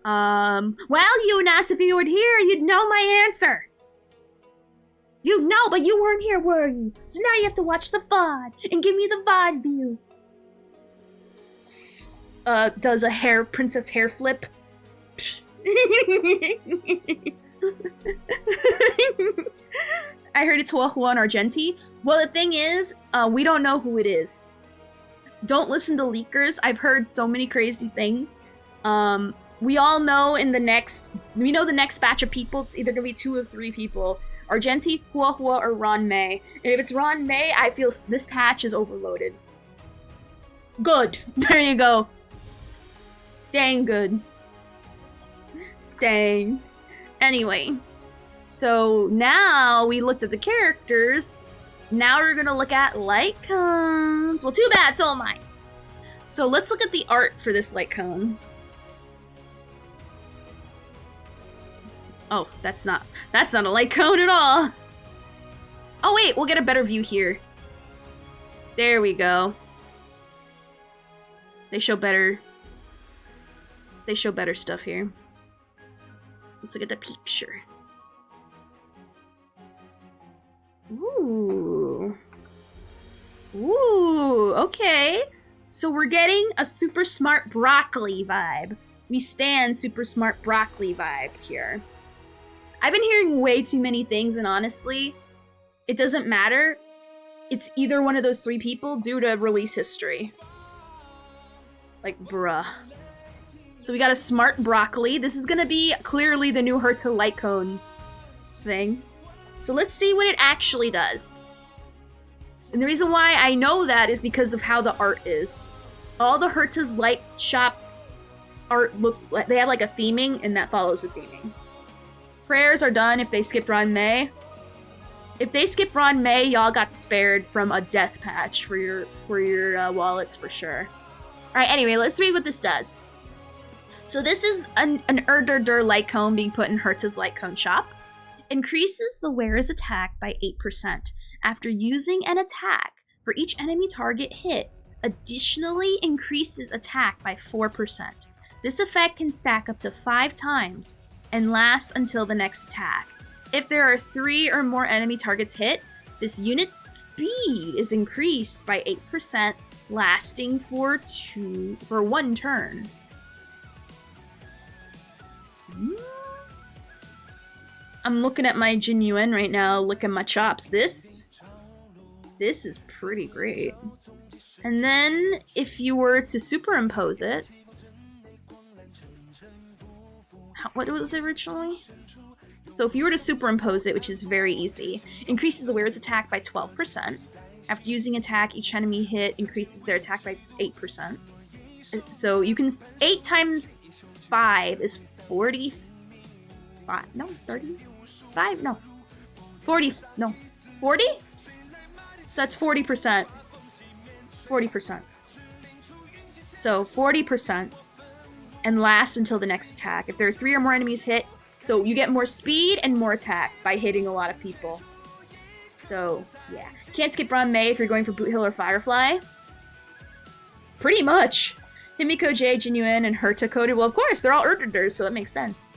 Well, Eunice, if you were here, you'd know my answer. You know, but you weren't here, were you? So now you have to watch the VOD and give me the VOD view. Does a princess hair flip? I heard it's Huahua and Argenti. Well, the thing is, we don't know who it is. Don't listen to leakers. I've heard so many crazy things. We all know the next batch of people, it's either gonna be 2 or 3 people. Argenti, Huahua, or Ron May. And if it's Ron May, I feel this patch is overloaded. Good. There you go. Dang good. Dang. Anyway. So now we looked at the characters. Now we're gonna look at light cones. Well, too bad, so am I. So let's look at the art for this light cone. Oh, that's not a light cone at all. Oh wait, we'll get a better view here. There we go. They show better stuff here. Let's look at the picture. Ooh. Ooh, okay. So we're getting a super smart broccoli vibe. We stand super smart broccoli vibe here. I've been hearing way too many things, and honestly, it doesn't matter. It's either one of those 3 people due to release history. Like, bruh. So we got a smart broccoli. This is gonna be clearly the new Herta light cone thing. So let's see what it actually does. And the reason why I know that is because of how the art is. All the Herta's light shop art look like they have like a theming, and that follows the theming. Prayers are done if they skipped Ron May. If they skip Ron May, y'all got spared from a death patch for your wallets for sure. Alright, anyway, let's read what this does. So this is an Dur light cone being put in Herta's light cone shop. Increases the wearer's attack by 8% after using an attack for each enemy target hit. Additionally increases attack by 4%. This effect can stack up to 5 times and lasts until the next attack. If there are 3 or more enemy targets hit, this unit's speed is increased by 8%, lasting for 1 turn. I'm looking at my Jinyuan right now, look at my chops. This is pretty great. And then if you were to superimpose it, what was it originally? So if you were to superimpose it, which is very easy, increases the wearer's attack by 12%. After using attack, each enemy hit increases their attack by 8%. So you can 8 times 5 is 45. No, 35. No, 40. No, 40. So that's 40%. 40%. So 40%. And lasts until the next attack. If there are 3 or more enemies hit, so you get more speed and more attack by hitting a lot of people. So, yeah. Can't skip Ron May if you're going for Boot Hill or Firefly. Pretty much. Himiko, J, Jinyuan, and Herta coded. Well, of course, they're all Erderders, so it makes sense.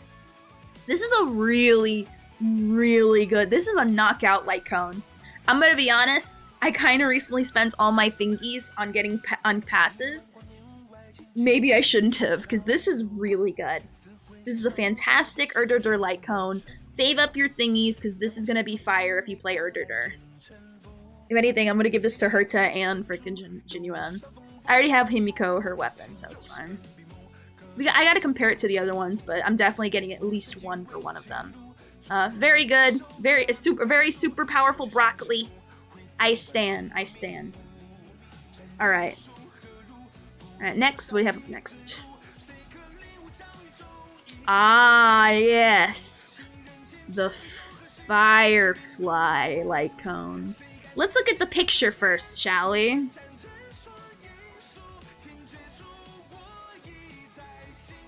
This is a really, really good. This is a knockout light cone. I'm gonna be honest, I kind of recently spent all my thingies on getting on passes. Maybe I shouldn't have, because this is really good. This is a fantastic Erderder light cone. Save up your thingies, because this is going to be fire if you play Erderder. If anything, I'm gonna give this to Herta and freaking Jinyuan. I already have Himiko, her weapon, so it's fine. I gotta compare it to the other ones, but I'm definitely getting at least one for one of them. Very good. Very super powerful broccoli. I stand. Alright. Alright, next, what do we have up next? Ah, yes. The Firefly light cone. Let's look at the picture first, shall we?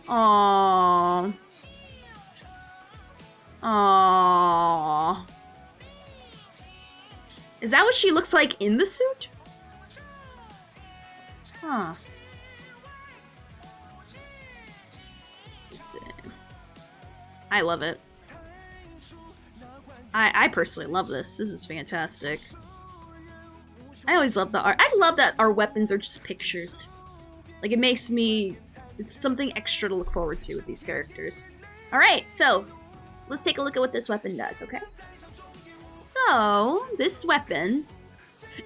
Aww. Aww. Is that what she looks like in the suit? Huh. Let's see. I love it. I personally love this. This is fantastic. I always love the art. I love that our weapons are just pictures. Like, it makes me... It's something extra to look forward to with these characters. Alright, so, let's take a look at what this weapon does, okay? So, this weapon...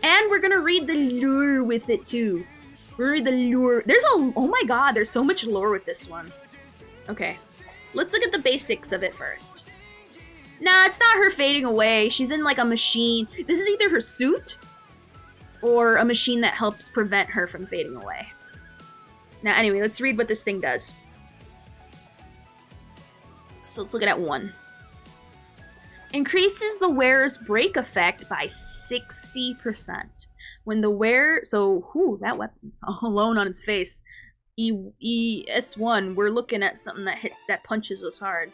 And we're gonna read the lore with it, too. We're read the lore... There's a... Oh my god, there's so much lore with this one. Okay. Let's look at the basics of it first. Nah, it's not her fading away. She's in, like, a machine. This is either her suit... or a machine that helps prevent her from fading away. Now, anyway, let's read what this thing does. So let's look at 1. Increases the wearer's break effect by 60%. When the wearer... So, that weapon alone on its face. ES1, we're looking at something that punches us hard.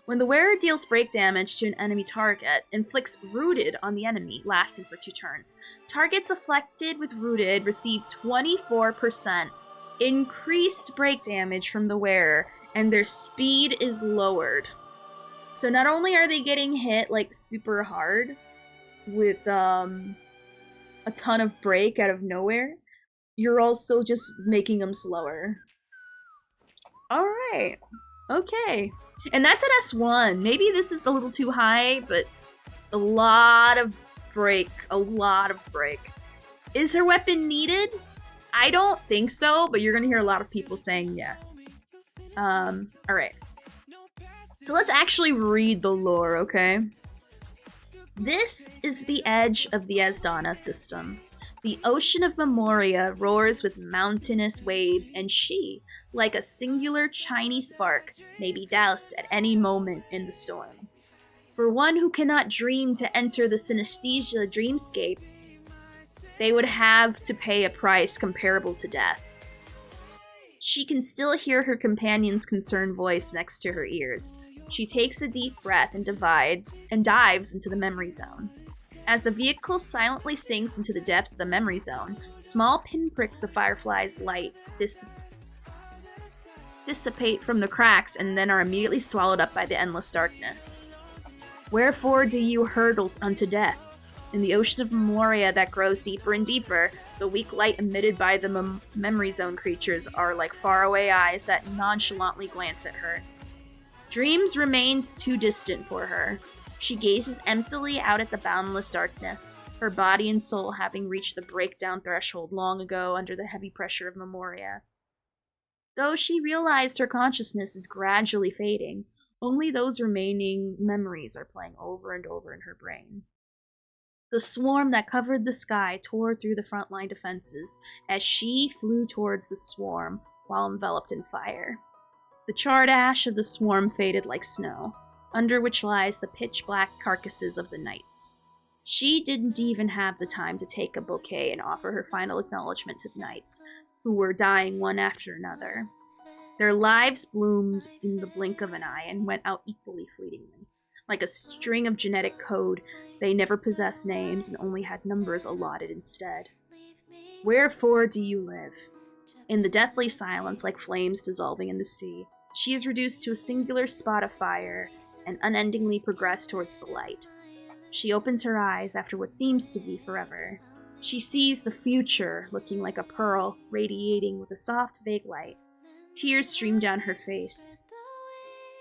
When the wearer deals break damage to an enemy target, inflicts rooted on the enemy, lasting for 2 turns. Targets afflicted with rooted receive 24% increased break damage from the wearer, and their speed is lowered. So not only are they getting hit, like, super hard with a ton of break out of nowhere, you're also just making them slower. Alright. Okay. And that's at S1. Maybe this is a little too high, but a lot of break. A lot of break. Is her weapon needed? I don't think so, but you're gonna hear a lot of people saying yes. Alright. So let's actually read the lore, okay? This is the edge of the Esdana system. The ocean of Memoria roars with mountainous waves, and she, like a singular shiny spark, may be doused at any moment in the storm. For one who cannot dream to enter the synesthesia dreamscape, they would have to pay a price comparable to death. She can still hear her companion's concerned voice next to her ears. She takes a deep breath and dives into the memory zone. As the vehicle silently sinks into the depth of the memory zone, small pinpricks of Firefly's light dissipate from the cracks and then are immediately swallowed up by the endless darkness. Wherefore do you hurtle unto death? In the ocean of Memoria that grows deeper and deeper, the weak light emitted by the memory zone creatures are like faraway eyes that nonchalantly glance at her. Dreams remained too distant for her. She gazes emptily out at the boundless darkness, her body and soul having reached the breakdown threshold long ago under the heavy pressure of Memoria. Though she realized her consciousness is gradually fading, only those remaining memories are playing over and over in her brain. The swarm that covered the sky tore through the frontline defenses as she flew towards the swarm while enveloped in fire. The charred ash of the swarm faded like snow, under which lies the pitch-black carcasses of the knights. She didn't even have the time to take a bouquet and offer her final acknowledgement to the knights, who were dying one after another. Their lives bloomed in the blink of an eye and went out equally fleetingly. Like a string of genetic code, they never possessed names and only had numbers allotted instead. Wherefore do you live? In the deathly silence, like flames dissolving in the sea, she is reduced to a singular spot of fire and unendingly progressed towards the light. She opens her eyes after what seems to be forever. She sees the future looking like a pearl, radiating with a soft, vague light. Tears stream down her face.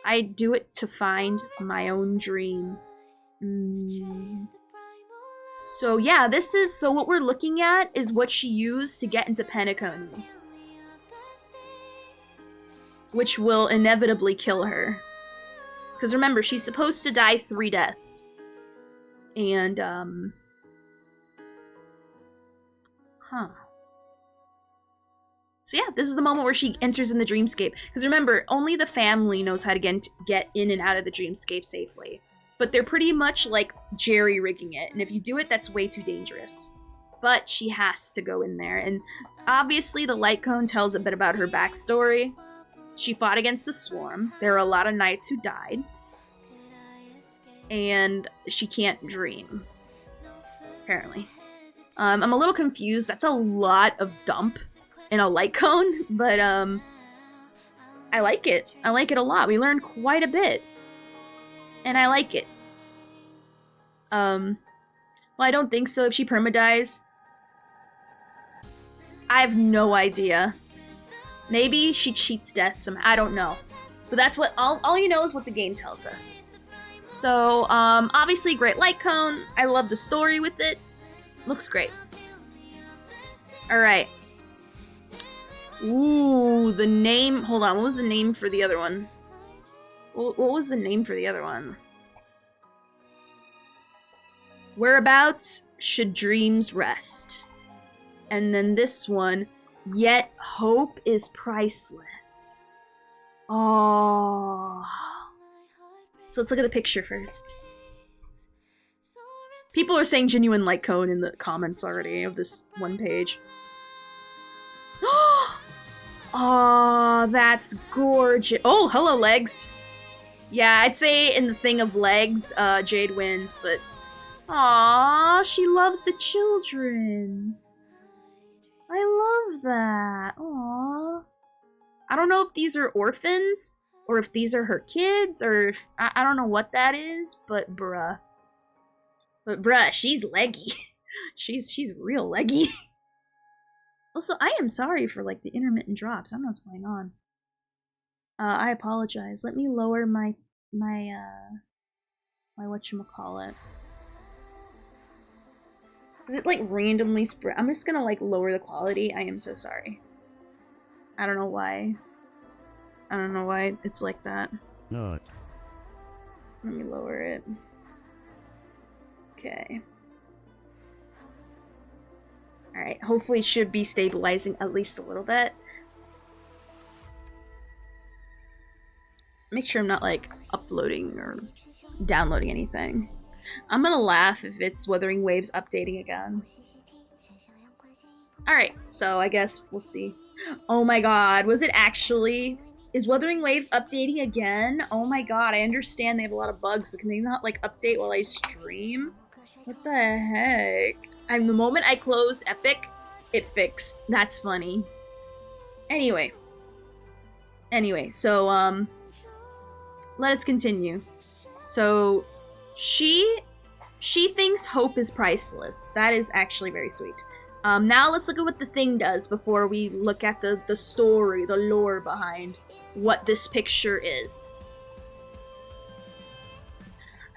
I do it to find my own dream. So yeah, so what we're looking at is what she used to get into Penacony, which will inevitably kill her. Because remember, she's supposed to die 3 deaths. And, So yeah, this is the moment where she enters in the dreamscape. Because remember, only the family knows how to get in and out of the dreamscape safely. But they're pretty much like jerry-rigging it. And if you do it, that's way too dangerous. But she has to go in there. And obviously the light cone tells a bit about her backstory. She fought against the Swarm. There are a lot of knights who died. And she can't dream. Apparently. I'm a little confused. That's a lot of dump in a light cone. But, I like it. I like it a lot. We learned quite a bit. And I like it. Well, I don't think so if she permadies. I have no idea. Maybe she cheats death somehow. I don't know. But that's what all you know is what the game tells us. So, obviously great light cone. I love the story with it. Looks great. Alright. Ooh, the name. Hold on, what was the name for the other one? What was the name for the other one? Whereabouts should dreams rest? And then this one, yet hope is priceless. Oh. So let's look at the picture first. People are saying genuine light cone in the comments already of this one page. Oh, that's gorgeous. Oh, hello, legs. Yeah, I'd say in the thing of legs, Jade wins, but... Aww, she loves the children. I love that. Aww. I don't know if these are orphans, or if these are her kids, or if... I don't know what that is, but bruh. But bruh, she's leggy. she's real leggy. Also, I am sorry for, like, the intermittent drops. I don't know what's going on. I apologize. Let me lower my whatchamacallit. Is it, like, randomly spread? I'm just gonna, like, lower the quality. I am so sorry. I don't know why. I don't know why it's like that. No. Let me lower it. Okay. Alright, hopefully it should be stabilizing at least a little bit. Make sure I'm not, like, uploading or downloading anything. I'm gonna laugh if it's Wuthering Waves updating again. Alright, so I guess we'll see. Oh my god, was it actually? Is Wuthering Waves updating again? Oh my god, I understand they have a lot of bugs, so can they not, like, update while I stream? What the heck? The moment I closed Epic, it fixed. That's funny. Anyway, so, let us continue. So, she thinks hope is priceless. That is actually very sweet. Now let's look at what the thing does before we look at the story, the lore behind what this picture is.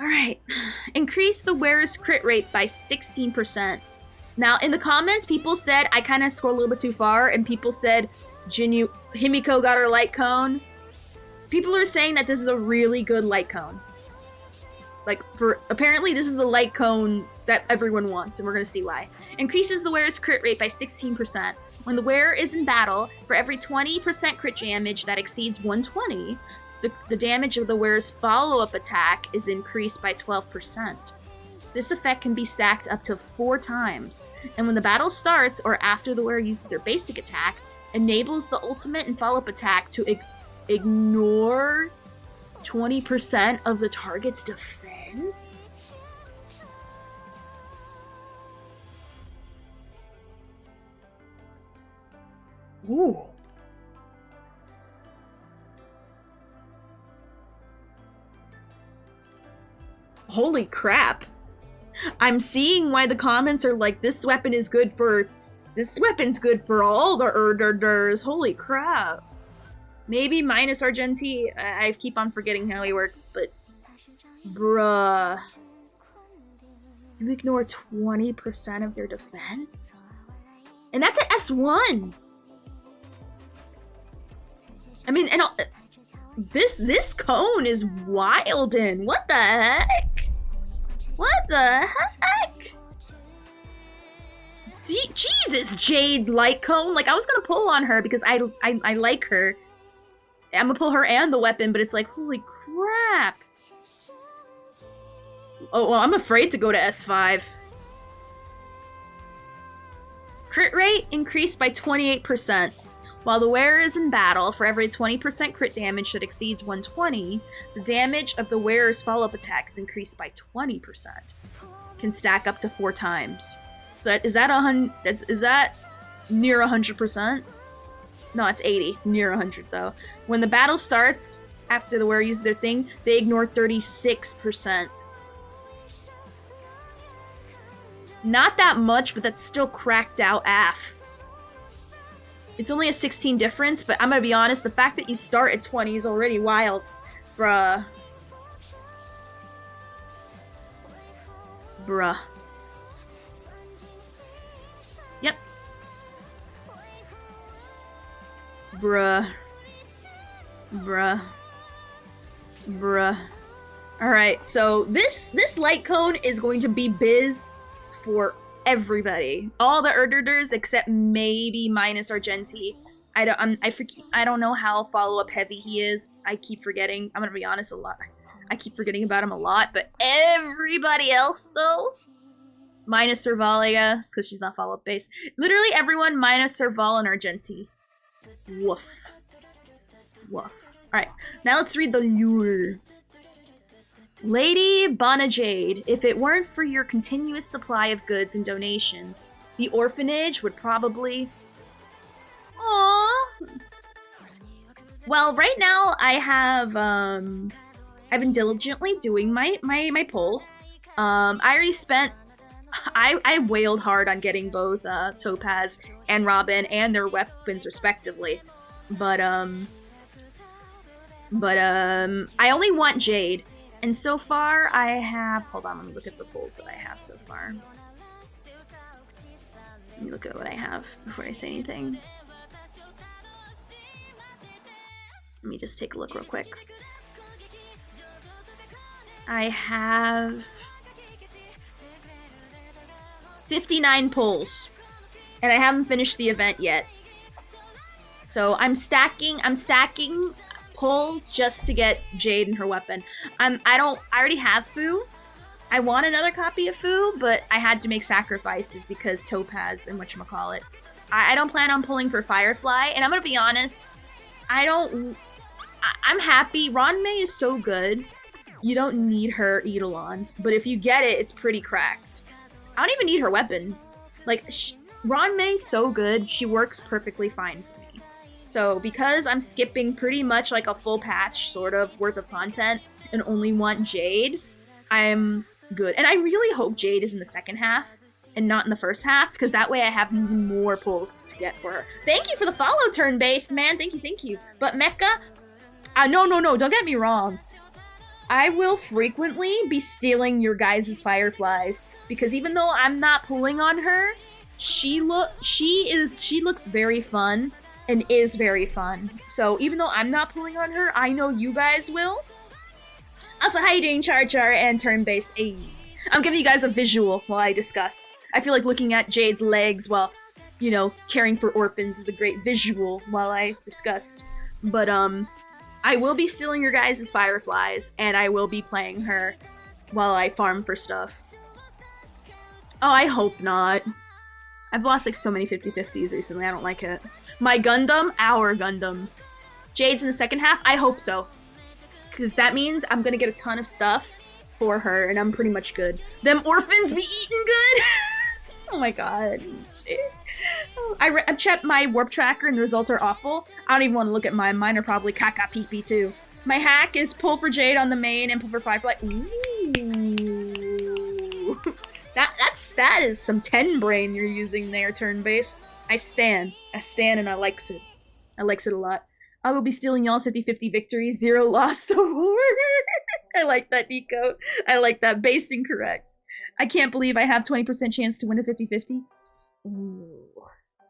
Alright. Increase the wearer's crit rate by 16%. Now, in the comments, people said I kind of scrolled a little bit too far, and people said Himiko got her light cone. People are saying that this is a really good light cone. Like, apparently this is the light cone that everyone wants, and we're gonna see why. Increases the wearer's crit rate by 16%. When the wearer is in battle, for every 20% crit damage that exceeds 120, the damage of the wearer's follow-up attack is increased by 12%. This effect can be stacked up to 4 times, and when the battle starts, or after the wearer uses their basic attack, enables the ultimate and follow-up attack to ignore 20% of the target's defense? Ooh. Holy crap. I'm seeing why the comments are like, this weapon's good for all the urders. Holy crap. Maybe minus Argenti. I keep on forgetting how he works, but bruh. You ignore 20% of their defense? And that's at S1! I mean, and this cone is wildin'. What the heck? What the heck? Jesus, Jade light cone. Like, I was gonna pull on her because I like her. I'm gonna pull her and the weapon, but it's like, holy crap. Oh, well, I'm afraid to go to S5. Crit rate increased by 28%. While the wearer is in battle, for every 20% crit damage that exceeds 120, the damage of the wearer's follow-up attacks is increased by 20%. Can stack up to 4 times. So is that is that near 100%? No, it's 80. Near 100 though. When the battle starts, after the wearer uses their thing, they ignore 36%. Not that much, but that's still cracked out AF. It's only a 16 difference, but I'm gonna be honest, the fact that you start at 20 is already wild. Bruh. Bruh. Yep. Bruh. Bruh. Bruh. Alright, so this light cone is going to be biz for everybody. All the Erderders except maybe minus Argenti. I don't know how follow-up heavy he is. I keep forgetting. I'm gonna be honest, a lot. I keep forgetting about him a lot, but everybody else though, minus Serval, I guess, because she's not follow-up based. Literally everyone minus Serval and Argenti. Woof. Woof. Alright, now let's read the lure. Lady Bana Jade, if it weren't for your continuous supply of goods and donations, the orphanage would probably... Aww. Well, right now I have, I've been diligently doing my polls. I already spent... I wailed hard on getting both Topaz and Robin and their weapons respectively. But I only want Jade. And so far, I have... Hold on, let me look at the polls that I have so far. Let me look at what I have before I say anything. Let me just take a look real quick. I have 59 polls. And I haven't finished the event yet. So I'm stacking polls just to get Jade and her weapon. I already have Fu. I want another copy of Fu, but I had to make sacrifices because Topaz and whatchamacallit. I don't plan on pulling for Firefly, and I'm gonna be honest, I'm happy. Ronmei is so good. You don't need her Eidolons, but if you get it, it's pretty cracked. I don't even need her weapon. Like, Ronmei's so good, she works perfectly fine for me. So, because I'm skipping pretty much like a full patch, sort of, worth of content, and only want Jade, I'm good. And I really hope Jade is in the second half, and not in the first half, because that way I have more pulls to get for her. Thank you for the follow, turn-based, man! Thank you. But Mecha, no, don't get me wrong. I will frequently be stealing your guys' Fireflies, because even though I'm not pulling on her, she looks very fun, and is very fun. So even though I'm not pulling on her, I know you guys will. Also, how you doing, Char Char and turn-based? Hey. I'm giving you guys a visual while I discuss. I feel like looking at Jade's legs while, you know, caring for orphans is a great visual while I discuss. But, I will be stealing your guys' Fireflies, and I will be playing her while I farm for stuff. Oh, I hope not. I've lost like so many 50-50s recently, I don't like it. My Gundam, our Gundam. Jade's in the second half? I hope so. Because that means I'm gonna get a ton of stuff for her, and I'm pretty much good. Them orphans be eating good! Oh my god. I checked my warp tracker and the results are awful. I don't even want to look at mine. Mine are probably caca pee pee too. My hack is pull for Jade on the main and pull for Firefly. Ooh. That is some 10 brain you're using there, turn-based. I stand and I likes it. I likes it a lot. I will be stealing y'all's 50-50 victories, 0 loss so far. I like that, Nico. I like that. Based and correct. I can't believe I have 20% chance to win a 50-50. Ooh.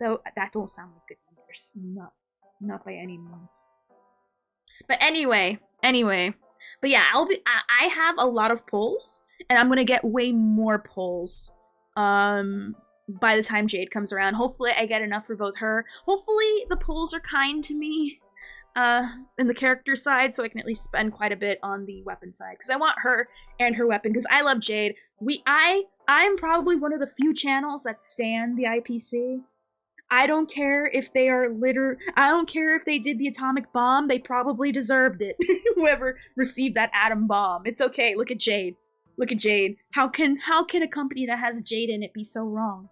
Though that don't sound like good numbers. Not by any means. But anyway. But yeah, I have a lot of polls, and I'm gonna get way more polls by the time Jade comes around. Hopefully I get enough for both her. Hopefully the polls are kind to me in the character side, so I can at least spend quite a bit on the weapon side, because I want her and her weapon, because I love Jade. I'm probably one of the few channels that stan the IPC. I don't care if they are I don't care if they did the atomic bomb. They probably deserved it. Whoever received that atom bomb. It's okay. Look at Jade. Look at Jade. How can a company that has Jade in it be so wrong?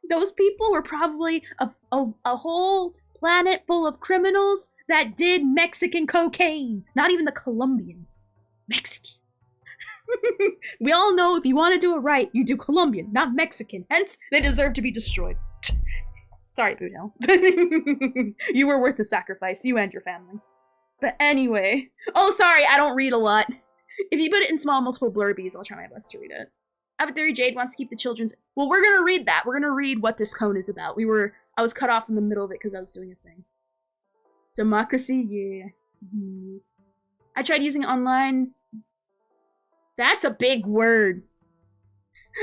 Those people were probably a whole planet full of criminals that did Mexican cocaine. Not even the Colombian. Mexican. We all know if you want to do it right, you do Colombian, not Mexican. Hence, they deserve to be destroyed. Sorry, Boodle. You were worth the sacrifice, you and your family. But anyway. Oh, sorry, I don't read a lot. If you put it in small multiple blurbies, I'll try my best to read it. I have a theory Jade wants to keep the children's... Well, we're gonna read that. We're gonna read what this cone is about. I was cut off in the middle of it because I was doing a thing. Democracy? Yeah. I tried using online... That's a big word.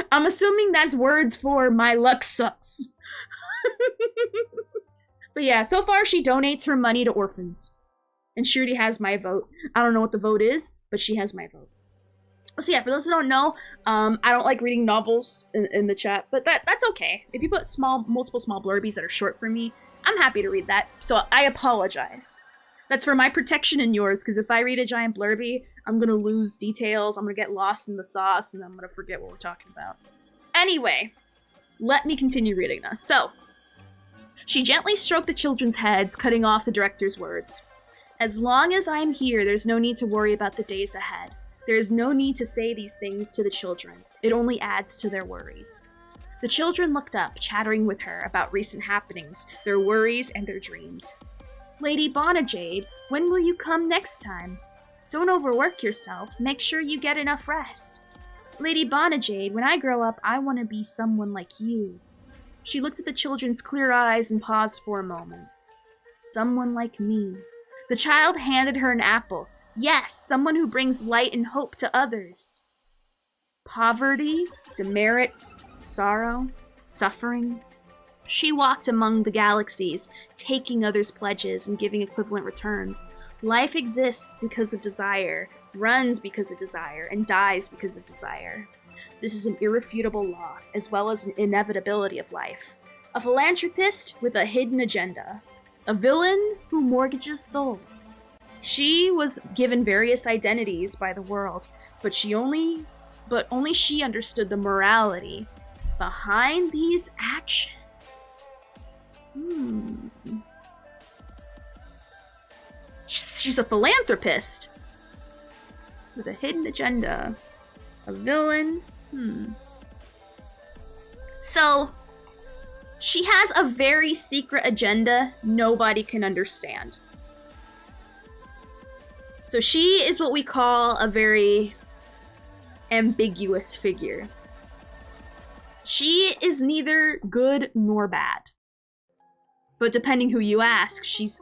I'm assuming that's words for my luck sucks. But yeah, so far she donates her money to orphans. And she already has my vote. I don't know what the vote is, but she has my vote. So yeah, for those who don't know, I don't like reading novels in the chat, but that's okay. If you put multiple small blurbies that are short for me, I'm happy to read that. So I apologize. That's for my protection and yours, because if I read a giant blurby, I'm gonna lose details, I'm gonna get lost in the sauce, and I'm gonna forget what we're talking about. Anyway, let me continue reading this. So, she gently stroked the children's heads, cutting off the director's words. As long as I'm here, there's no need to worry about the days ahead. There is no need to say these things to the children. It only adds to their worries. The children looked up, chattering with her about recent happenings, their worries, and their dreams. Lady Bonajade, when will you come next time? Don't overwork yourself. Make sure you get enough rest. Lady Bonajade, when I grow up, I want to be someone like you. She looked at the children's clear eyes and paused for a moment. Someone like me. The child handed her an apple. Yes, someone who brings light and hope to others. Poverty, demerits, sorrow, suffering. She walked among the galaxies, taking others' pledges and giving equivalent returns. Life exists because of desire, runs because of desire, and dies because of desire. This is an irrefutable law, as well as an inevitability of life. A philanthropist with a hidden agenda. A villain who mortgages souls. She was given various identities by the world, but only she understood the morality behind these actions. She's a philanthropist with a hidden agenda. A villain. So, she has a very secret agenda nobody can understand. So she is what we call a very ambiguous figure. She is neither good nor bad. But depending who you ask, she's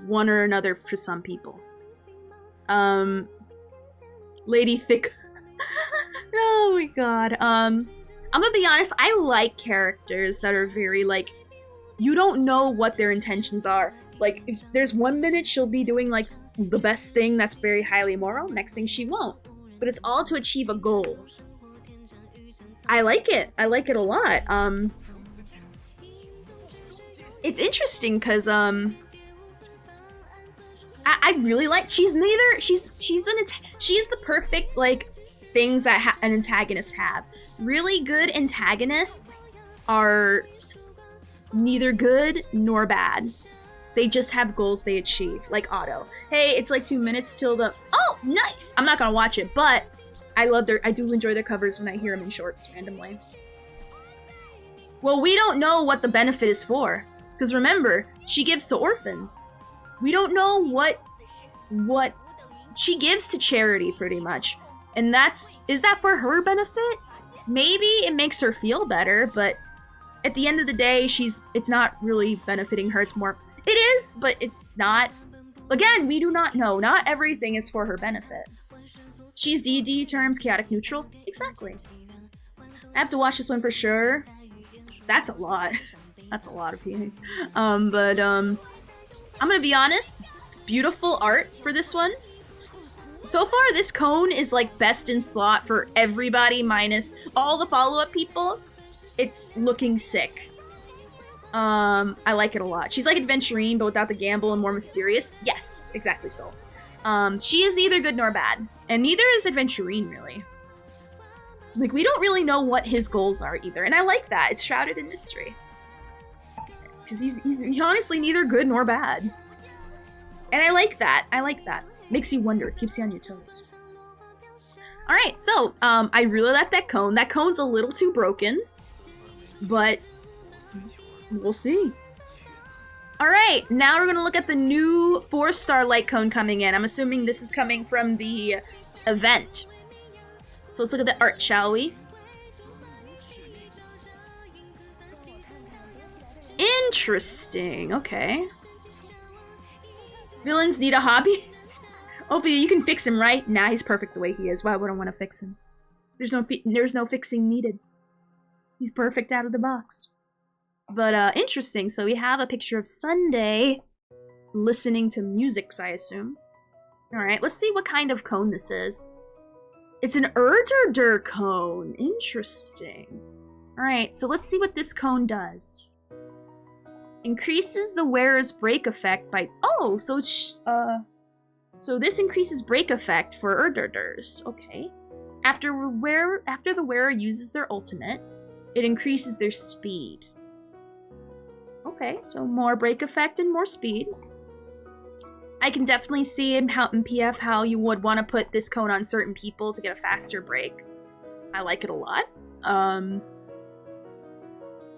one or another for some people. Lady Thick. Oh my god. I'm gonna be honest, I like characters that are very, like, you don't know what their intentions are. Like, if there's 1 minute she'll be doing, like, the best thing that's very highly moral, next thing she won't. But it's all to achieve a goal. I like it. I like it a lot. It's interesting because, I really like, she's the perfect, like, things that an antagonist have. Really good antagonists are neither good nor bad. They just have goals they achieve, like Otto. Hey, it's like 2 minutes till the... Oh, nice! I'm not gonna watch it, but I do enjoy their covers when I hear them in shorts randomly. Well, we don't know what the benefit is for. Because remember, she gives to orphans. We don't know what she gives to charity, pretty much. And is that for her benefit? maybe it makes her feel better, but at the end of the day, it's not really benefiting her. It's more, it is, but it's not. Again, we do not know. Not everything is for her benefit. She's DD terms chaotic neutral. Exactly. I have to watch this one for sure. That's a lot. That's a lot of PAs. I'm gonna be honest. Beautiful art for this one. So far, this cone is like best in slot for everybody minus all the follow-up people. It's looking sick. I like it a lot. She's like Adventurine, but without the gamble and more mysterious. Yes, exactly so. She is neither good nor bad, and neither is Adventurine, really. Like, we don't really know what his goals are either, and I like that. It's shrouded in mystery. Because he's honestly neither good nor bad. And I like that. I like that. Makes you wonder. It keeps you on your toes. Alright, so, I really like that cone. That cone's a little too broken, but we'll see. Alright, now we're gonna look at the new 4-star light cone coming in. I'm assuming this is coming from the event. So let's look at the art, shall we? Interesting, okay. Villains need a hobby? Opie, you can fix him, right? Nah, he's perfect the way he is. Why would I want to fix him? There's no fixing needed. He's perfect out of the box. But, interesting. So we have a picture of Sunday listening to music, I assume. Alright, let's see what kind of cone this is. It's an Erdurdur cone. Interesting. Alright, so let's see what this cone does. Increases the wearer's break effect by... Oh, so it's, so this increases break effect for Erdurdurs. Okay. After the wearer uses their ultimate, it increases their speed. Okay, so more break effect and more speed. I can definitely see in PF how you would want to put this cone on certain people to get a faster break. I like it a lot.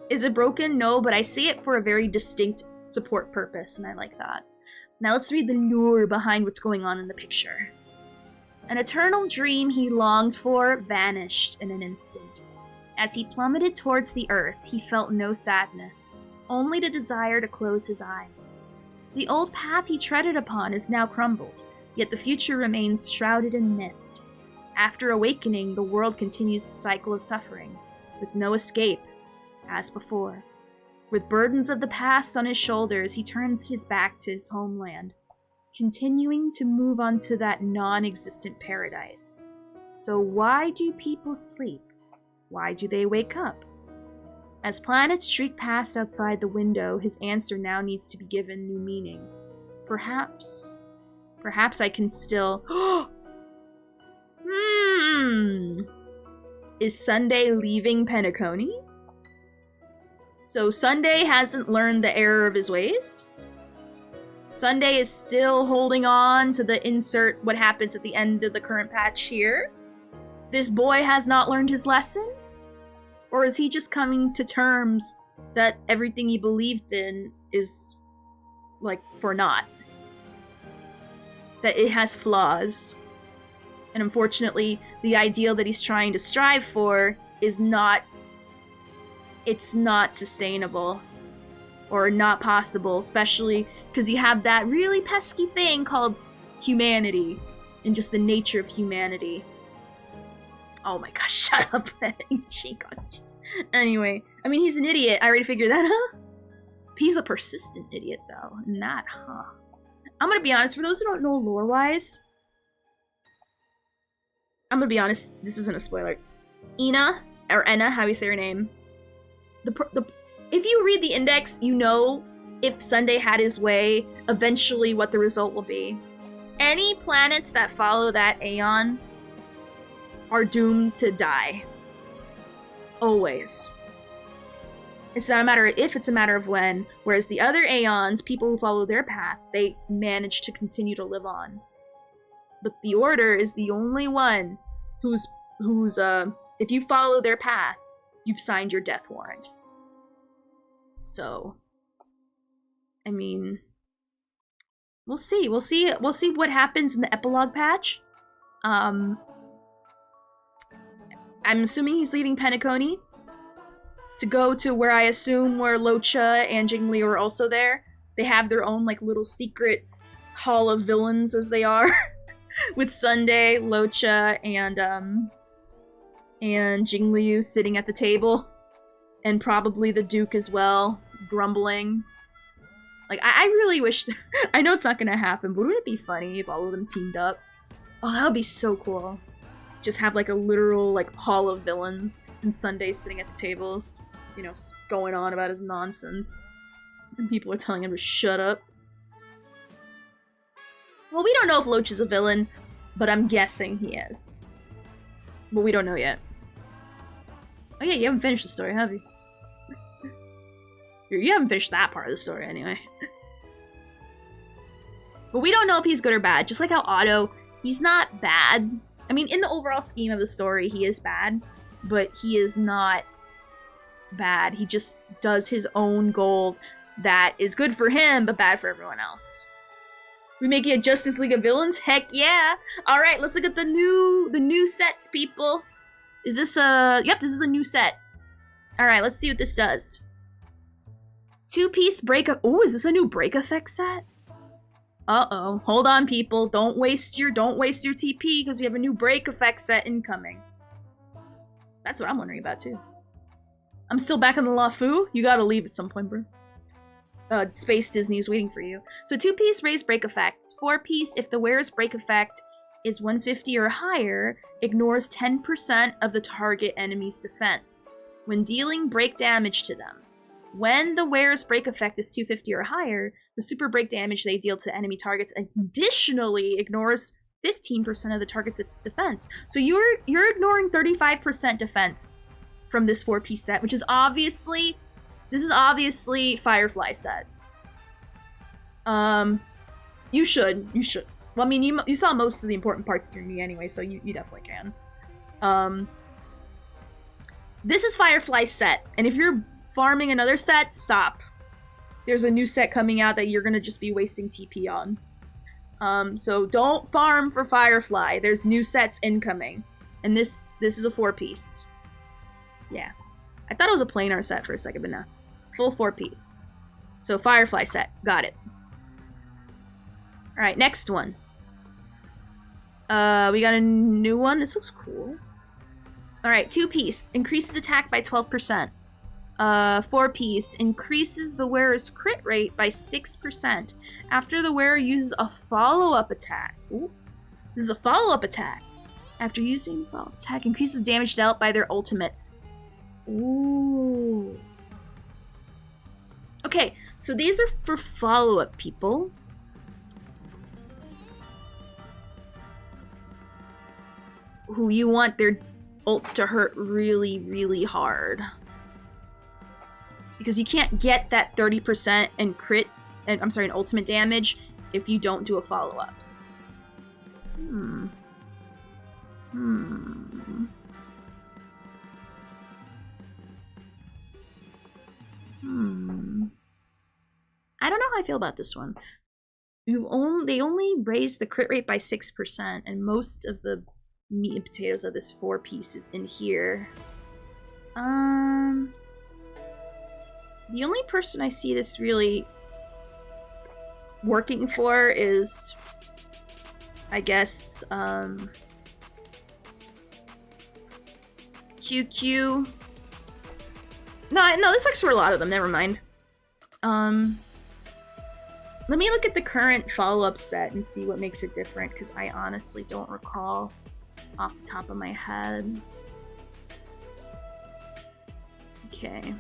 Is it broken? No, but I see it for a very distinct support purpose, and I like that. Now let's read the lore behind what's going on in the picture. An eternal dream he longed for vanished in an instant. As he plummeted towards the earth, he felt no sadness, only the desire to close his eyes. The old path he treaded upon is now crumbled, yet the future remains shrouded in mist. After awakening, the world continues its cycle of suffering, with no escape, as before. With burdens of the past on his shoulders, he turns his back to his homeland, continuing to move on to that non-existent paradise. So why do people sleep? Why do they wake up? As planets streak past outside the window, his answer now needs to be given new meaning. Perhaps I can still... Is Sunday leaving Penacony? So Sunday hasn't learned the error of his ways? Sunday is still holding on to the insert what happens at the end of the current patch here? This boy has not learned his lesson? Or is he just coming to terms that everything he believed in is, like, for naught? That it has flaws. And unfortunately, the ideal that he's trying to strive for is not... It's not sustainable. Or not possible, especially because you have that really pesky thing called humanity. And just the nature of humanity. Oh my gosh, shut up. Anyway, I mean, he's an idiot. I already figured that out. He's a persistent idiot, though. Not, huh? I'm gonna be honest, for those who don't know lore-wise, I'm gonna be honest, this isn't a spoiler. Ina, or Enna, how you say her name, if you read the index, you know if Sunday had his way, eventually what the result will be. Any planets that follow that Aeon are doomed to die. Always. It's not a matter of if, it's a matter of when. Whereas the other Aeons, people who follow their path, they manage to continue to live on. But the Order is the only one who's if you follow their path, you've signed your death warrant. So, I mean, we'll see. We'll see what happens in the epilogue patch. I'm assuming he's leaving Penacony to go to where I assume where Locha and Jingli are also there. They have their own like little secret hall of villains as they are with Sunday, Locha, and Jingliu sitting at the table. And probably the Duke as well, grumbling. Like, I really wish... I know it's not gonna happen, but wouldn't it be funny if all of them teamed up? Oh, that would be so cool. Just have, like, a literal, like, hall of villains, and Sunday sitting at the tables, you know, going on about his nonsense. And people are telling him to shut up. Well, we don't know if Loach is a villain, but I'm guessing he is. But we don't know yet. Oh yeah, you haven't finished the story, have you? You haven't finished that part of the story, anyway. But we don't know if he's good or bad. Just like how Otto, he's not bad. I mean, in the overall scheme of the story, he is bad. But he is not bad. He just does his own goal that is good for him, but bad for everyone else. We making a Justice League of Villains? Heck yeah! Alright, let's look at the new sets, people. Is this a... Yep, this is a new set. Alright, let's see what this does. Two-piece break... Oh, is this a new break effect set? Uh-oh. Hold on, people. Don't waste your TP, because we have a new break effect set incoming. That's what I'm wondering about, too. I'm still back on the LaFu? You gotta leave at some point, bro. Space Disney is waiting for you. So 2-piece raise break effect. 4-piece, if the wearer's break effect is 150 or higher, ignores 10% of the target enemy's defense when dealing break damage to them. When the wearer's break effect is 250 or higher, the super break damage they deal to enemy targets additionally ignores 15% of the target's defense. So you're ignoring 35% defense from this 4-piece set, which is obviously... This is obviously Firefly set. You should. Well, I mean, you saw most of the important parts through me anyway, so you definitely can. This is Firefly set, and if you're farming another set, stop. There's a new set coming out that you're gonna just be wasting TP on. So don't farm for Firefly. There's new sets incoming, and this is a 4-piece. Yeah. I thought it was a planar set for a second, but no. Full 4-piece. So, Firefly set. Got it. Alright, next one. We got a new one. This looks cool. Alright, 2-piece. Increases attack by 12%. 4-piece. Increases the wearer's crit rate by 6% after the wearer uses a follow-up attack. Ooh. This is a follow-up attack. After using the follow-up attack, increases the damage dealt by their ultimates. Ooh. Okay, so these are for follow-up people. Who you want their ults to hurt really, really hard. Because you can't get that 30% and crit, and I'm sorry, an ultimate damage if you don't do a follow-up. I don't know how I feel about this one. They only raised the crit rate by 6%, and most of the meat and potatoes of this 4-piece is in here. The only person I see this really working for is, I guess, QQ. No, this works for a lot of them. Never mind. Let me look at the current follow-up set and see what makes it different, because I honestly don't recall off the top of my head. Okay.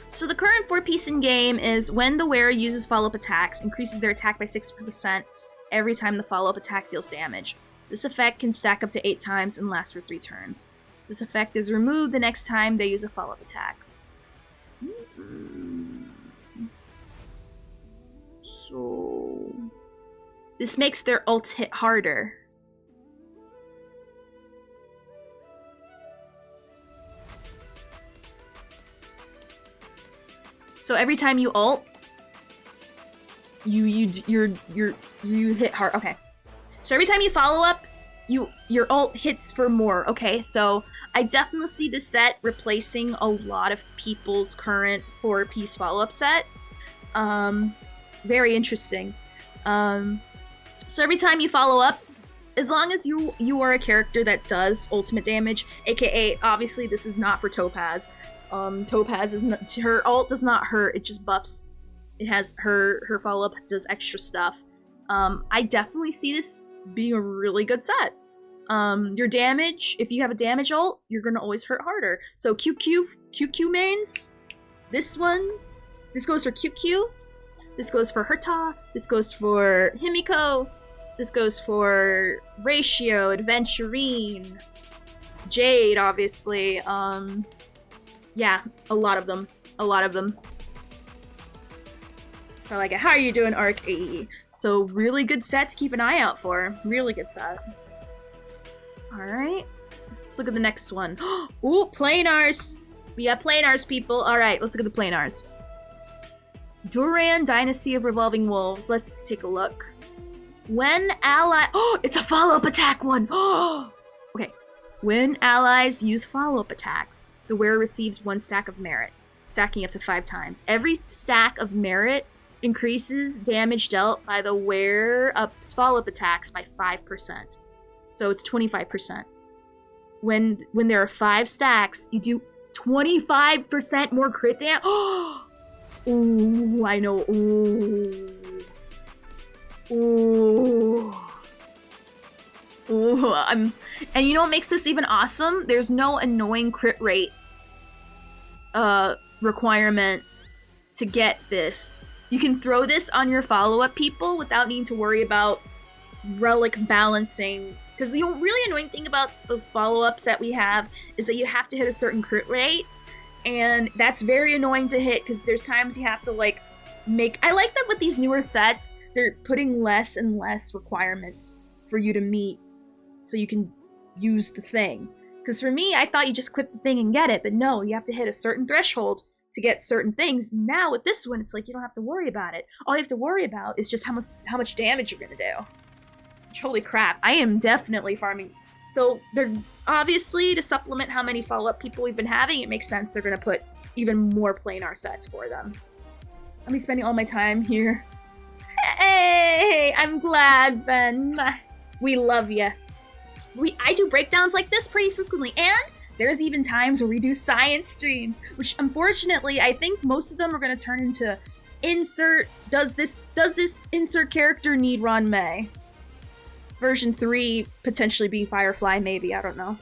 So the current 4-piece in-game is when the wearer uses follow-up attacks, increases their attack by 6% every time the follow-up attack deals damage. This effect can stack up to 8 times and last for 3 turns. This effect is removed the next time they use a follow-up attack. So... this makes their ult hit harder. So every time you ult, you hit hard. Okay. So every time you follow up, your ult hits for more. Okay, so I definitely see the set replacing a lot of people's current 4-piece follow-up set. Very interesting. So every time you follow up, as long as you are a character that does ultimate damage, aka obviously this is not for Topaz. Topaz is not, her ult does not hurt, it just buffs. It has her follow-up does extra stuff. I definitely see this being a really good set. Your damage, if you have a damage ult, you're gonna always hurt harder. So QQ mains, this one, this goes for QQ, this goes for Herta, this goes for Himiko, this goes for Ratio, Adventurine, Jade, obviously. Yeah, a lot of them. So I like it. How are you doing, Arc AE? So really good set to keep an eye out for. Really good set. Alright. Let's look at the next one. Ooh, Planars! We got Planars, people. Alright, let's look at the Planars. Duran Dynasty of Revolving Wolves. Let's take a look. When oh, it's a follow-up attack one! Oh! Okay. When allies use follow-up attacks, the wearer receives 1 stack of merit, stacking up to 5 times. Every stack of merit increases damage dealt by the wearer's follow-up attacks by 5%. So it's 25%. When there are 5 stacks, you do 25% more crit damage. Ooh, I know. Ooh. Ooh. Ooh. And you know what makes this even awesome? There's no annoying crit rate requirement to get this. You can throw this on your follow-up people without needing to worry about relic balancing. Because the really annoying thing about the follow-ups that we have is that you have to hit a certain crit rate. And that's very annoying to hit because there's times you have to like make... I like that with these newer sets, they're putting less and less requirements for you to meet so you can use the thing. Because for me, I thought you just equip the thing and get it, but no, you have to hit a certain threshold to get certain things. Now with this one, it's like you don't have to worry about it. All you have to worry about is just how much damage you're gonna do. Holy crap, I am definitely farming. So they're obviously, to supplement how many follow-up people we've been having, it makes sense they're gonna put even more planar sets for them. I'll be spending all my time here. Hey, I'm glad, Ben. We love ya. I do breakdowns like this pretty frequently, and there's even times where we do science streams, which unfortunately I think most of them are going to turn into does this insert character need Ron May? Version 3 potentially be Firefly, maybe, I don't know.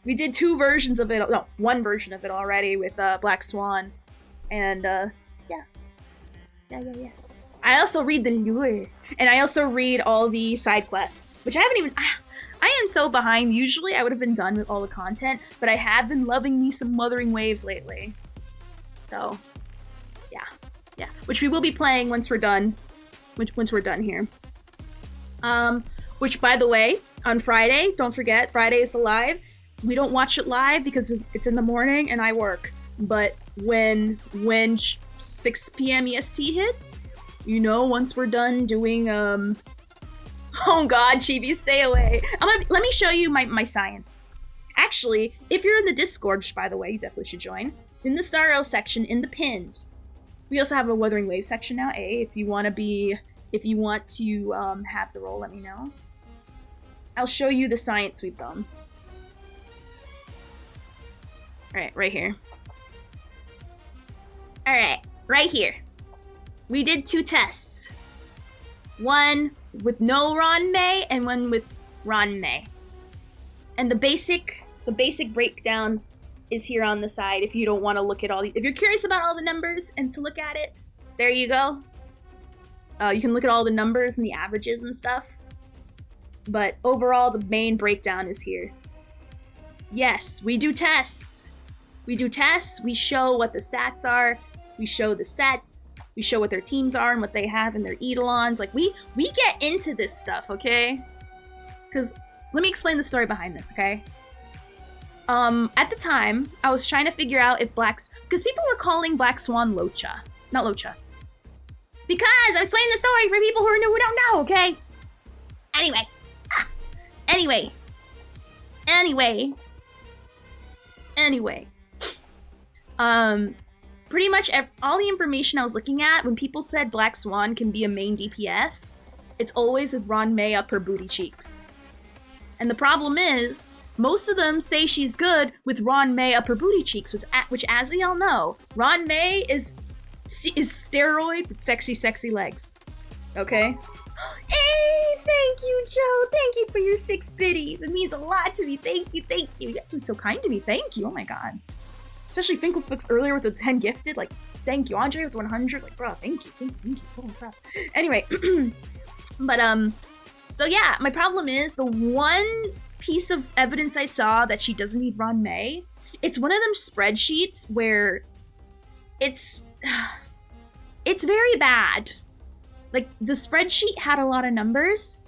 We did 2 versions of it, no, 1 version of it already with Black Swan, and yeah. I also read the lore, and I also read all the side quests, which I haven't even... I am so behind. Usually I would have been done with all the content, but I have been loving me some Wuthering Waves lately. So, yeah. Which we will be playing once we're done. Once we're done here. Which, by the way, on Friday, don't forget, Friday is live. We don't watch it live because it's in the morning and I work. But when 6 p.m. EST hits, you know, once we're done doing, oh god, Chibi, stay away. Let me show you my science. Actually, if you're in the Discord, which by the way, you definitely should join, in the Star Rail section, in the pinned, we also have a Wuthering Wave section now, if you want to have the role, let me know. I'll show you the science we've done. Alright, right here. Alright, right here. We did 2 tests. One with no Ron May and one with Ron May. And the basic breakdown is here on the side if you don't want to look at if you're curious about all the numbers and to look at it, there you go. You can look at all the numbers and the averages and stuff. But overall, the main breakdown is here. Yes, we do tests. We show what the stats are. We show the sets. We show what their teams are and what they have in their Eidolons. Like, we get into this stuff, okay? Because, let me explain the story behind this, okay? At the time, I was trying to figure out if because people were calling Black Swan Locha. Not Locha. Because I'm explaining the story for people who don't know, okay? Anyway. Anyway. Pretty much all the information I was looking at, when people said Black Swan can be a main DPS, it's always with Ron May up her booty cheeks. And the problem is, most of them say she's good with Ron May up her booty cheeks, which as we all know, Ron May is steroid with sexy, sexy legs. Okay? Hey, thank you, Joe. Thank you for your 6 biddies. It means a lot to me. Thank you, thank you. You guys been so kind to me. Thank you. Oh my god. Especially Finkelflix earlier with the 10 gifted. Like, thank you. Andre with 100. Like, bro, thank you. Thank you. Holy crap. Anyway. But, so yeah, my problem is the one piece of evidence I saw that she doesn't need Ron May, it's one of them spreadsheets where it's very bad. Like, the spreadsheet had a lot of numbers,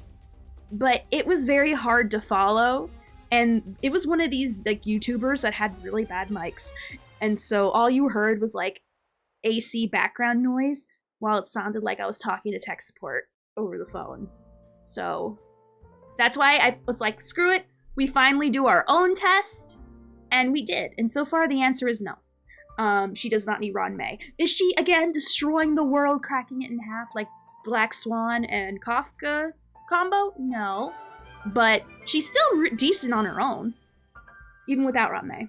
but it was very hard to follow. And it was one of these, like, YouTubers that had really bad mics. And so all you heard was, like, AC background noise while it sounded like I was talking to tech support over the phone. So that's why I was like, screw it. We finally do our own test. And we did. And so far the answer is no. She does not need Ron May. Is she, again, destroying the world, cracking it in half like Black Swan and Kafka combo? No. But she's still decent on her own, even without Ron May.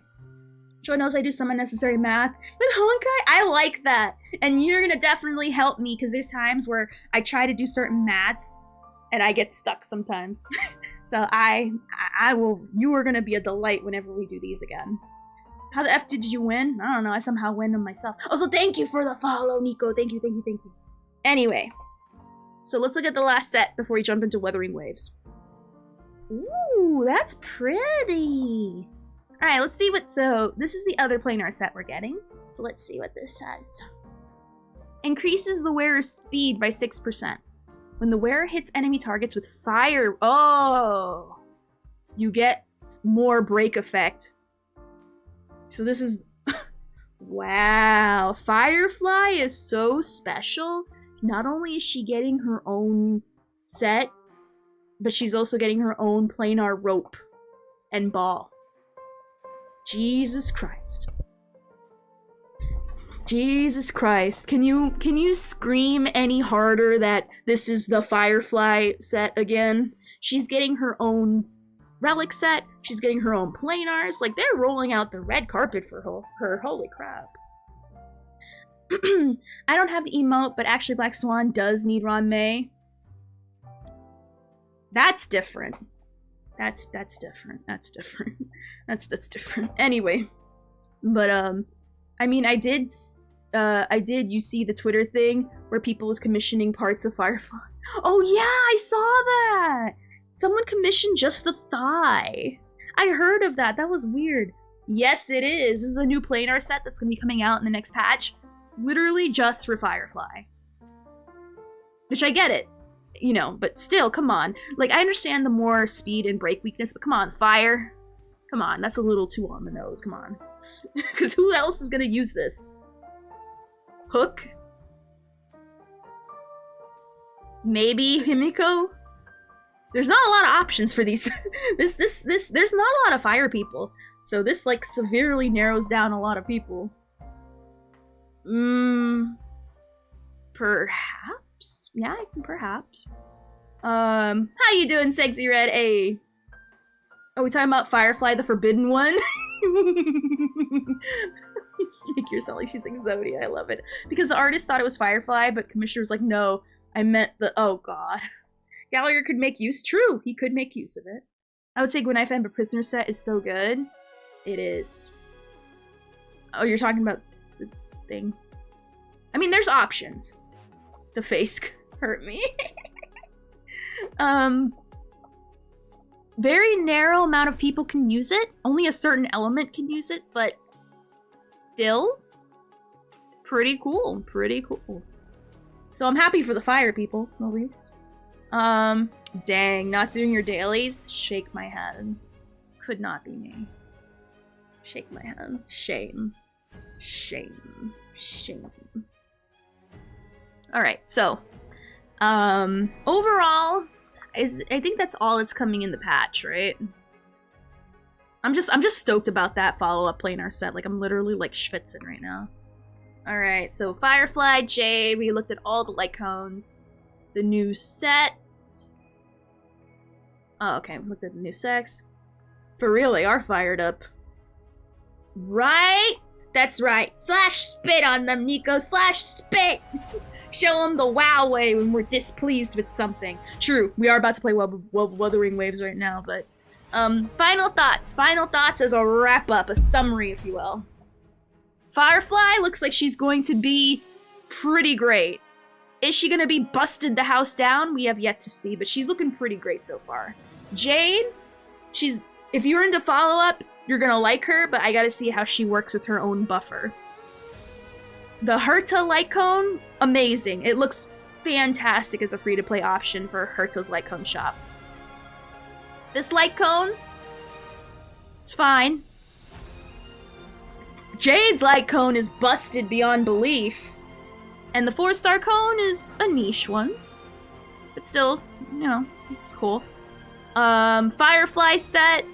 Joy knows I do some unnecessary math. With Honkai, I like that. And you're gonna definitely help me, because there's times where I try to do certain maths and I get stuck sometimes. So I will, you are gonna be a delight whenever we do these again. How the F did you win? I don't know, I somehow win them myself. Also, thank you for the follow, Nico. Thank you, thank you, thank you. Anyway, so let's look at the last set before we jump into Wuthering Waves. Ooh, that's pretty. All right, let's see what, so this is the other planar set we're getting. So let's see what this says. Increases the wearer's speed by 6%. When the wearer hits enemy targets with fire, oh, you get more break effect. So this is, wow, Firefly is so special. Not only is she getting her own set, but she's also getting her own planar rope and ball. Jesus Christ. Jesus Christ. Can you scream any harder that this is the Firefly set again? She's getting her own relic set. She's getting her own planars. Like, they're rolling out the red carpet for her. Holy crap. I don't have the emote, but actually Black Swan does need Ron May. That's different. That's different. That's different. That's different. Anyway, but I mean, I did. You see the Twitter thing where people was commissioning parts of Firefly? Oh yeah, I saw that. Someone commissioned just the thigh. I heard of that. That was weird. Yes, it is. This is a new planar set that's gonna be coming out in the next patch, literally just for Firefly. Which I get it. You know, but still, come on. Like, I understand the more speed and break weakness, but come on, fire. Come on, that's a little too on the nose, come on. Because who else is gonna use this? Hook? Maybe Himiko? There's not a lot of options for these. There's not a lot of fire people. So this, like, severely narrows down a lot of people. Perhaps? Yeah, perhaps. How you doing, Sexy Red? Hey. Are we talking about Firefly, the Forbidden One? Make yourself like she's like Zodia. I love it. Because the artist thought it was Firefly, but Commissioner was like, no, I meant the, oh god. Gallagher could make use. True, he could make use of it. I would say Gwen Knife and Prisoner set is so good. It is. Oh, you're talking about the thing. I mean, there's options. The face hurt me. Very narrow amount of people can use it. Only a certain element can use it, but still pretty cool. Pretty cool. So I'm happy for the fire people, at least. Dang, not doing your dailies? Shake my head. Could not be me. Shake my head. Shame. Shame. Shame. Alright, so overall, I think that's all that's coming in the patch, right? I'm just stoked about that follow-up planar set. Like, I'm literally, like, schwitzing right now. Alright, so Firefly, Jade, we looked at all the light cones. The new sets. Oh, okay, we looked at the new sets. For real, they are fired up. Right? That's right. Slash spit on them, Nico. Slash spit! Show them the wow way when we're displeased with something. True, we are about to play Wuthering Waves right now, but... final thoughts. Final thoughts as a wrap-up, a summary, if you will. Firefly looks like she's going to be pretty great. Is she gonna be busted the house down? We have yet to see, but she's looking pretty great so far. Jade, if you're into follow-up, you're gonna like her, but I gotta see how she works with her own buffer. The Herta light cone, amazing. It looks fantastic as a free-to-play option for Herta's light cone shop. This light cone, it's fine. Jade's light cone is busted beyond belief. And the 4-star cone is a niche one. But still, you know, it's cool. Firefly set,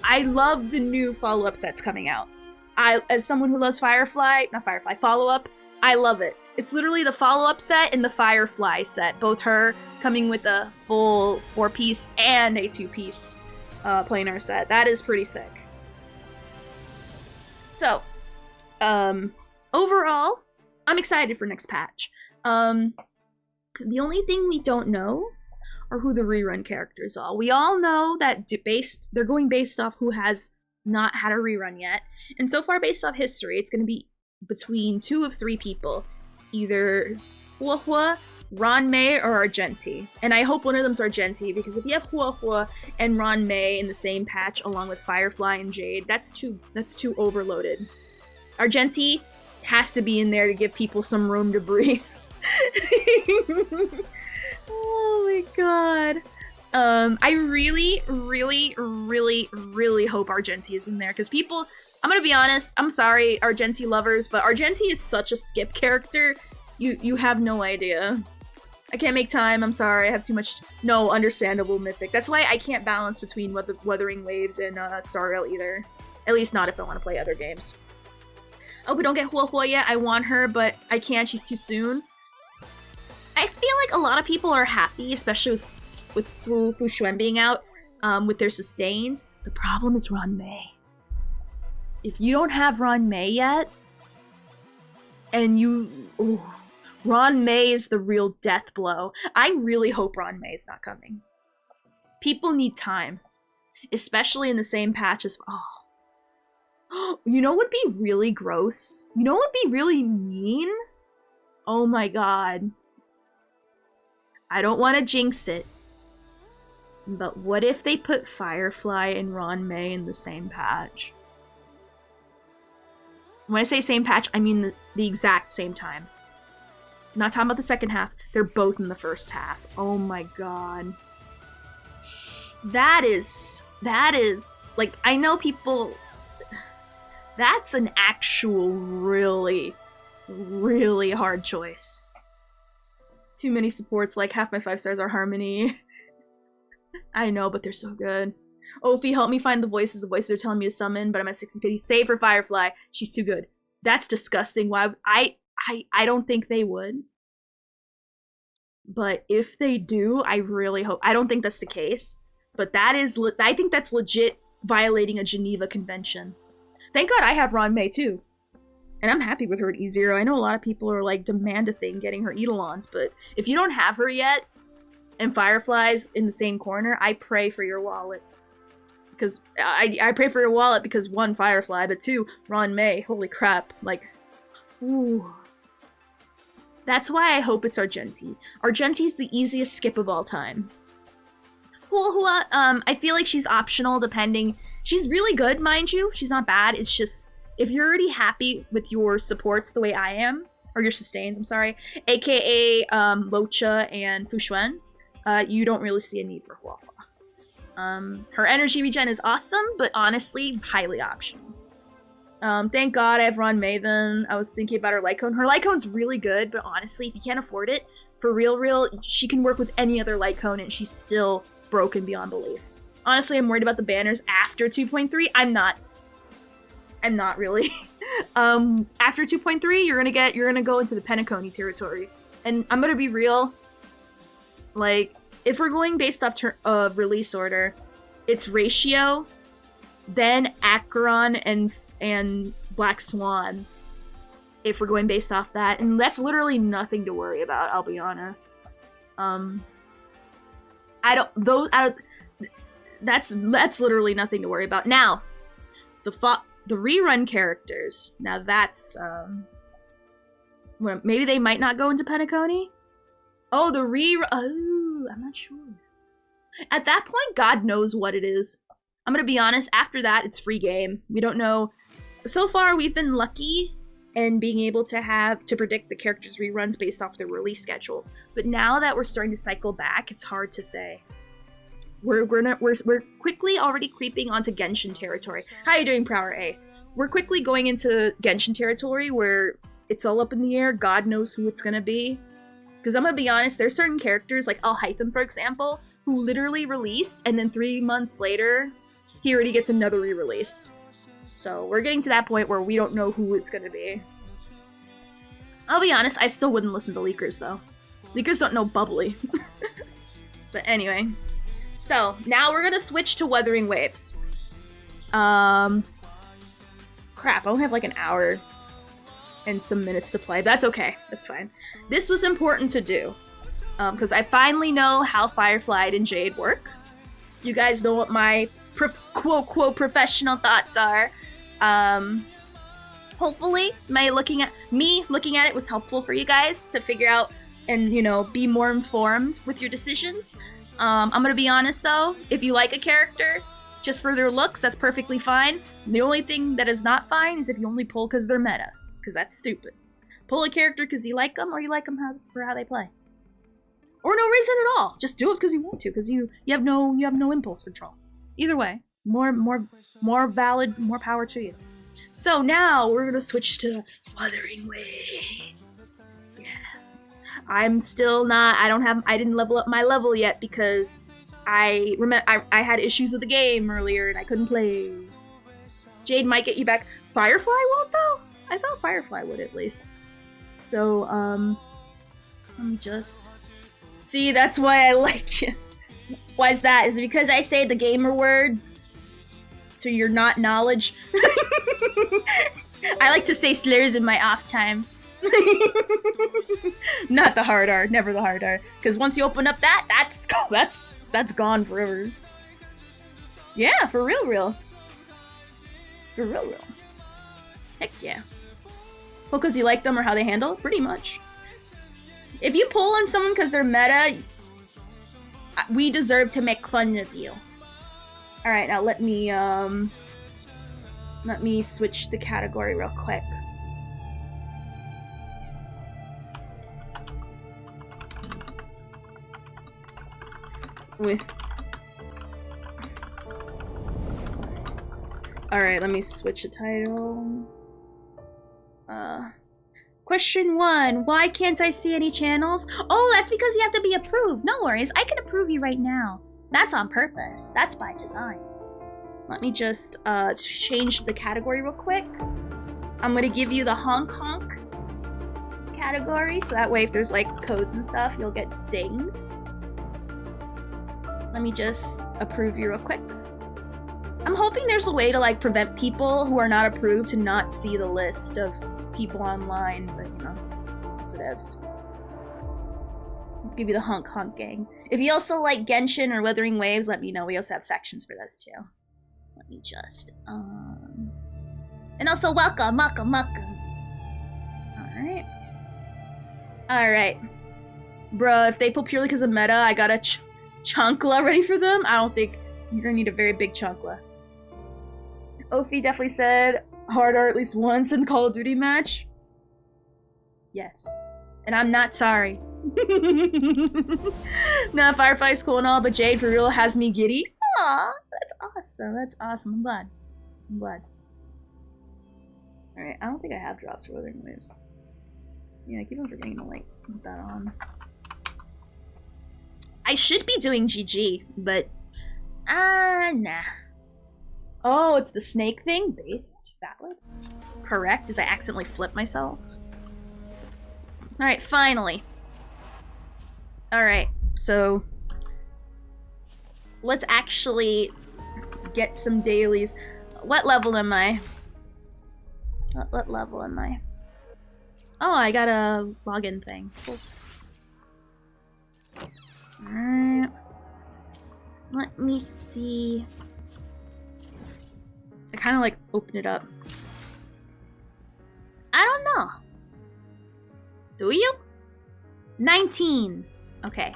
I love the new follow-up sets coming out. As someone who loves follow-up, I love it. It's literally the follow-up set and the Firefly set. Both her coming with a full 4-piece and a 2-piece planar set. That is pretty sick. So, overall, I'm excited for next patch. The only thing we don't know are who the rerun characters are. We all know that they're going based off who has not had a rerun yet. And so far, based off history, it's going to be between 2 of 3 people. Either Huahua, Ranmei, or Argenti. And I hope one of them's Argenti, because if you have Huahua and Ranmei in the same patch along with Firefly and Jade, that's too overloaded. Argenti has to be in there to give people some room to breathe. Oh my god. I really, really, really, really hope Argenti is in there, because people, I'm gonna be honest, I'm sorry, Argenti lovers, but Argenti is such a skip character, you have no idea. I can't make time, I'm sorry, I have too much, no, understandable mythic. That's why I can't balance between Wuthering Waves and Star Rail either. At least not if I want to play other games. Oh, we don't get Huahua yet. I want her, but I can't. She's too soon. I feel like a lot of people are happy, especially with Fu Xuan being out, with their sustains. The problem is Ranmei. If you don't have Ranmei yet, and Ranmei is the real death blow. I really hope Ranmei is not coming. People need time, especially in the same patch as... You know what would be really gross? You know what would be really mean? Oh my god. I don't want to jinx it. But what if they put Firefly and Ranmei in the same patch? When I say same patch, I mean the exact same time. I'm not talking about the second half. They're both in the first half. Oh my god. That is... Like, I know people... That's an actual really, really hard choice. Too many supports, like half my 5 stars are Harmony. I know, but they're so good. Ophi, help me find the voices. The voices are telling me to summon, but I'm at 60 pity. Save for Firefly. She's too good. That's disgusting. Why? I don't think they would. But if they do, I really hope. I don't think that's the case. But that is, I think that's legit violating a Geneva Convention. Thank God I have Ranmei too. And I'm happy with her at E0. I know a lot of people are like, demand a thing getting her Eidolons, but if you don't have her yet, and Firefly's in the same corner, I pray for your wallet. Because, I pray for your wallet because 1, Firefly, but 2, Ranmei. Holy crap. Like, ooh. That's why I hope it's Argenti. Argenti's the easiest skip of all time. Huahua, I feel like she's optional depending... She's really good, mind you. She's not bad. It's just, if you're already happy with your supports the way I am, or your sustains, I'm sorry, aka Locha and Fu Xuan, you don't really see a need for Huahua. Her energy regen is awesome, but honestly, highly optional. Thank God I have Ranmei then. I was thinking about her light cone. Her light cone's really good, but honestly, if you can't afford it, for real, she can work with any other light cone and she's still broken beyond belief. Honestly, I'm worried about the banners after 2.3. I'm not really. After 2.3, you're gonna go into the Penacony territory. And I'm gonna be real. Like, if we're going based off release order, it's Ratio, then Acheron and Black Swan. If we're going based off that, and that's literally nothing to worry about, I'll be honest. That's literally nothing to worry about. Now, the rerun characters. Now that's well, maybe they might not go into Penacony. Oh, the rerun. Oh, I'm not sure. At that point, God knows what it is. I'm gonna be honest. After that, it's free game. We don't know. So far, we've been lucky in being able to predict the characters' reruns based off their release schedules. But now that we're starting to cycle back, it's hard to say. We're quickly already creeping onto Genshin territory. How are you doing, Prower A? We're quickly going into Genshin territory where it's all up in the air. God knows who it's gonna be. Because I'm gonna be honest, there's certain characters, like Alhaitham, for example, who literally released, and then 3 months later, he already gets another re-release. So we're getting to that point where we don't know who it's gonna be. I'll be honest, I still wouldn't listen to leakers, though. Leakers don't know bubbly. But anyway. So, now we're gonna switch to Wuthering Waves. Crap, I only have like an hour and some minutes to play. That's okay, that's fine. This was important to do, because I finally know how Firefly and Jade work. You guys know what my quote-quote professional thoughts are. Hopefully, me looking at it was helpful for you guys to figure out and, you know, be more informed with your decisions. I'm gonna be honest though, if you like a character just for their looks, that's perfectly fine. The only thing that is not fine is if you only pull because they're meta, because that's stupid. Pull a character because you like them, or you like them for how they play, or no reason at all. Just do it because you want to, because you have no impulse control. Either way, more valid, more power to you. So now we're gonna switch to Wuthering Waves. Yes, I'm still not. I didn't level up my level yet because I had issues with the game earlier and I couldn't play. Jade might get you back. Firefly won't though. I thought Firefly would at least. So let me just see. That's why I like you. Why is that? Is it because I say the gamer word to your not knowledge? I like to say slurs in my off time. Not the hard R, never the hard R. Because once you open up that's gone forever. Yeah, for real. For real. Heck yeah. Well, because you like them or how they handle? Pretty much. If you pull on someone because they're meta, we deserve to make fun of you. Alright, now let me switch the category real quick. Alright, let me switch the title. Question 1. Why can't I see any channels? Oh, that's because you have to be approved. No worries, I can approve you right now. That's on purpose. That's by design. Let me just change the category real quick. I'm gonna give you the honk category, so that way if there's like codes and stuff, you'll get dinged. Let me just approve you real quick. I'm hoping there's a way to like prevent people who are not approved to not see the list of people online, but you know, that's what ifs. I'll give you the honk gang. If you also like Genshin or Wuthering Waves, let me know. We also have sections for those too. Let me just and also welcome. Alright. Bruh, if they pull purely because of meta, I got a chunkla ready for them. I don't think you're gonna need a very big chunkla. Ophi definitely said hard R at least once in Call of Duty match. Yes. And I'm not sorry. Nah, Firefly's cool and all, but Jade for real has me giddy. Aw, that's awesome. I'm glad. Alright, I don't think I have drops for Wuthering Waves. Yeah, I keep on forgetting to like put that on. I should be doing GG, but Nah. Oh, it's the snake thing? Based. Valid. Correct, as I accidentally flipped myself. Alright, finally. Alright, so... let's actually get some dailies. What level am I? What level am I? Oh, I got a login thing. Cool. Alright. Let me see. I kind of like open it up. I don't know. Do you? 19. Okay.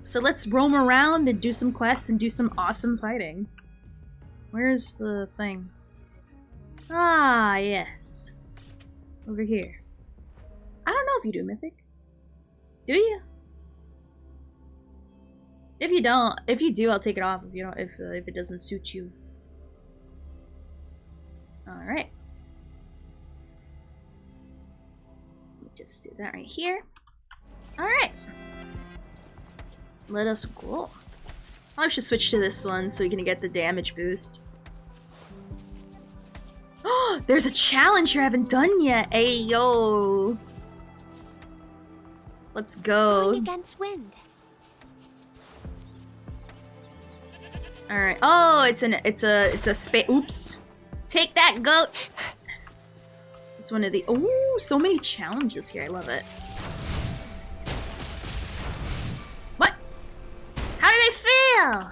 So let's roam around and do some quests and do some awesome fighting. Where's the thing? Ah, yes. Over here. I don't know if you do, Mythic. Do you? If you don't, if you do, I'll take it off. If you don't, if it doesn't suit you. All right. Just do that right here. All right. Let us go. I should switch to this one so we can get the damage boost. Oh, there's a challenge here I haven't done yet. Hey yo. Let's go. Going against wind. All right. Oh, it's a space. Oops. Take that, goat. It's one of the. Oh, so many challenges here. I love it. What? How did I fail?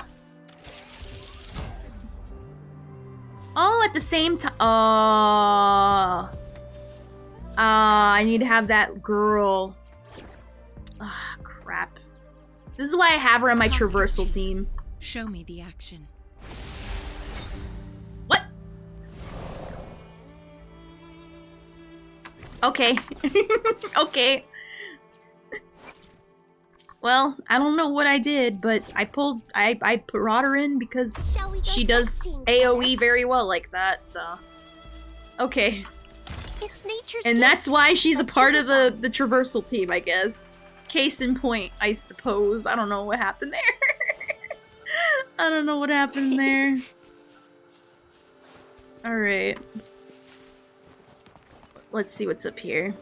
Oh, at the same time. Oh. I need to have that girl. Ah, crap. This is why I have her on my traversal team. Show me the action. What? Okay. Okay. Well, I don't know what I did, but I brought her in because Shall we go she does sightseeing AoE together? very well like that, so. Okay. It's nature's And gift. that's why she's a Let's part give of it the traversal team, I guess. Case in point, I suppose. I don't know what happened there. I don't know what happened there. Alright. Let's see what's up here.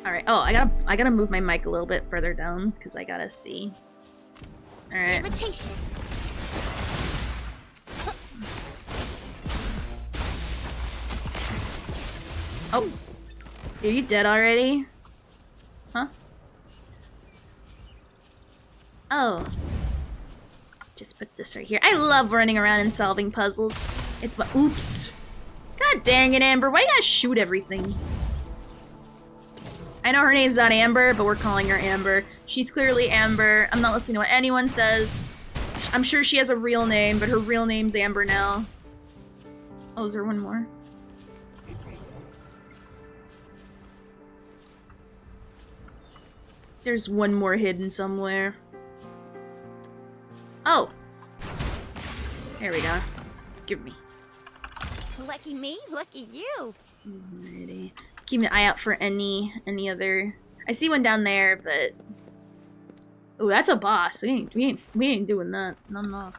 Alright. Oh, I gotta move my mic a little bit further down because I gotta see. Alright. Invitation. Oh. Are you dead already? Huh? Oh. Just put this right here. I love running around and solving puzzles. It's my- oops. God dang it, Amber. Why you gotta shoot everything? I know her name's not Amber, but we're calling her Amber. She's clearly Amber. I'm not listening to what anyone says. I'm sure she has a real name, but her real name's Amber now. Oh, is there one more? There's one more hidden somewhere. Oh. There we go. Give me. Lucky me, lucky you. Alrighty. Keep an eye out for any other. I see one down there, but oh, that's a boss. We ain't doing that. No.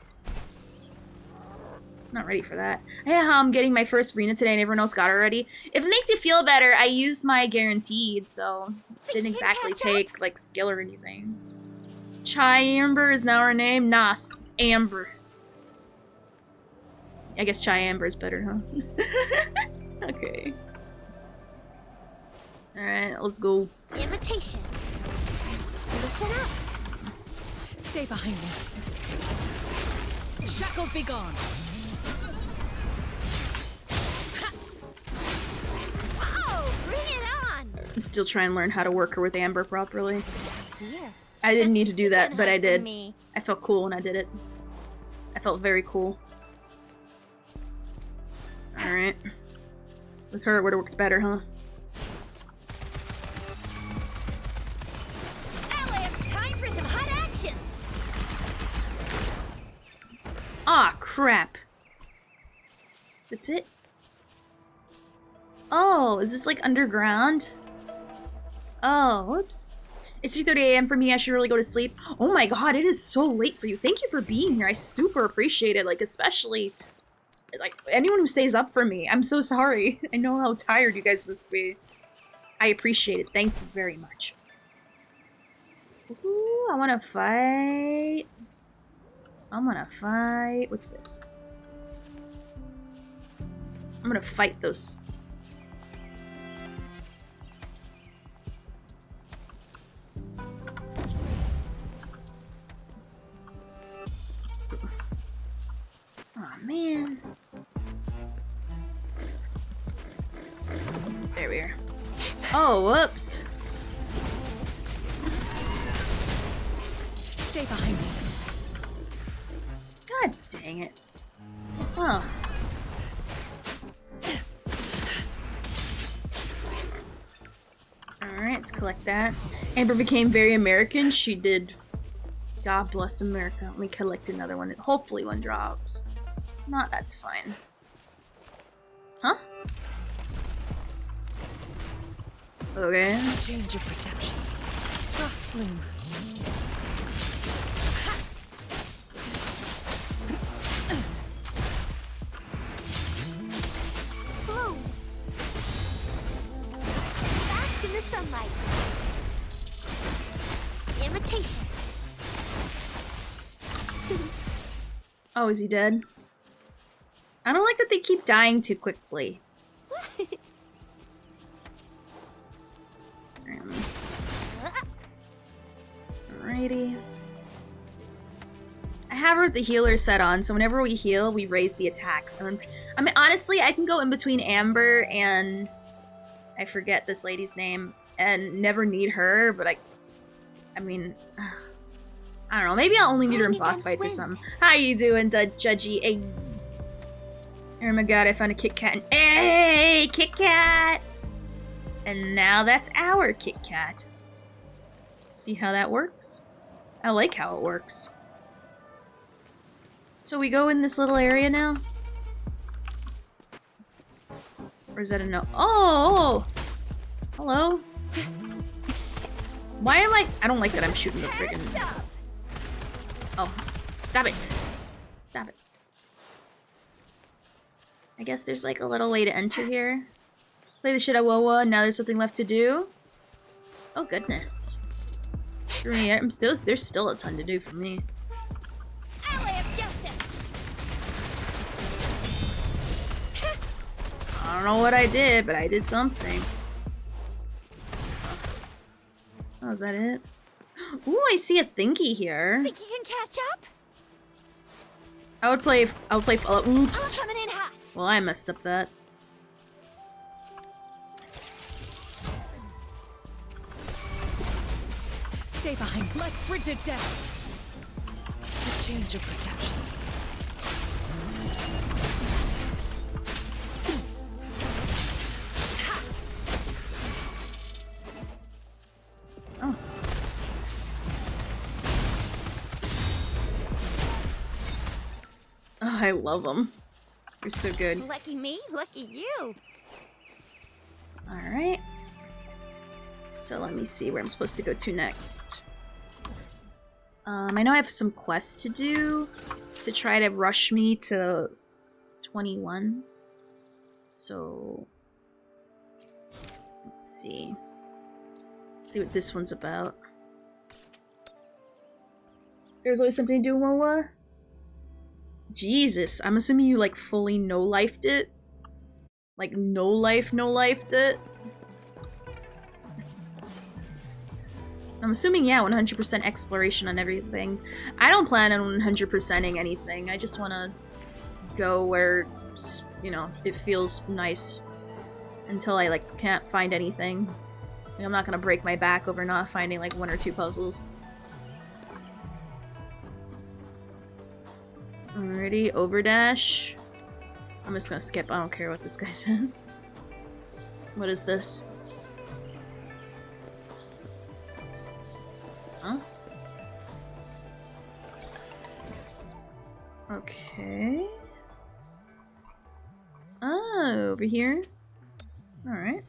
Not ready for that. Yeah, I'm getting my first arena today, and everyone else got it already. If it makes you feel better, I used my guaranteed, so it didn't exactly take like skill or anything. Chai Amber is now her name. Nah, it's Amber. I guess Chai Amber is better, huh? Okay. Alright, let's go. Invitation. Listen up. Stay behind me. Shackles be gone. Oh, bring it on. I'm still trying to learn how to work her with Amber properly. Here. I didn't need to do that, Don't but I hide from did. me. I felt cool when I did it. I felt very cool. Alright. With her, it would've worked better, huh? Now I have time for some hot action. Aw, crap. That's it? Oh, is this like underground? Oh, whoops. It's 3:30 a.m. for me. I should really go to sleep. Oh my god, it is so late for you. Thank you for being here. I super appreciate it. Like, especially, like, anyone who stays up for me. I'm so sorry. I know how tired you guys must be. I appreciate it. Thank you very much. Ooh, I wanna fight. I'm gonna fight. What's this? I'm gonna fight those. Oh man. There we are. Oh, whoops. Stay behind me. God dang it. Oh. Alright, let's collect that. Amber became very American. She did. God bless America. Let me collect another one. Hopefully one drops. If not, that's fine. Huh? Okay. Change your perception. Frost bloom. Bloom. Bask in the sunlight. Imitation. Oh, is he dead? I don't like that they keep dying too quickly. Alrighty. I have her with the healer set on, so whenever we heal, we raise the attacks. I mean, honestly, I can go in between Amber and... I forget this lady's name, and never need her, but I mean... I don't know, maybe I'll only need her in boss fights or something. How you doing, Judgy? Hey. Oh my god, I found a Kit Kat. Hey, Kit Kat! And now that's our Kit Kat. See how that works? I like how it works. So we go in this little area now? Or is that a no? Oh! Hello? Why am I don't like that I'm shooting the friggin'... Oh. Stop it. Stop it. I guess there's like a little way to enter here. Play the shit out Wawa, now there's something left to do. Oh goodness. For me, there's still a ton to do for me. Ally of justice. I don't know what I did, but I did something. Oh, is that it? Ooh, I see a thingy here. Think you can catch up? I would play Fallout. Oops. I'm coming in hot. Well, I messed up that. Stay behind. Like frigid death. A change of perception. Oh. Oh, I love them. They're so good. Lucky me, lucky you. Alright. So let me see where I'm supposed to go to next. I know I have some quests to do to try to rush me to 21. So let's see. Let's see what this one's about. There's always something to do, Moa. Jesus, I'm assuming you like fully no-lifed it? Like no-lifed it? I'm assuming, yeah, 100% exploration on everything. I don't plan on 100%ing anything. I just want to go where, you know, it feels nice. Until I, like, can't find anything. Like, I'm not gonna break my back over not finding, like, 1 or 2 puzzles. Alrighty, overdash. I'm just gonna skip. I don't care what this guy says. What is this? Huh? Okay. Oh, over here. Alright.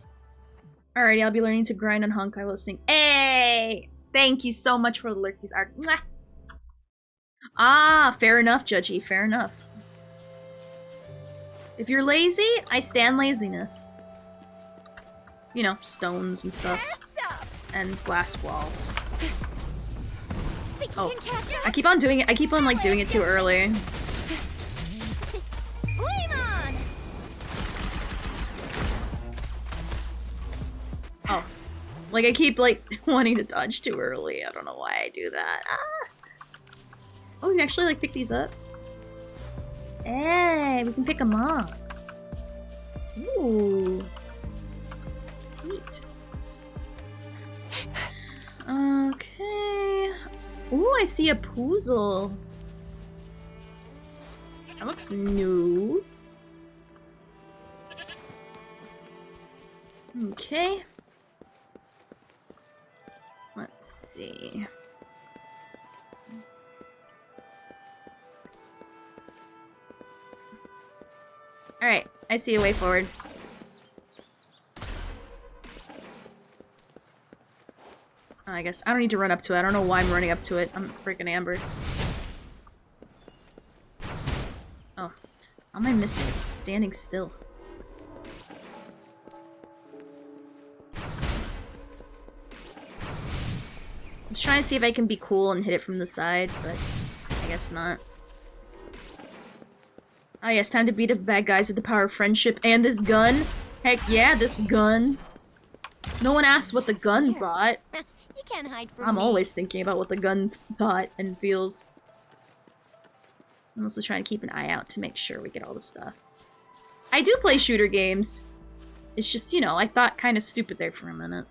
Alrighty, I'll be learning to grind on Honkai while listening. Hey! Thank you so much for the lurkies art. Mwah. Ah, fair enough, Judgy. Fair enough. If you're lazy, I stand laziness. You know, stones and stuff. Hands up. And glass walls. Think Oh. you can catch up? I keep on doing it. I keep on, like, doing it too early. Flame on. Oh. Like, I keep, like, wanting to dodge too early. I don't know why I do that. Ah. Oh, we can actually, like, pick these up. Hey, we can pick them up. Ooh. Neat. Okay. Ooh, I see a puzzle. That looks new. Okay. Let's see. Alright, I see a way forward. Oh, I guess I don't need to run up to it. I don't know why I'm running up to it. I'm freaking Amber. Oh. How am I missing? It's standing still. I was trying to see if I can be cool and hit it from the side, but I guess not. Oh yes, time to beat up bad guys with the power of friendship and this gun. Heck yeah, this gun. No one asked what the gun brought. You can't hide from I'm me. always thinking about what the gun thought and feels. I'm also trying to keep an eye out to make sure we get all the stuff. I do play shooter games. It's just, you know, I thought kind of stupid there for a minute.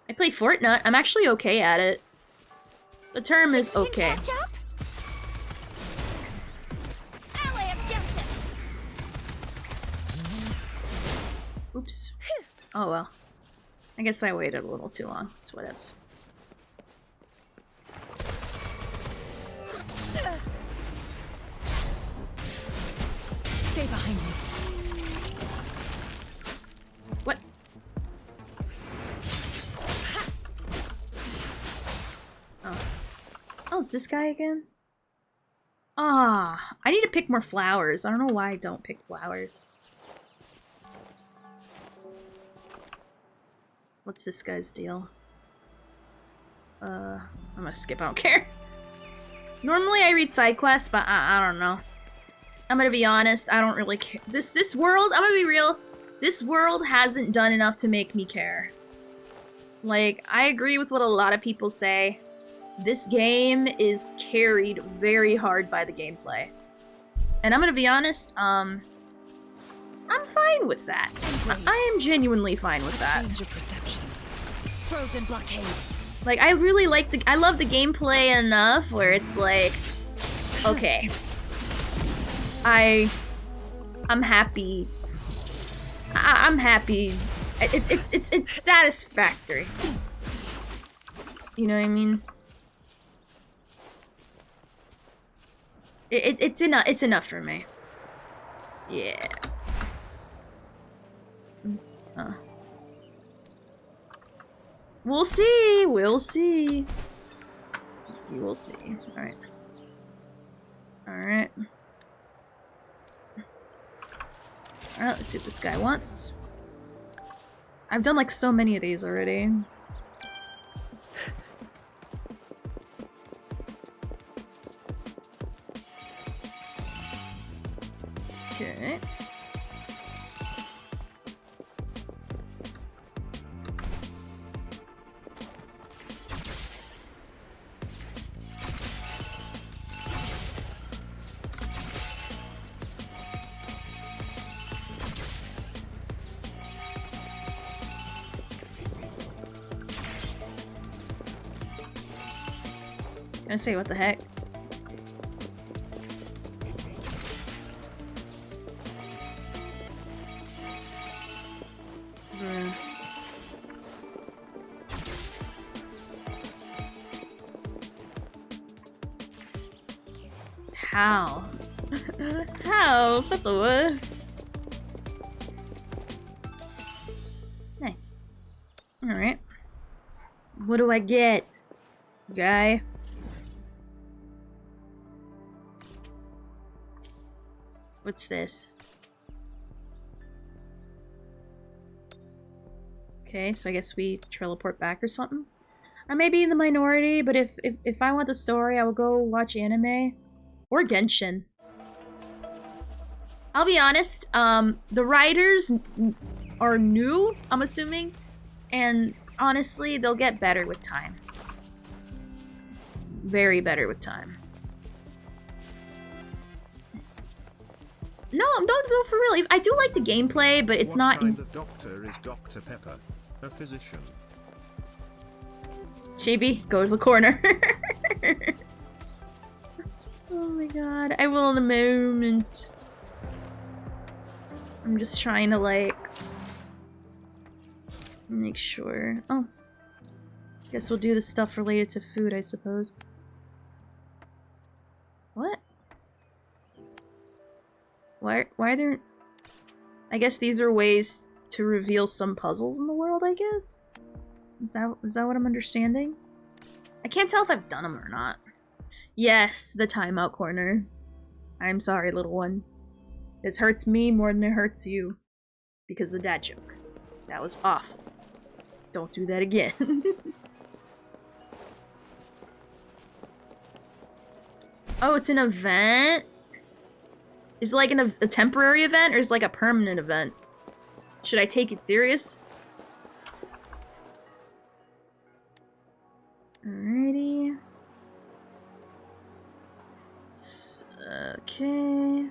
I play Fortnite. I'm actually okay at it. The term is You can okay. catch up? Ally of justice. Oops. Oh well. I guess I waited a little too long. It's whatevs. Stay behind me. What? Oh. Oh, it's this guy again? Ah, I need to pick more flowers. I don't know why I don't pick flowers. What's this guy's deal? I'm gonna skip, I don't care. Normally I read side quests, but I don't know. I'm gonna be honest, I don't really care. This world, I'm gonna be real, this world hasn't done enough to make me care. Like, I agree with what a lot of people say. This game is carried very hard by the gameplay. And I'm gonna be honest, I'm fine with that. I am genuinely fine with that. Change your perception. Frozen blockade. Like, I really like I love the gameplay enough where it's like, okay, I'm happy. I'm happy. It's satisfactory. You know what I mean? It's enough for me. Yeah. We'll see. We'll see. We will see. All right. All right. All right. Let's see what this guy wants. I've done like so many of these already. Okay. I say, what the heck? How? How? Flip the wood. Nice. Alright. What do I get? guy. What's this? Okay, so I guess we teleport back or something. I may be in the minority, but if I want the story, I will go watch anime or Genshin. I'll be honest, the writers are new, I'm assuming, and honestly, they'll get better with time. Very better with time. No, don't go for real. I do like the gameplay, but it's not. What kind of doctor is Dr. Pepper? A physician. Chibi, go to the corner. Oh my god, I will in a moment. I'm just trying to, like, make sure. Oh. Guess we'll do the stuff related to food, I suppose. What? Why don't... I guess these are ways to reveal some puzzles in the world, I guess? Is that what I'm understanding? I can't tell if I've done them or not. Yes, the timeout corner. I'm sorry, little one. This hurts me more than it hurts you. Because of the dad joke. That was awful. Don't do that again. Oh, it's an event? Is it like a temporary event, or is it like a permanent event? Should I take it serious? Alrighty. Okay.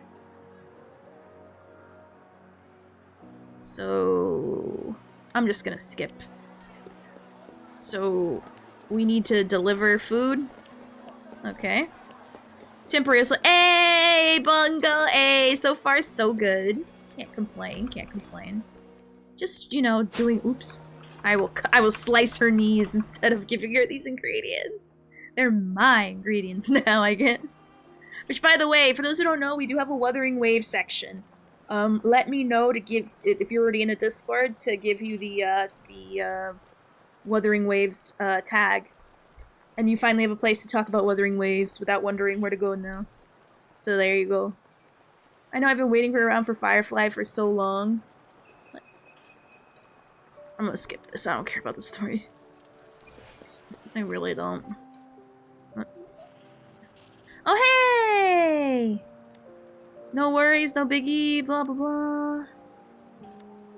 So... I'm just gonna skip. So... we need to deliver food? Okay. Temporary, hey, Bungo, hey, so far so good. Can't complain, can't complain. Just, you know, doing, oops. I will slice her knees instead of giving her these ingredients. They're my ingredients now, I guess. Which, by the way, for those who don't know, we do have a Wuthering Wave section. Let me know to give, if you're already in a Discord, to give you the Wuthering Waves tag. And you finally have a place to talk about Wuthering Waves without wondering where to go now. So there you go. I know I've been waiting around for Firefly for so long. I'm gonna skip this. I don't care about the story. I really don't. Oh, hey! No worries, no biggie, blah, blah, blah.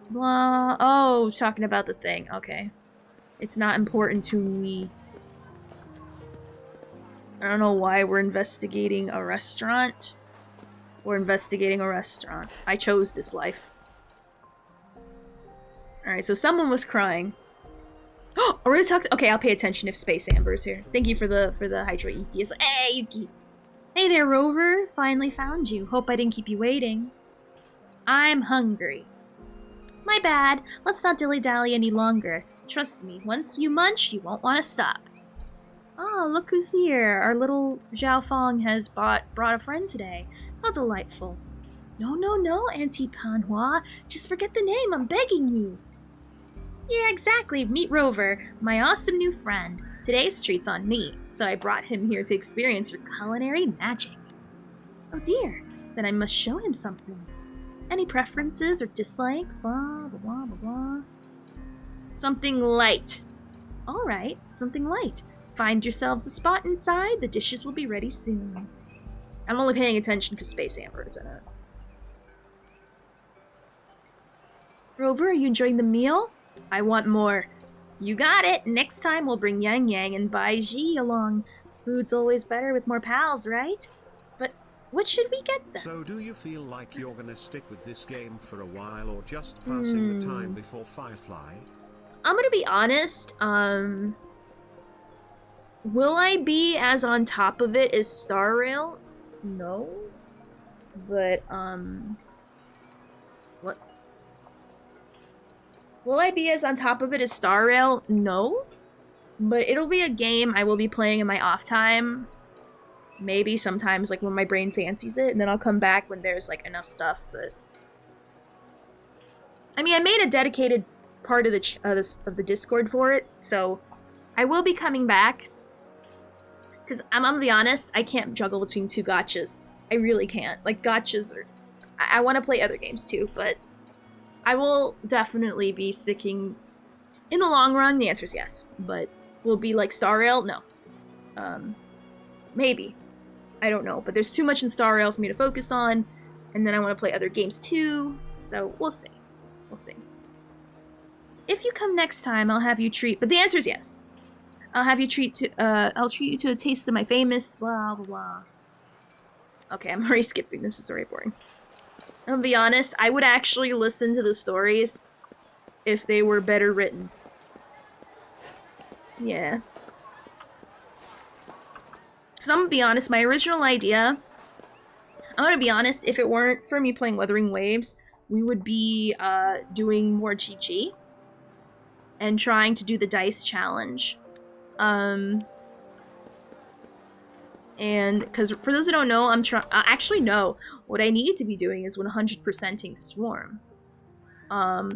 Blah. Oh, talking about the thing. Okay. It's not important to me. I don't know why we're investigating a restaurant. We're investigating a restaurant. I chose this life. Alright, so someone was crying. Oh, already talked. Okay, I'll pay attention if Space Amber's here. Thank you for the hydrate, Yuki. It's like, hey, Yuki. Hey there, Rover. Finally found you. Hope I didn't keep you waiting. I'm hungry. My bad. Let's not dilly-dally any longer. Trust me, once you munch, you won't want to stop. Oh, look who's here. Our little Zhao Fong has brought a friend today. How delightful. No, Auntie Panhua. Just forget the name, I'm begging you. Yeah, exactly. Meet Rover, my awesome new friend. Today's treat's on me, so I brought him here to experience your culinary magic. Oh dear, then I must show him something. Any preferences or dislikes? Blah, blah, blah, blah, blah. Something light. Alright, something light. Find yourselves a spot inside. The dishes will be ready soon. I'm only paying attention because Space Amber is in it. Rover, are you enjoying the meal? I want more. You got it. Next time we'll bring Yang Yang and Bai Ji along. Food's always better with more pals, right? But what should we get them? So do you feel like you're gonna stick with this game for a while or just passing the time before Firefly? I'm gonna be honest, will I be as on top of it as Star Rail? No. But, what? Will I be as on top of it as Star Rail? No. But it'll be a game I will be playing in my off time. Maybe sometimes, like, when my brain fancies it, and then I'll come back when there's, like, enough stuff, but... I mean, I made a dedicated part of the Discord for it, so I will be coming back Because I'm gonna be honest, I can't juggle between two gotchas. I really can't. Like, gotchas are... I want to play other games too, but I will definitely be sticking... In the long run, the answer is yes. But will it be like Star Rail? No. Maybe. I don't know. But there's too much in Star Rail for me to focus on. And then I want to play other games too. So we'll see. We'll see. If you come next time, I'll have you treat... But the answer is yes. I'll have you treat to... I'll treat you to a taste of my famous... Blah, blah, blah. Okay, I'm already skipping. This is already boring. I'm gonna be honest, I would actually listen to the stories if they were better written. Yeah. Because I'm gonna be honest, my original idea... I'm gonna be honest, if it weren't for me playing Wuthering Waves, we would be doing more GG. And trying to do the dice challenge. And because for those who don't know, I'm trying... actually, no. What I need to be doing is 100%ing Swarm.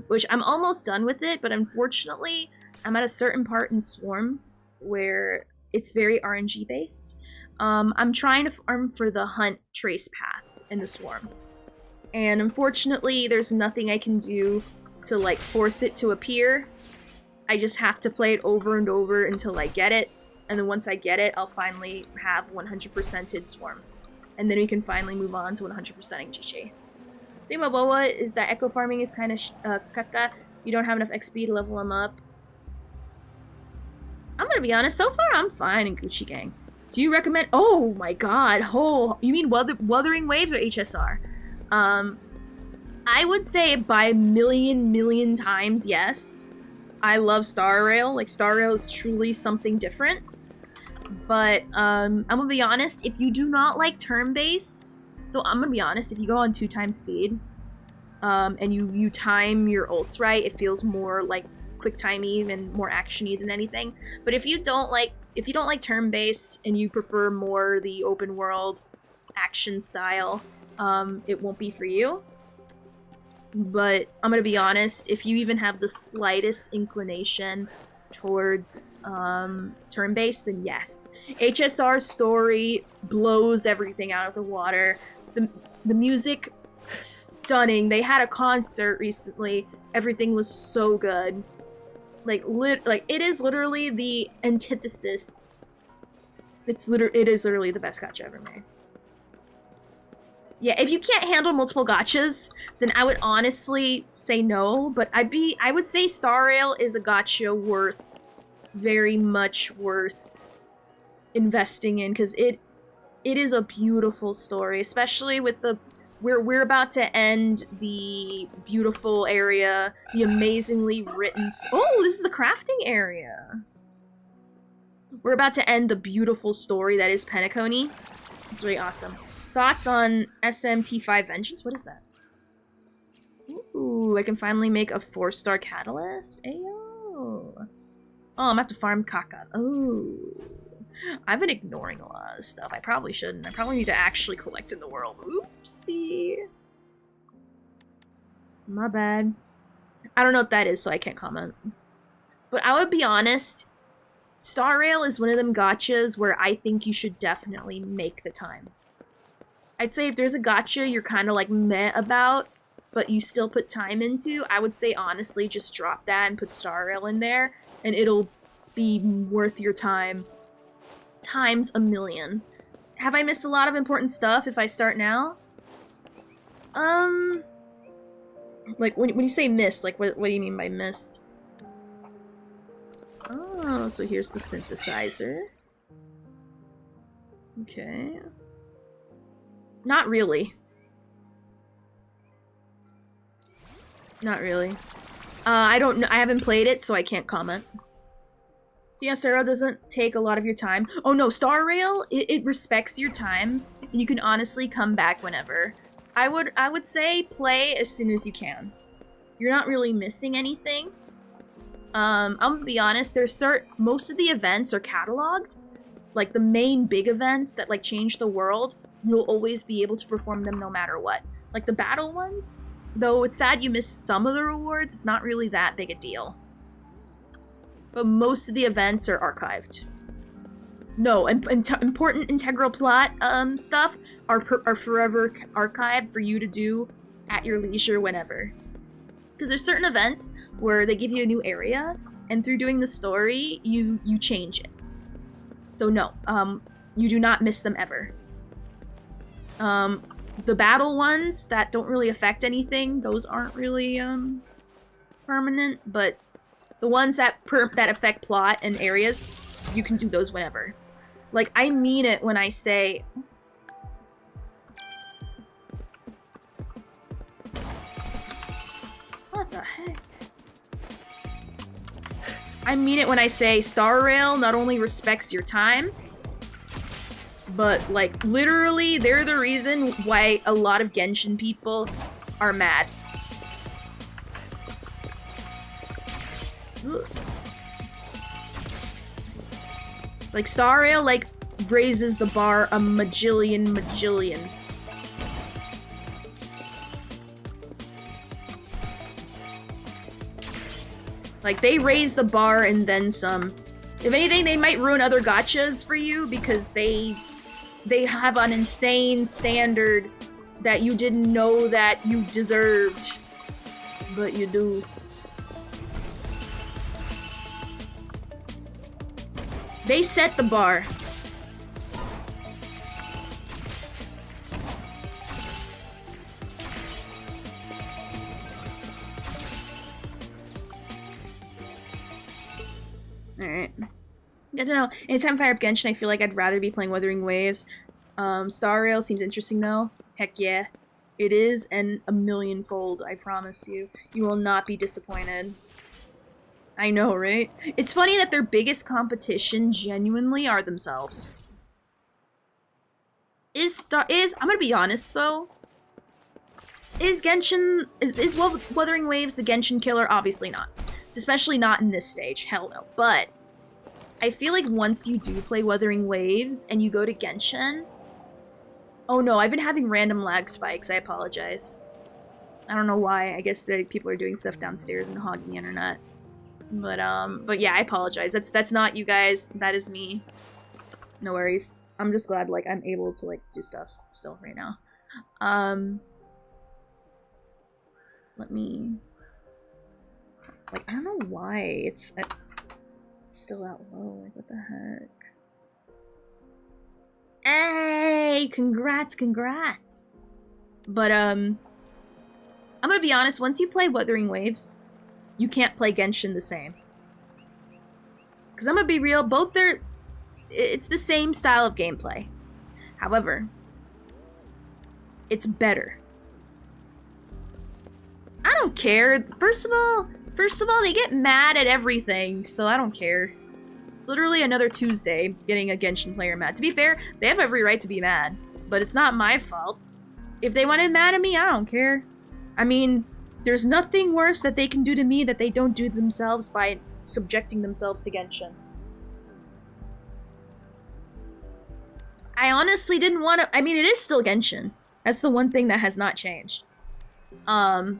Which I'm almost done with it, but unfortunately, I'm at a certain part in Swarm where it's very RNG based. I'm trying to farm for the Hunt Trace path in the Swarm. And unfortunately, there's nothing I can do to, like, force it to appear. I just have to play it over and over until I get it. And then once I get it, I'll finally have 100%ed Swarm. And then we can finally move on to 100%ing GG. The thing about Boa is that echo farming is kind of caca. You don't have enough XP to level them up. I'm gonna be honest, so far I'm fine in Gucci Gang. Do you recommend... Oh my god. Oh, you mean Wuthering Waves or HSR? I would say by a million times yes. I love Star Rail. Like, Star Rail is truly something different. But, I'm gonna be honest, if you do not like turn-based, though I'm gonna be honest, if you go on 2x speed, and you time your ults right, it feels more like quick-timey and more action-y than anything. But if you don't like turn-based and you prefer more the open world action style, it won't be for you. But I'm gonna be honest, if you even have the slightest inclination towards turn-based, then yes. HSR's story blows everything out of the water. The music, stunning. They had a concert recently. Everything was so good. Like it is literally the antithesis. It is literally the best gacha ever made. Yeah, if you can't handle multiple gachas, then I would honestly say no, but I would say Star Rail is a gacha very much worth investing in, because it is a beautiful story, especially with we're about to end the beautiful area, the amazingly written oh, this is the crafting area. We're about to end the beautiful story that is Penacony. It's really awesome. Thoughts on SMT5 Vengeance? What is that? Ooh, I can finally make a 4-star catalyst. Ayo. Oh, I'm gonna have to farm caca. Oh. I've been ignoring a lot of stuff. I probably shouldn't. I probably need to actually collect in the world. Oopsie. My bad. I don't know what that is, so I can't comment. But I would be honest, Star Rail is one of them gachas where I think you should definitely make the time. I'd say if there's a gacha you're kind of like meh about, but you still put time into, I would say honestly just drop that and put Star Rail in there, and it'll be worth your time times a million. Have I missed a lot of important stuff if I start now? Like, when you say missed, like, what do you mean by missed? Oh, so here's the synthesizer. Okay. Not really. Not really. I don't know. I haven't played it, so I can't comment. So yeah, Star Rail doesn't take a lot of your time. Oh no, Star Rail, it respects your time, and you can honestly come back whenever. I would say play as soon as you can. You're not really missing anything. I'm gonna be honest, most of the events are cataloged. Like the main big events that like change the world, you'll always be able to perform them no matter what. Like the battle ones, though it's sad you miss some of the rewards, it's not really that big a deal. But most of the events are archived. No, important integral plot stuff are forever archived for you to do at your leisure whenever. Because there's certain events where they give you a new area, and through doing the story, you change it. So no, you do not miss them ever. The battle ones that don't really affect anything, those aren't really permanent, but the ones that affect plot and areas, you can do those whenever. Like, I mean it when I say... What the heck? I mean it when I say Star Rail not only respects your time, but, like, literally, they're the reason why a lot of Genshin people are mad. Ugh. Like, Star Rail, like, raises the bar a majillion. Like, they raise the bar and then some. If anything, they might ruin other gachas for you because they have an insane standard that you didn't know that you deserved. But you do. They set the bar. Alright. I don't know. Anytime I fire up Genshin, I feel like I'd rather be playing Wuthering Waves. Star Rail seems interesting though. Heck yeah. It is, and a millionfold, I promise you. You will not be disappointed. I know, right? It's funny that their biggest competition genuinely are themselves. I'm gonna be honest though. Is Wuthering Waves the Genshin killer? Obviously not. Especially not in this stage. Hell no. But I feel like once you do play Wuthering Waves and you go to Genshin... Oh no, I've been having random lag spikes. I apologize. I don't know why. I guess the people are doing stuff downstairs and hogging the internet. But yeah, I apologize. That's not you guys. That is me. No worries. I'm just glad, like, I'm able to, like, do stuff still right now. Let me... Like, I don't know why it's still that low. Like, what the heck? Hey! Congrats! But, I'm gonna be honest, once you play Wuthering Waves, you can't play Genshin the same. Because I'm gonna be real, it's the same style of gameplay. However, it's better. I don't care. First of all, they get mad at everything, so I don't care. It's literally another Tuesday getting a Genshin player mad. To be fair, they have every right to be mad, but it's not my fault. If they wanted mad at me, I don't care. I mean, there's nothing worse that they can do to me that they don't do to themselves by subjecting themselves to Genshin. I honestly didn't want to... I mean, it is still Genshin. That's the one thing that has not changed. I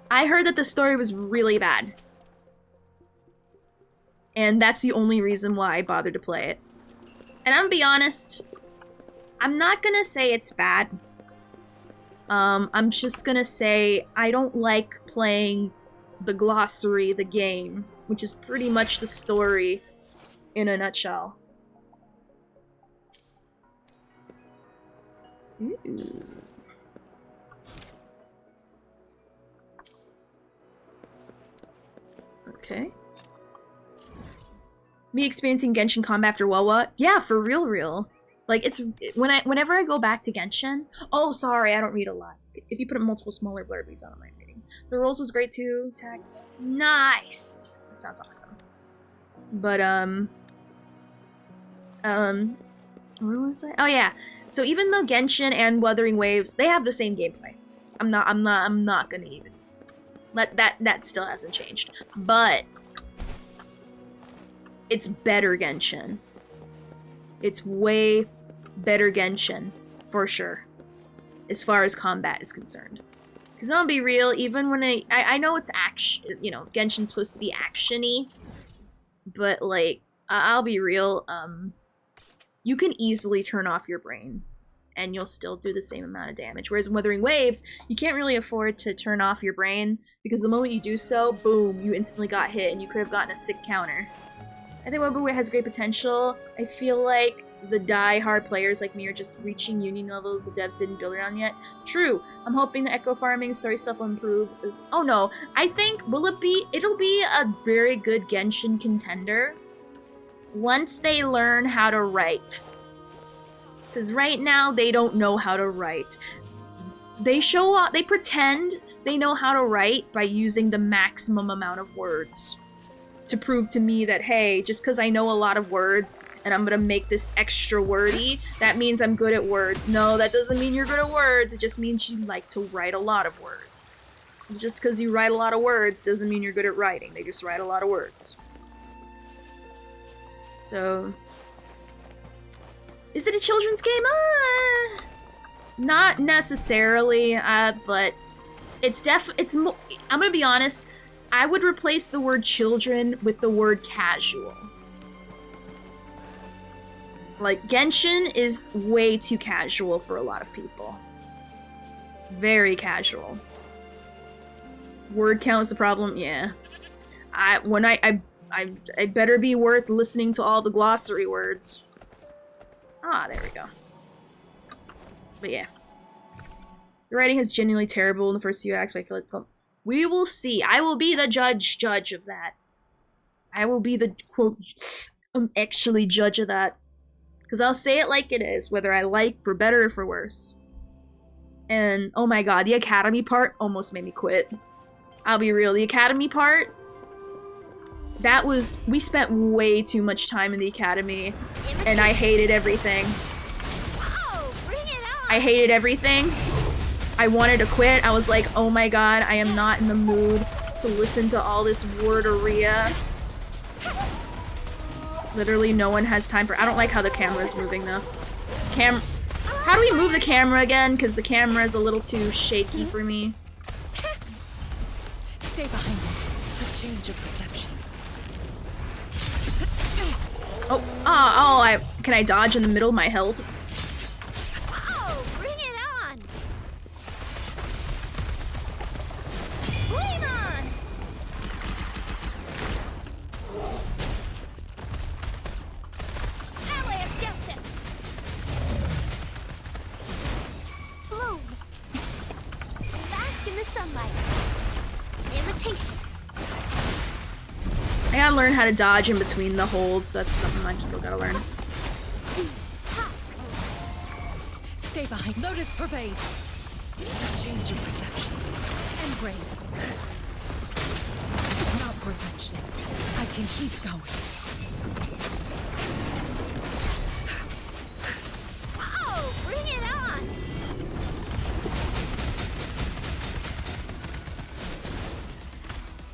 heard that the story was really bad. And that's the only reason why I bothered to play it. And I'm gonna be honest, I'm not gonna say it's bad. I'm just gonna say I don't like playing the glossary, the game, which is pretty much the story in a nutshell. Ooh. Okay. Me experiencing Genshin combat after Wawa? Yeah, for real. Like, whenever I go back to Genshin... Oh, sorry, I don't read a lot. If you put up multiple smaller blurbies on my reading. The rolls was great too. Tag. Nice! That sounds awesome. But, where was I? Oh, yeah. So even though Genshin and Wuthering Waves, they have the same gameplay. I'm not gonna even... That still hasn't changed. But... it's better Genshin. It's way better Genshin, for sure, as far as combat is concerned. Because I'll be real, even when I know it's action, you know, Genshin's supposed to be action-y, but, like, I'll be real. You can easily turn off your brain, and you'll still do the same amount of damage. Whereas in Wuthering Waves, you can't really afford to turn off your brain, because the moment you do so, boom, you instantly got hit, and you could have gotten a sick counter. I think Wuthering Waves has great potential. I feel like the die-hard players like me are just reaching union levels the devs didn't build around yet. True. I'm hoping the echo farming story stuff will improve. Oh no, I think it'll be a very good Genshin contender once they learn how to write. Because right now they don't know how to write. They pretend they know how to write by using the maximum amount of words to prove to me that, hey, just because I know a lot of words and I'm gonna make this extra wordy, that means I'm good at words. No, that doesn't mean you're good at words. It just means you like to write a lot of words. Just because you write a lot of words doesn't mean you're good at writing. They just write a lot of words. So, is it a children's game? Not necessarily, but I'm gonna be honest, I would replace the word children with the word casual. Like, Genshin is way too casual for a lot of people. Very casual. Word count is the problem? Yeah. I better be worth listening to all the glossary words. Ah, there we go. But yeah. The writing is genuinely terrible in the first few acts, but I feel like we will see. I will be the judge of that. I will be the, quote, actually judge of that. Because I'll say it like it is, whether I like for better or for worse. And, oh my god, the academy part almost made me quit. I'll be real, the academy part, we spent way too much time in the academy, and I hated everything. Whoa, bring it on. I hated everything. I wanted to quit. I was like, oh my god, I am not in the mood to listen to all this worderia. Literally, no one has time for. I don't like how the camera's moving though. How do we move the camera again? Because the camera is a little too shaky for me. Stay behind me. A change of perception. Can I dodge in the middle of my health? Whoa, bring it on. Flame on. Ally of justice. Bloom. Bask in the sunlight. Imitation. I gotta learn how to dodge in between the holds. That's something I still gotta learn. Stay behind. Lotus pervade. A change of perception. And brave. Not perfection. I can keep going. Whoa, bring it on.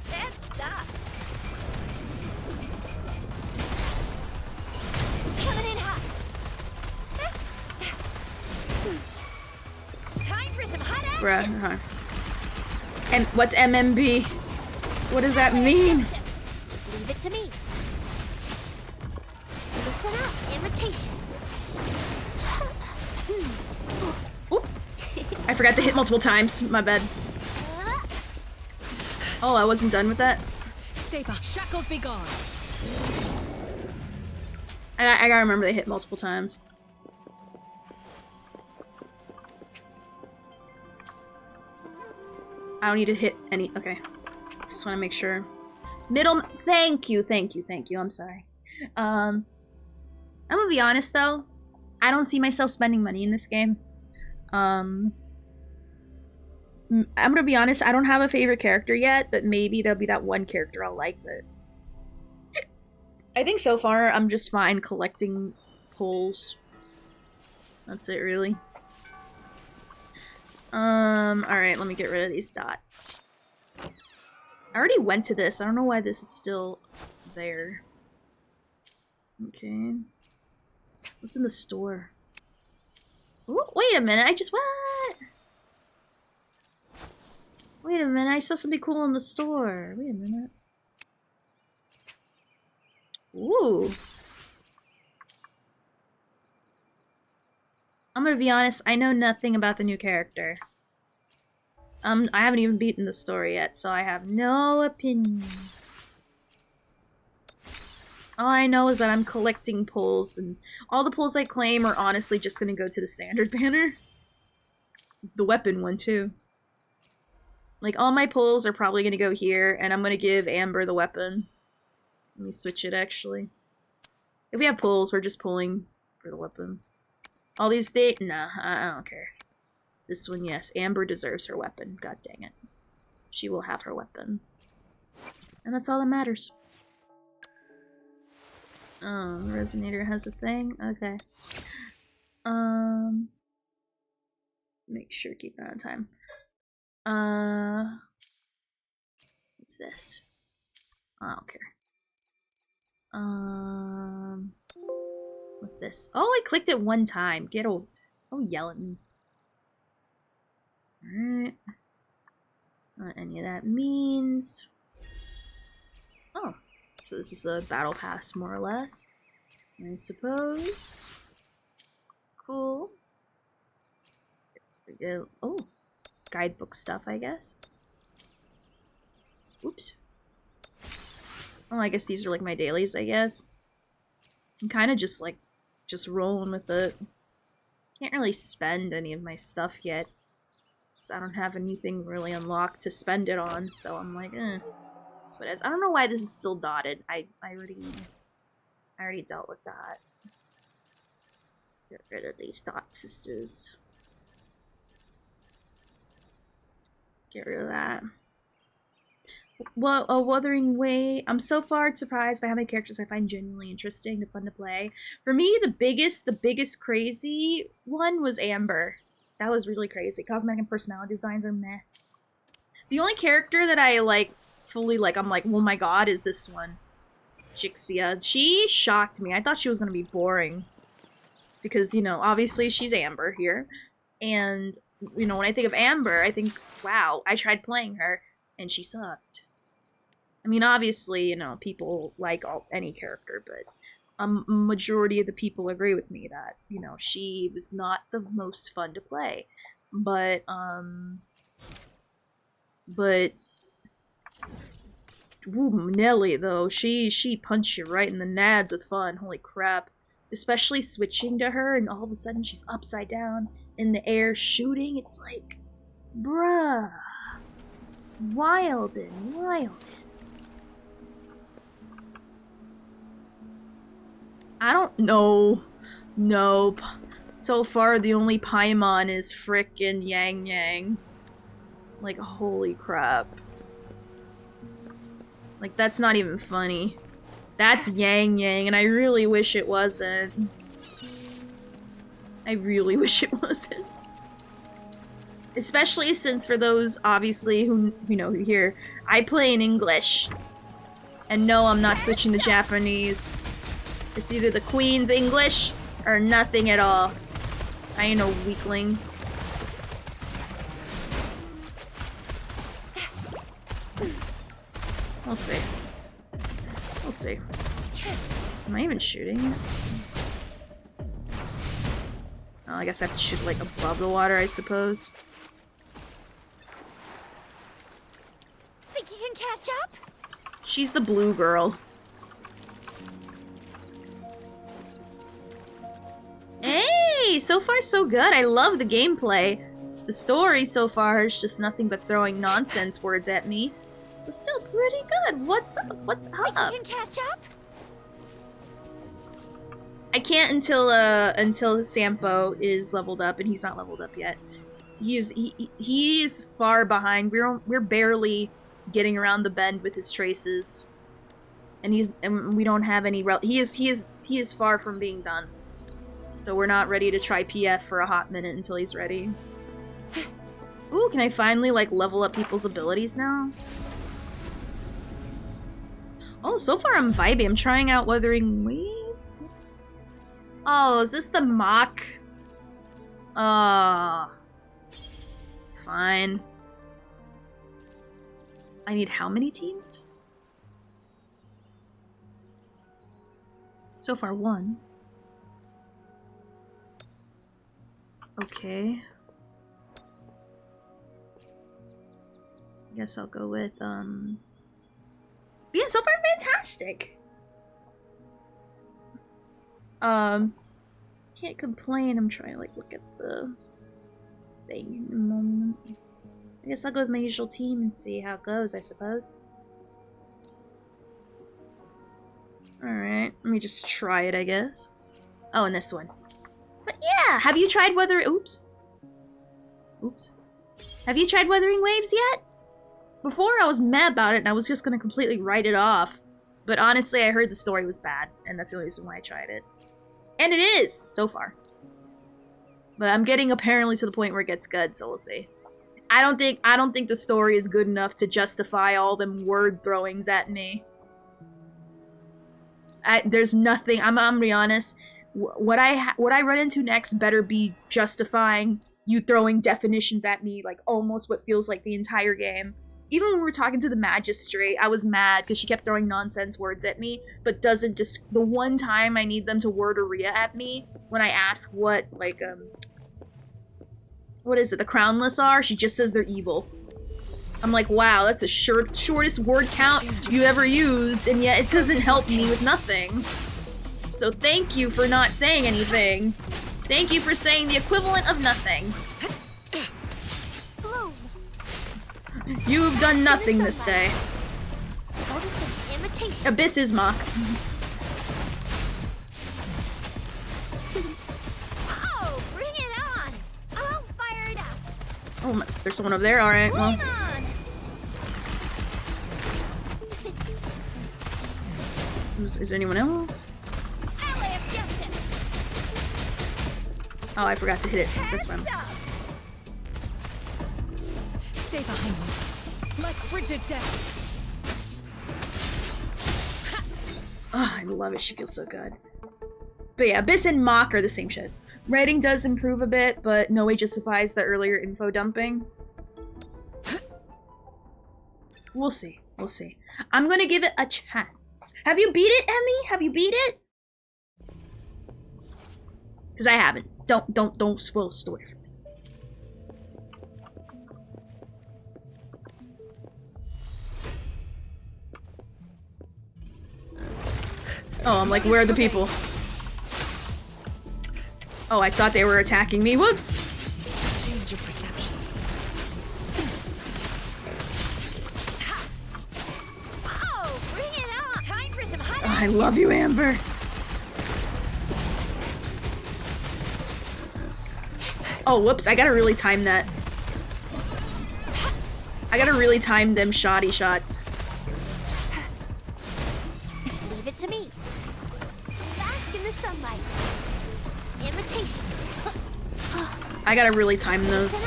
That's that. Coming in hot. Time for some hot action. Bruh. And what's MMB? What does that mean? Leave it to me. Listen up, imitation. Oop. I forgot to hit multiple times. My bad. Oh, I wasn't done with that. Stay back. Shackles be gone. I gotta remember they hit multiple times. I don't need to hit any. Okay. Just want to make sure. Middle. Thank you. I'm sorry. I'm gonna be honest though. I don't see myself spending money in this game. I'm gonna be honest. I don't have a favorite character yet, but maybe there'll be that one character I'll like. But I think so far I'm just fine collecting pulls. That's it, really. Alright, let me get rid of these dots. I already went to this. I don't know why this is still there. Okay. What's in the store? Ooh, wait a minute, what? Wait a minute, I saw something cool in the store. Wait a minute. Ooh. I'm gonna be honest, I know nothing about the new character. I haven't even beaten the story yet, so I have no opinion. All I know is that I'm collecting pulls, and all the pulls I claim are honestly just gonna go to the standard banner. The weapon one, too. Like, all my pulls are probably gonna go here, and I'm gonna give Amber the weapon. Let me switch it, actually. If we have pulls, we're just pulling for the weapon. All these things? Nah, I don't care. This one, yes. Amber deserves her weapon. God dang it. She will have her weapon. And that's all that matters. Oh, the resonator has a thing? Okay. Make sure to keep it on time. What's this? I don't care. What's this? Oh, I clicked it one time. Don't yell at me. Alright. What any of that means. Oh. So this is a battle pass, more or less. I suppose. Cool. Oh. Guidebook stuff, I guess. Oops. Oh, I guess these are like my dailies, I guess. I'm kind of just like, just rolling with it. Can't really spend any of my stuff yet. Because I don't have anything really unlocked to spend it on, so I'm like, that's what it is. I don't know why this is still dotted. I already dealt with that. Get rid of these dots. Get rid of that. Well, a Wuthering Way. I'm so far surprised by how many characters I find genuinely interesting and fun to play. For me, the biggest crazy one was Amber. That was really crazy. Cosmetic and personality designs are meh. The only character that I like fully like, I'm like, oh my god, is this one. Jixia. She shocked me. I thought she was gonna be boring. Because, you know, obviously she's Amber here. And, you know, when I think of Amber, I think, wow, I tried playing her, and she sucked. I mean, obviously, you know, people like any character, but a majority of the people agree with me that, you know, she was not the most fun to play. But ooh, Nelly, though, she punched you right in the nads with fun. Holy crap. Especially switching to her, and all of a sudden she's upside down in the air shooting. It's like, bruh. Wildin'. I don't know. Nope. So far, the only Paimon is frickin' Yang Yang. Like, holy crap. Like, that's not even funny. That's Yang Yang, and I really wish it wasn't. I really wish it wasn't. Especially since for those, obviously, who here, I play in English. And no, I'm not switching to Japanese. It's either the Queen's English or nothing at all. I ain't no weakling. We'll see. We'll see. Am I even shooting it? Oh, I guess I have to shoot, like, above the water, I suppose. Think you can catch up? She's the blue girl. Hey! So far, so good. I love the gameplay. The story so far is just nothing but throwing nonsense words at me. But still pretty good. What's up? What's up? Think you can catch up? I can't until Sampo is leveled up, and he's not leveled up yet. He is far behind. We're barely getting around the bend with his traces, and we don't have any. He is far from being done. So we're not ready to try PF for a hot minute until he's ready. Ooh, can I finally like level up people's abilities now? Oh, so far I'm vibing. I'm trying out Wuthering Way. Oh, is this the mock? Fine. I need how many teams? So far, 1. Okay. I guess I'll go with, yeah, so far, fantastic! Can't complain. I'm trying to, like, look at the thing in a moment. I guess I'll go with my usual team and see how it goes, I suppose. Alright, let me just try it, I guess. Oh, and this one. But yeah, have you tried weathering- oops. Oops. Have you tried Wuthering Waves yet? Before I was mad about it and I was just gonna completely write it off. But honestly, I heard the story was bad, and that's the only reason why I tried it. And it is, so far. But I'm getting apparently to the point where it gets good, so we'll see. I don't think the story is good enough to justify all them word throwings at me. There's nothing. I'm gonna be honest. What I run into next better be justifying you throwing definitions at me, like almost what feels like the entire game. Even when we were talking to the magistrate, I was mad because she kept throwing nonsense words at me, but doesn't just the one time I need them to word Aria at me when I ask what like what is it, the crownless are, she just says they're evil. I'm like, wow, that's the shortest word count you ever use, and yet it doesn't help me with nothing. So thank you for not saying anything. Thank you for saying the equivalent of nothing. You've done nothing this day. Abyss is mock. Oh, bring it on! I'll fire it up. Oh, my, there's someone over there. All right. Well. Is there anyone else? Ally of justice. Oh, I forgot to hit it this one. Stay behind me. Like frigid death. Oh, I love it. She feels so good. But yeah, Abyss and Mock are the same shit. Writing does improve a bit, but no way justifies the earlier info dumping. We'll see. We'll see. I'm gonna give it a chance. Have you beat it, Emmy? Have you beat it? Because I haven't. Don't spoil the story for me. Oh, I'm like, where are the people? Oh, I thought they were attacking me. Whoops! Change your perception. Oh, bring it on! Time for some hot Oh, I love you, Amber. Oh, whoops, I gotta really time that. I gotta really time them shoddy shots. Leave it to me. Bask in the sunlight. Imitation. I gotta really time those.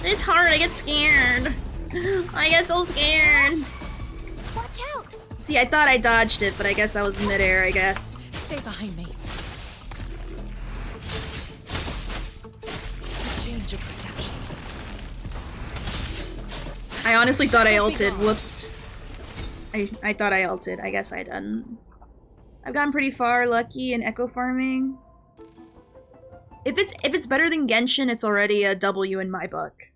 It's hard, I get scared. I get so scared. Watch out! See, I thought I dodged it, but I guess I was midair, I guess. Stay behind me. Change your perception. I honestly thought I ulted. Whoops. I thought I ulted. I guess I didn't. I've gotten pretty far, lucky, in echo farming. If it's better than Genshin, it's already a W in my book.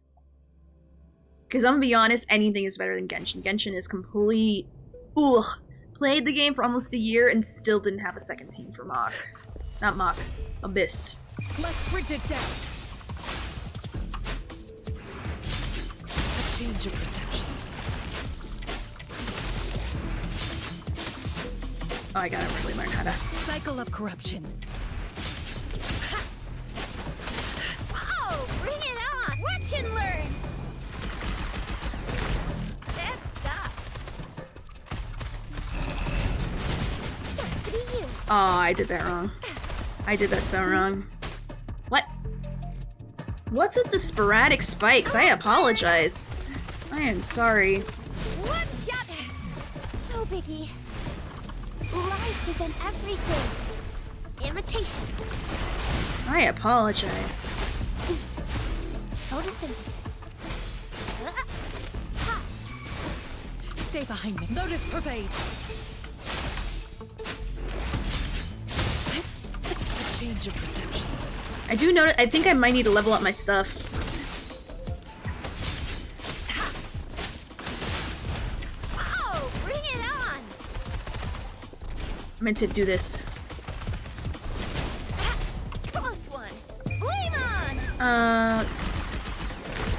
Because I'm gonna be honest, anything is better than Genshin. Genshin is complete. Ugh. Played the game for almost a year and still didn't have a second team for Mock. Not Mock. Abyss. Like frigid death. Change your perception. Oh, I gotta really learn how to. Cycle of corruption. Oh, bring it on! Watch and learn! That's up. Sucks to be you. Oh, I did that wrong. I did that so wrong. What? What's with the sporadic spikes? I apologize. I am sorry. One shot! No biggie. Life is in everything. Imitation. I apologize. Photosynthesis. Stay behind me. Lotus pervade. Change of perception. I do notice. I think I might need to level up my stuff. Oh, bring it on! I meant to do this. Close one. Flame on! I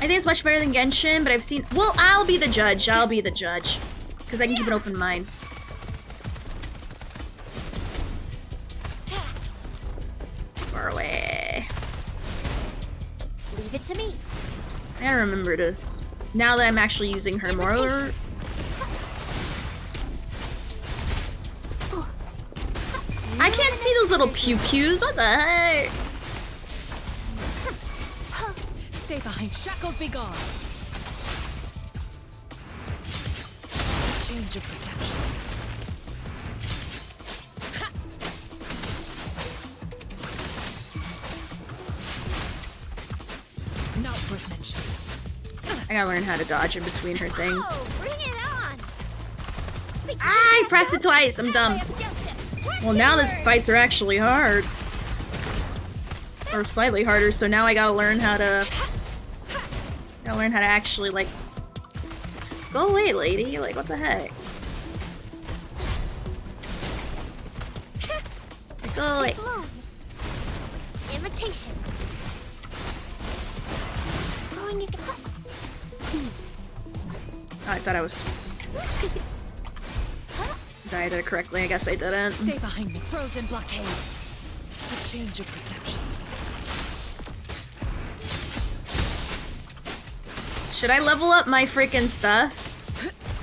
think it's much better than Genshin, but I've seen. Well, I'll be the judge. I'll be the judge, because I can keep an open mind. It's too far away. Leave it to me. I gotta remember this. Now that I'm actually using her more. Imitation. I can't see those little pew-pews. What the heck? Stay behind. Shackles be gone. Change of perception. Not worth mentioning. I gotta learn how to dodge in between her things. Oh, bring it on! I pressed it twice. I'm dumb. Well, now these fights are actually hard. Or slightly harder, so now I gotta learn how to... actually, like... Go away, lady. Like, what the heck? Go away. Imitation. Growing a Oh, I thought I was... Did I do it correctly? I guess I didn't. Stay behind me. Frozen blockade. A change of perception. Should I level up my freaking stuff?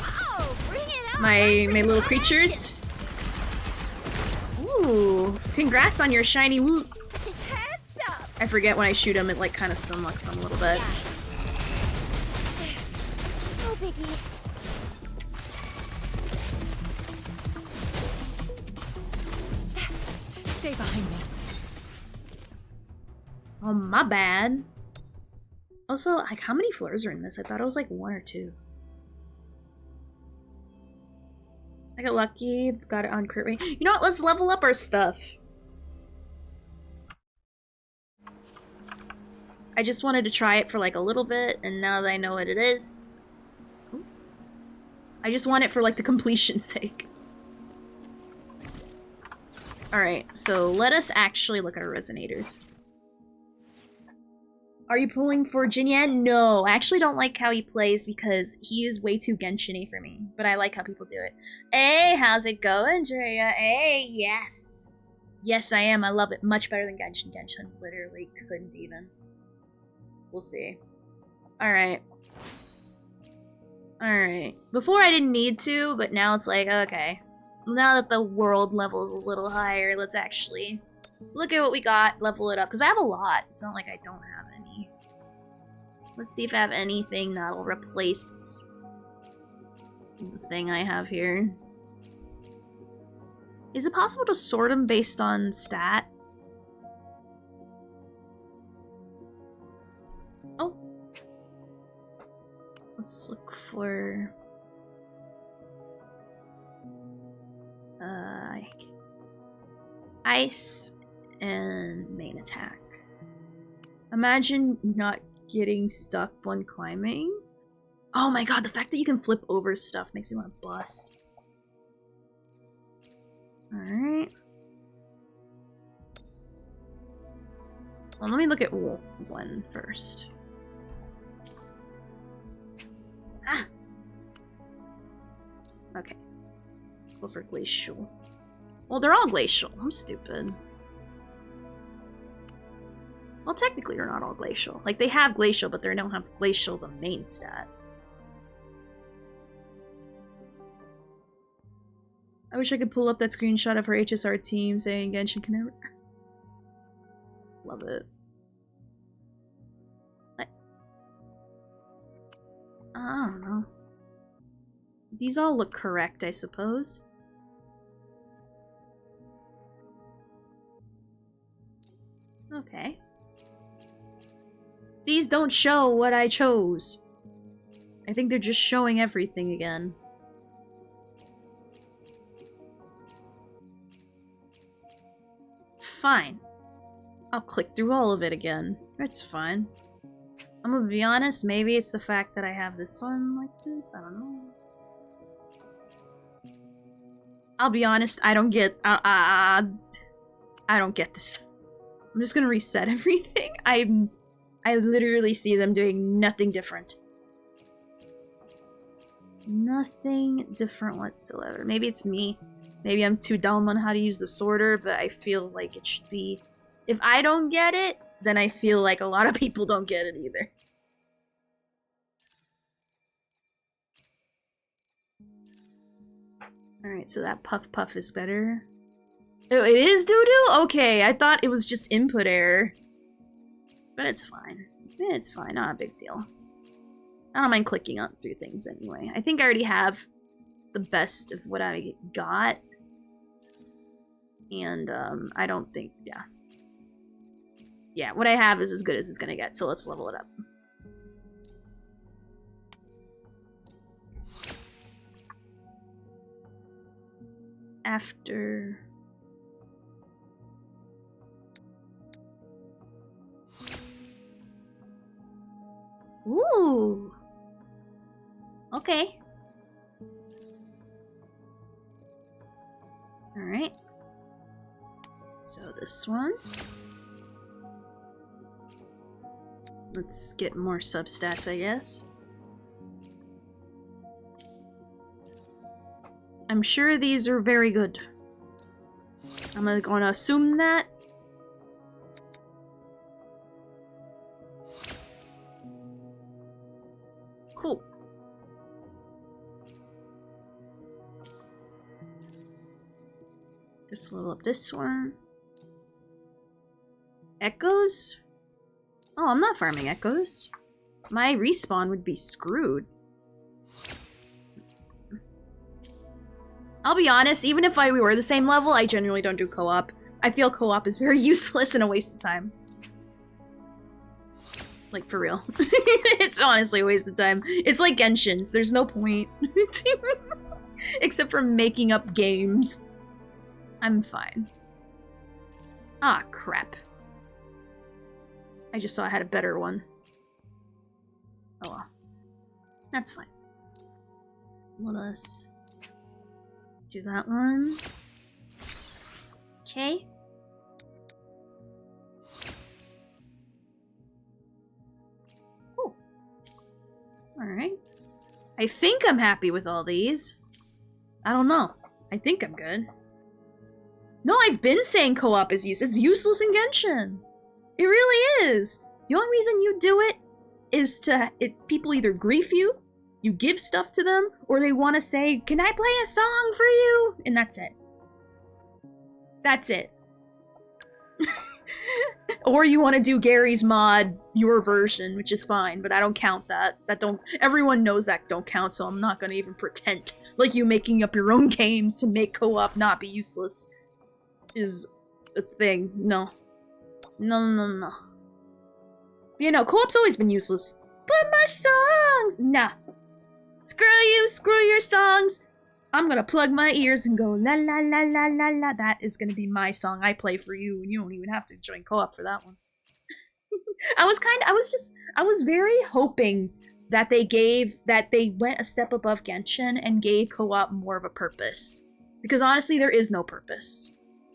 Oh, bring it on! My little creatures? Ooh, congrats on your shiny woot. Heads up! I forget when I shoot him, it like kind of stunlocks them a little bit. No biggie. Stay behind me. Oh, my bad. Also, like, how many floors are in this? I thought it was like 1 or 2. I got lucky, got it on crit rate. You know what? Let's level up our stuff. I just wanted to try it for like a little bit, and now that I know what it is, I just want it for like the completion's sake. Alright, so let us actually look at our resonators. Are you pulling for Jinyan? No, I actually don't like how he plays because he is way too Genshin-y for me. But I like how people do it. Hey, how's it going, Drea? Hey, yes. Yes, I am. I love it. Much better than Genshin. Genshin literally couldn't even. We'll see. Alright. Alright. Before I didn't need to, but now it's like, okay. Now that the world level is a little higher, let's actually look at what we got, level it up. Because I have a lot. It's not like I don't have any. Let's see if I have anything that'll replace the thing I have here. Is it possible to sort them based on stat? Oh. Let's look for... ice and main attack. Imagine not getting stuck when climbing. Oh my god, the fact that you can flip over stuff makes me want to bust. Alright. Well, let me look at one first. Ah! Okay. Let's go for glacial. Well, they're all glacial. I'm stupid. Well, technically they're not all glacial. Like, they have glacial, but they don't have glacial the main stat. I wish I could pull up that screenshot of her HSR team saying Genshin can never... Love it. What? I don't know. These all look correct, I suppose. Okay. These don't show what I chose. I think they're just showing everything again. Fine. I'll click through all of it again. It's fine. I'm gonna be honest, maybe it's the fact that I have this one like this, I don't know. I'll be honest, I don't get, I don't get this. I'm just gonna reset everything. I literally see them doing nothing different. Nothing different whatsoever. Maybe it's me. Maybe I'm too dumb on how to use the sorter, but I feel like it should be... If I don't get it, then I feel like a lot of people don't get it either. Alright, so that puff puff is better. Oh, it is doo-doo? Okay, I thought it was just input error. But it's fine. It's fine, not a big deal. I don't mind clicking on through things anyway. I think I already have the best of what I got. And, I don't think, yeah. Yeah, what I have is as good as it's gonna get, so let's level it up. After... Ooh! Okay. Alright. So this one. Let's get more substats, I guess. I'm sure these are very good. I'm gonna assume that. Cool. Let's level up this one. Echoes? Oh, I'm not farming echoes. My respawn would be screwed. I'll be honest, even if we were the same level, I generally don't do co-op. I feel co-op is very useless and a waste of time. Like, for real. It's honestly a waste of time. It's like Genshin's. There's no point. Except for making up games. I'm fine. Ah, crap. I just saw I had a better one. Oh well. That's fine. Let us do that one. Okay. Cool. Alright. I think I'm happy with all these. I don't know. I think I'm good. No, I've been saying co-op is useless. It's useless in Genshin. It really is. The only reason you do it is to people either grief you, you give stuff to them, or they want to say, "Can I play a song for you?" And that's it. That's it. Or you want to do Gary's mod, your version, which is fine, but I don't count that. Everyone knows that don't count, so I'm not gonna even pretend like you making up your own games to make co-op not be useless is a thing. No. No. You know, co-op's always been useless. But my songs! Nah. Screw you, screw your songs! I'm gonna plug my ears and go la la la la la la. That is gonna be my song I play for you, and you don't even have to join co-op for that one. I was very hoping that they went a step above Genshin and gave co-op more of a purpose. Because honestly, there is no purpose.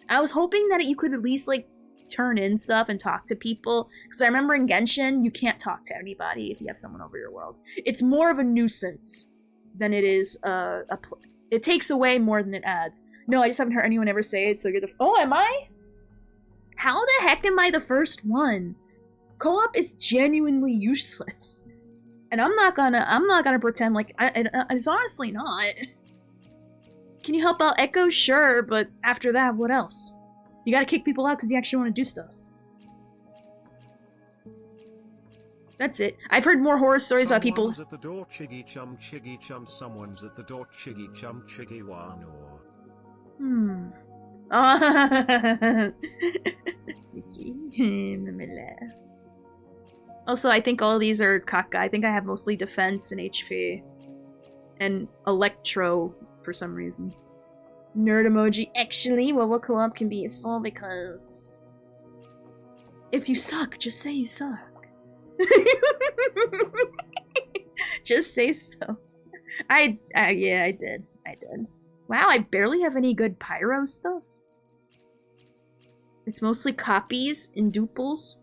I was hoping that you could at least, like, turn in stuff and talk to people. Because I remember in Genshin, you can't talk to anybody if you have someone over your world. It's more of a nuisance than it is it takes away more than it adds. No, I just haven't heard anyone ever say it, so you're the- Oh, am I? How the heck am I the first one? Co-op is genuinely useless. And I'm not gonna pretend like it's honestly not. Can you help out Echo? Sure, but after that, what else? You gotta kick people out because you actually want to do stuff. That's it. I've heard more horror stories about people. Someone's at the door, chiggy chum, someone's at the door, chiggy chum, chiggy wanor. Also, I think all of these are caca. I think I have mostly defense and HP. And electro for some reason. Nerd emoji. Actually, well, co-op can be useful because If you suck, just say you suck. Just say so. Yeah, I did. Wow, I barely have any good pyro stuff. It's mostly copies and duples.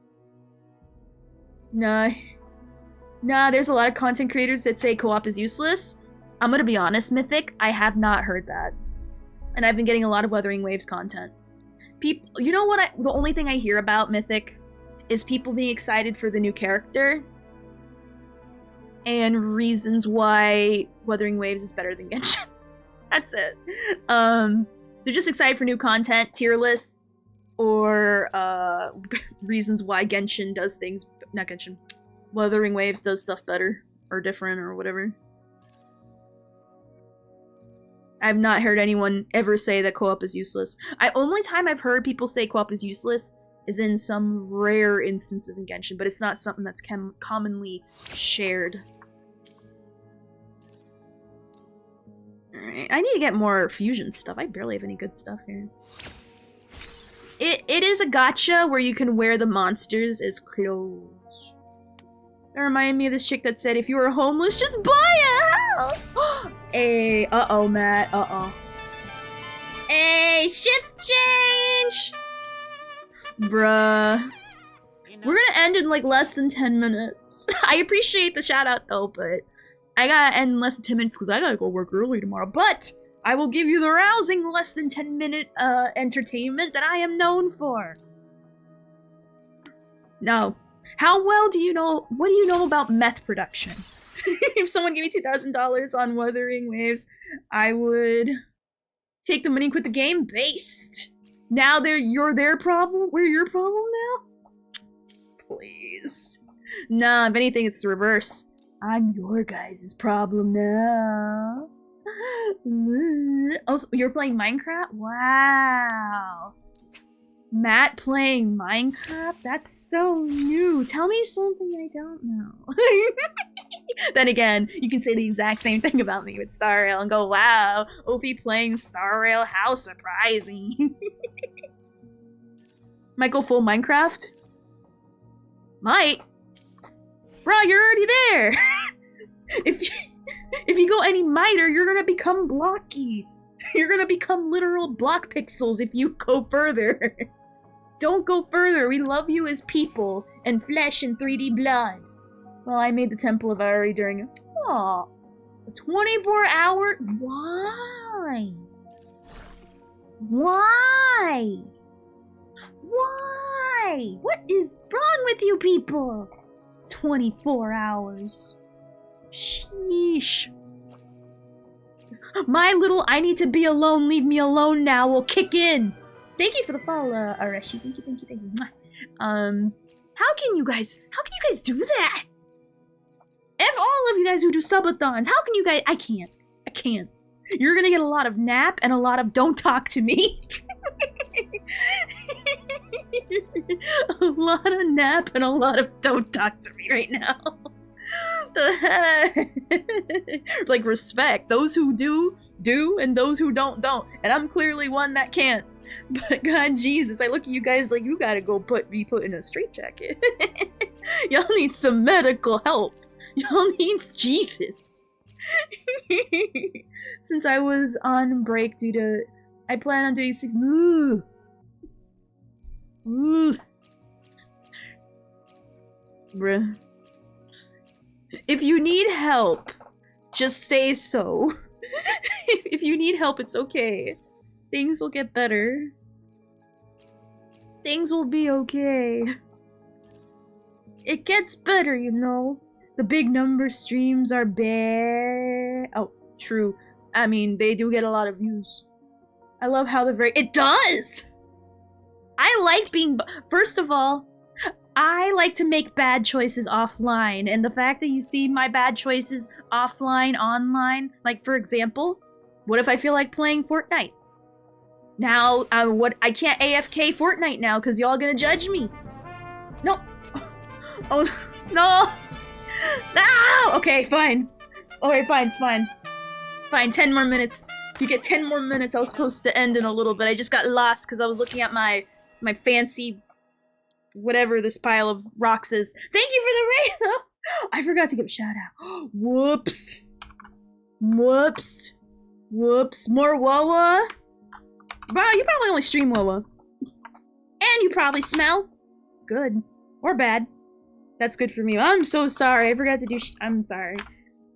Nah, there's a lot of content creators that say co-op is useless. I'm gonna be honest, Mythic, I have not heard that. And I've been getting a lot of Wuthering Waves content. People, you know what the only thing I hear about Mythic is people being excited for the new character and reasons why Wuthering Waves is better than Genshin. That's it. They're just excited for new content, tier lists, or reasons why Genshin does things, not Genshin, Wuthering Waves does stuff better, or different, or whatever. I've not heard anyone ever say that co-op is useless. Only time I've heard people say co-op is useless is in some rare instances in Genshin, but it's not something that's commonly shared. Alright, I need to get more fusion stuff. I barely have any good stuff here. It is a gacha where you can wear the monsters as clothes. That reminded me of this chick that said, if you were homeless, just buy a house! Hey, uh-oh, Matt, uh-oh. Hey, shift change! Bruh. We're gonna end in like less than 10 minutes. I appreciate the shout out though, but I gotta end in less than 10 minutes because I gotta go work early tomorrow. But I will give you the rousing less than 10-minute entertainment that I am known for. No. How well do you know, what do you know about meth production? If someone gave me $2,000 on Wuthering Waves, I would take the money and quit the game. Based. Now you're their problem? We're your problem now? Please. Nah, if anything, it's the reverse. I'm your guys' problem now. Also, you're playing Minecraft? Wow. Matt playing Minecraft? That's so new. Tell me something I don't know. Then again, you can say the exact same thing about me with Star Rail and go, wow, OP playing Star Rail, how surprising. Might go full Minecraft? Might. Bro, you're already there. If you go any miter, you're gonna become blocky. You're gonna become literal block pixels if you go further. Don't go further. We love you as people and flesh and 3D blood. Well, I made the Temple of Ari during a 24-hour. Why? Why? Why? What is wrong with you people? 24 hours. Sheesh. My little I need to be alone, leave me alone now will kick in. Thank you for the follow, Areshi. Thank you. How can you guys do that? If all of you guys who do subathons, how can you guys, I can't. You're gonna get a lot of nap and a lot of don't talk to me. A lot of nap and a lot of don't talk to me right now. Like respect. Those who do, and those who don't. And I'm clearly one that can't. But God Jesus, I look at you guys like you gotta go be put in a straitjacket. Y'all need some medical help. Y'all need Jesus. Since I was on break due to, I plan on doing 6. Bruh. If you need help, just say so. If you need help, it's okay. Things will get better. Things will be okay. It gets better, you know. The big number streams are bad. Oh, true. I mean, they do get a lot of views. I love how it does! I like being, first of all, I like to make bad choices offline, and the fact that you see my bad choices offline, online, like for example, what if I feel like playing Fortnite? Now, I can't AFK Fortnite now because y'all gonna judge me. No. Oh, no. No! Okay, fine. Okay, fine, it's fine. Fine, 10 more minutes. You get 10 more minutes. I was supposed to end in a little bit. I just got lost because I was looking at my fancy whatever this pile of rocks is. Thank you for the raid, though! I forgot to give a shout out. Whoops. Whoops. Whoops. More Wawa? Wow, you probably only stream Wawa. And you probably smell good. Or bad. That's good for me. I'm so sorry. I forgot to do I'm sorry.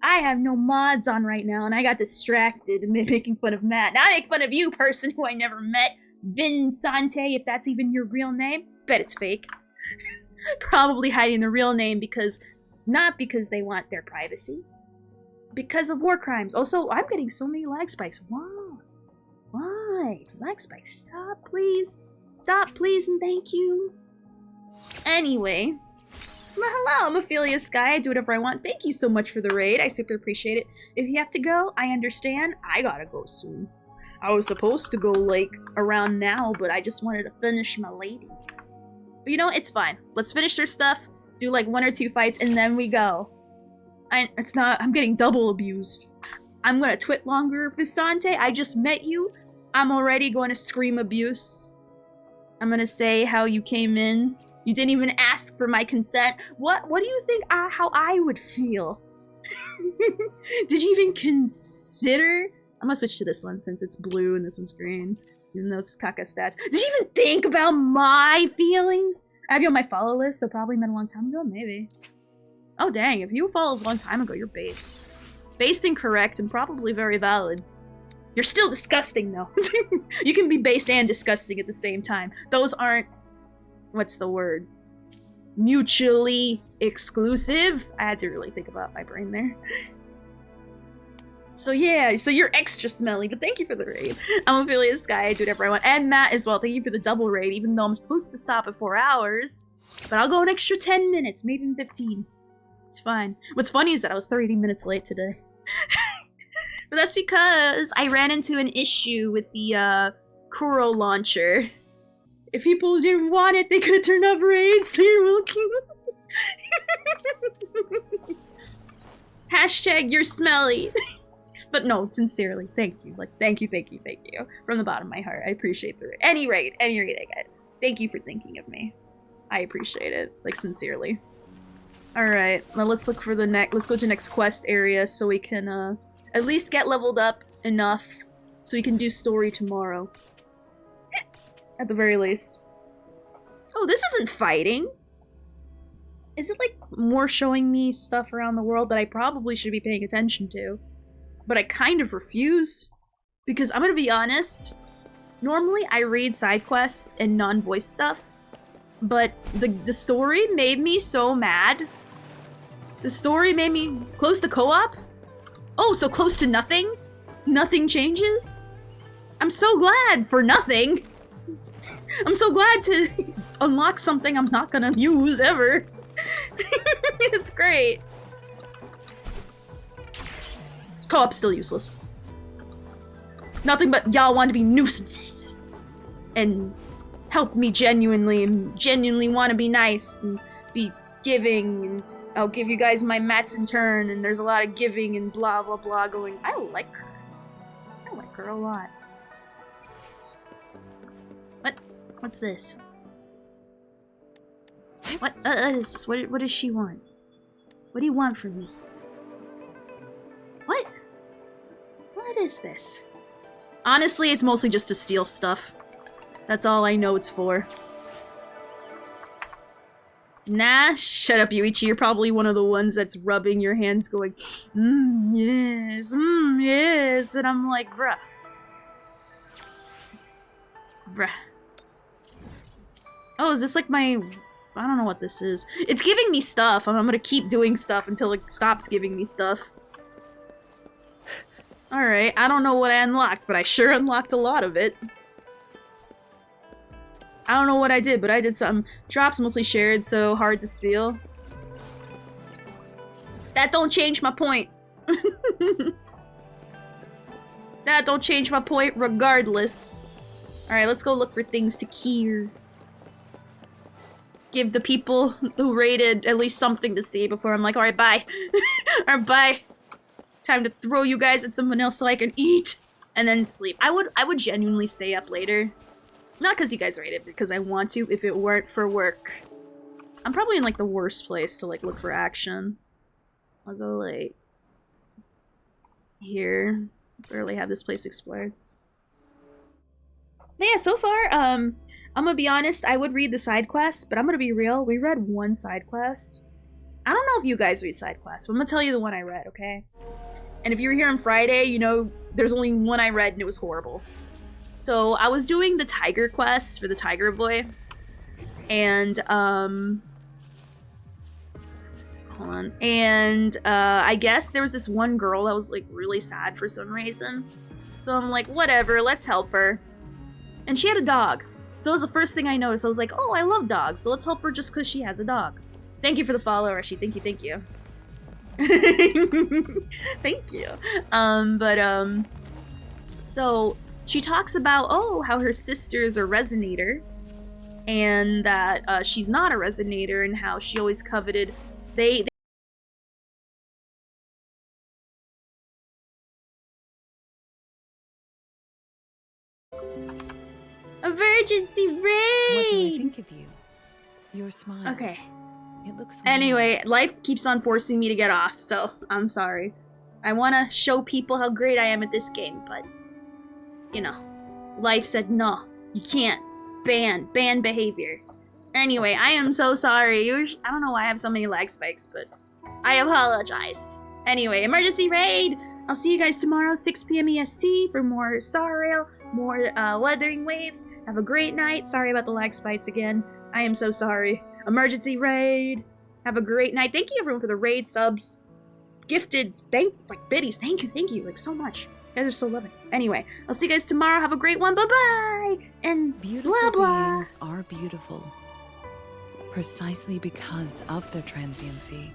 I have no mods on right now, and I got distracted making fun of Matt. Now I make fun of you, person who I never met. Vincente, if that's even your real name. Bet it's fake. Probably hiding the real name because... Not because they want their privacy. Because of war crimes. Also, I'm getting so many lag spikes. Wow. Why? Lag spikes. Stop, please. Stop, please, and thank you. Anyway. Well, hello, I'm Ophelia Sky. I do whatever I want. Thank you so much for the raid. I super appreciate it. If you have to go, I understand. I gotta go soon. I was supposed to go, like, around now, but I just wanted to finish my lady. But you know, it's fine. Let's finish their stuff, do, like, 1 or 2 fights, and then we go. I'm getting double abused. I'm gonna twit longer, Visante. I just met you. I'm already going to scream abuse. I'm gonna say how you came in. You didn't even ask for my consent. What do you think how I would feel? Did you even consider? I'm gonna switch to this one since it's blue and this one's green. Even though it's caca stats. Did you even think about my feelings? I have you on my follow list, so probably met a long time ago? Maybe. Oh dang, if you followed a long time ago, you're based. Based and correct and probably very valid. You're still disgusting though. You can be based and disgusting at the same time. Those aren't... What's the word? Mutually exclusive? I had to really think about my brain there. So yeah, so you're extra smelly, but thank you for the raid. I'm Ophelia Sky, I do whatever I want. And Matt as well, thank you for the double raid, even though I'm supposed to stop at 4 hours. But I'll go an extra 10 minutes, maybe even 15. It's fine. What's funny is that I was 30 minutes late today. But that's because I ran into an issue with the Kuro launcher. If people didn't want it, they could have turned off raids, so you're welcome. Hashtag you're smelly. But no, sincerely, thank you. Like, thank you. From the bottom of my heart, I appreciate the raid. Any raid I get. Thank you for thinking of me. I appreciate it, like, sincerely. Alright, now let's look for the let's go to the next quest area so we can, at least get leveled up enough so we can do story tomorrow. At the very least. Oh, this isn't fighting! Is it, like, more showing me stuff around the world that I probably should be paying attention to? But I kind of refuse. Because I'm gonna be honest, normally I read side quests and non-voice stuff, but the story made me so mad. The story made me close to co-op? Oh, so close to nothing? Nothing changes? I'm so glad for nothing. I'm so glad to unlock something I'm not gonna use ever. It's great. Co-op's still useless. Nothing but y'all want to be nuisances. And help me genuinely want to be nice and be giving, and I'll give you guys my mats in turn, and there's a lot of giving and blah blah blah going. I like her. I like her a lot. What's this? What is this? What does she want? What do you want from me? What? What is this? Honestly, it's mostly just to steal stuff. That's all I know it's for. Nah, shut up, Yuichi. You're probably one of the ones that's rubbing your hands going, yes, yes. And I'm like, bruh. Bruh. Oh, is this like my... I don't know what this is. It's giving me stuff. I'm gonna keep doing stuff until it stops giving me stuff. Alright, I don't know what I unlocked, but I sure unlocked a lot of it. I don't know what I did, but I did something. Drops mostly shared, so hard to steal. That don't change my point. That don't change my point regardless. Alright, let's go look for things to cure. Give the people who raided at least something to see before I'm like, alright, bye. Alright, bye. Time to throw you guys at someone else so I can eat. And then sleep. I would genuinely stay up later. Not because you guys rate it, because I want to if it weren't for work. I'm probably in like the worst place to like look for action. I'll go like here. Barely have this place explored. But yeah, so far, I'm gonna be honest, I would read the side quests, but I'm gonna be real, we read one side quest. I don't know if you guys read side quests, but I'm gonna tell you the one I read, okay? And if you were here on Friday, you know there's only one I read and it was horrible. So I was doing the tiger quest for the tiger boy, and hold on, and I guess there was this one girl that was like really sad for some reason. So I'm like, whatever, let's help her. And she had a dog. So it was the first thing I noticed. I was like, oh, I love dogs, so let's help her just because she has a dog. Thank you for the follow, Rashi. Thank you, thank you. Thank you. So she talks about, oh, how her sister's a resonator, and that she's not a resonator, and how she always coveted, they Emergency raid! What do I think of you? Your smile. Okay. It looks Anyway, life keeps on forcing me to get off, so I'm sorry. I want to show people how great I am at this game, but, you know, life said no, you can't. Ban behavior. Anyway, I am so sorry. I don't know why I have so many lag spikes, but I apologize. Anyway, emergency raid! I'll see you guys tomorrow, 6 p.m. EST, for more Star Rail, more Wuthering Waves. Have a great night. Sorry about the lag spikes again. I am so sorry. Emergency raid. Have a great night. Thank you everyone for the raid subs, gifted, biddies. Thank you, like so much. You guys are so loving. Anyway, I'll see you guys tomorrow. Have a great one. Bye bye. And beautiful blah blah. beings are beautiful precisely because of their transiency.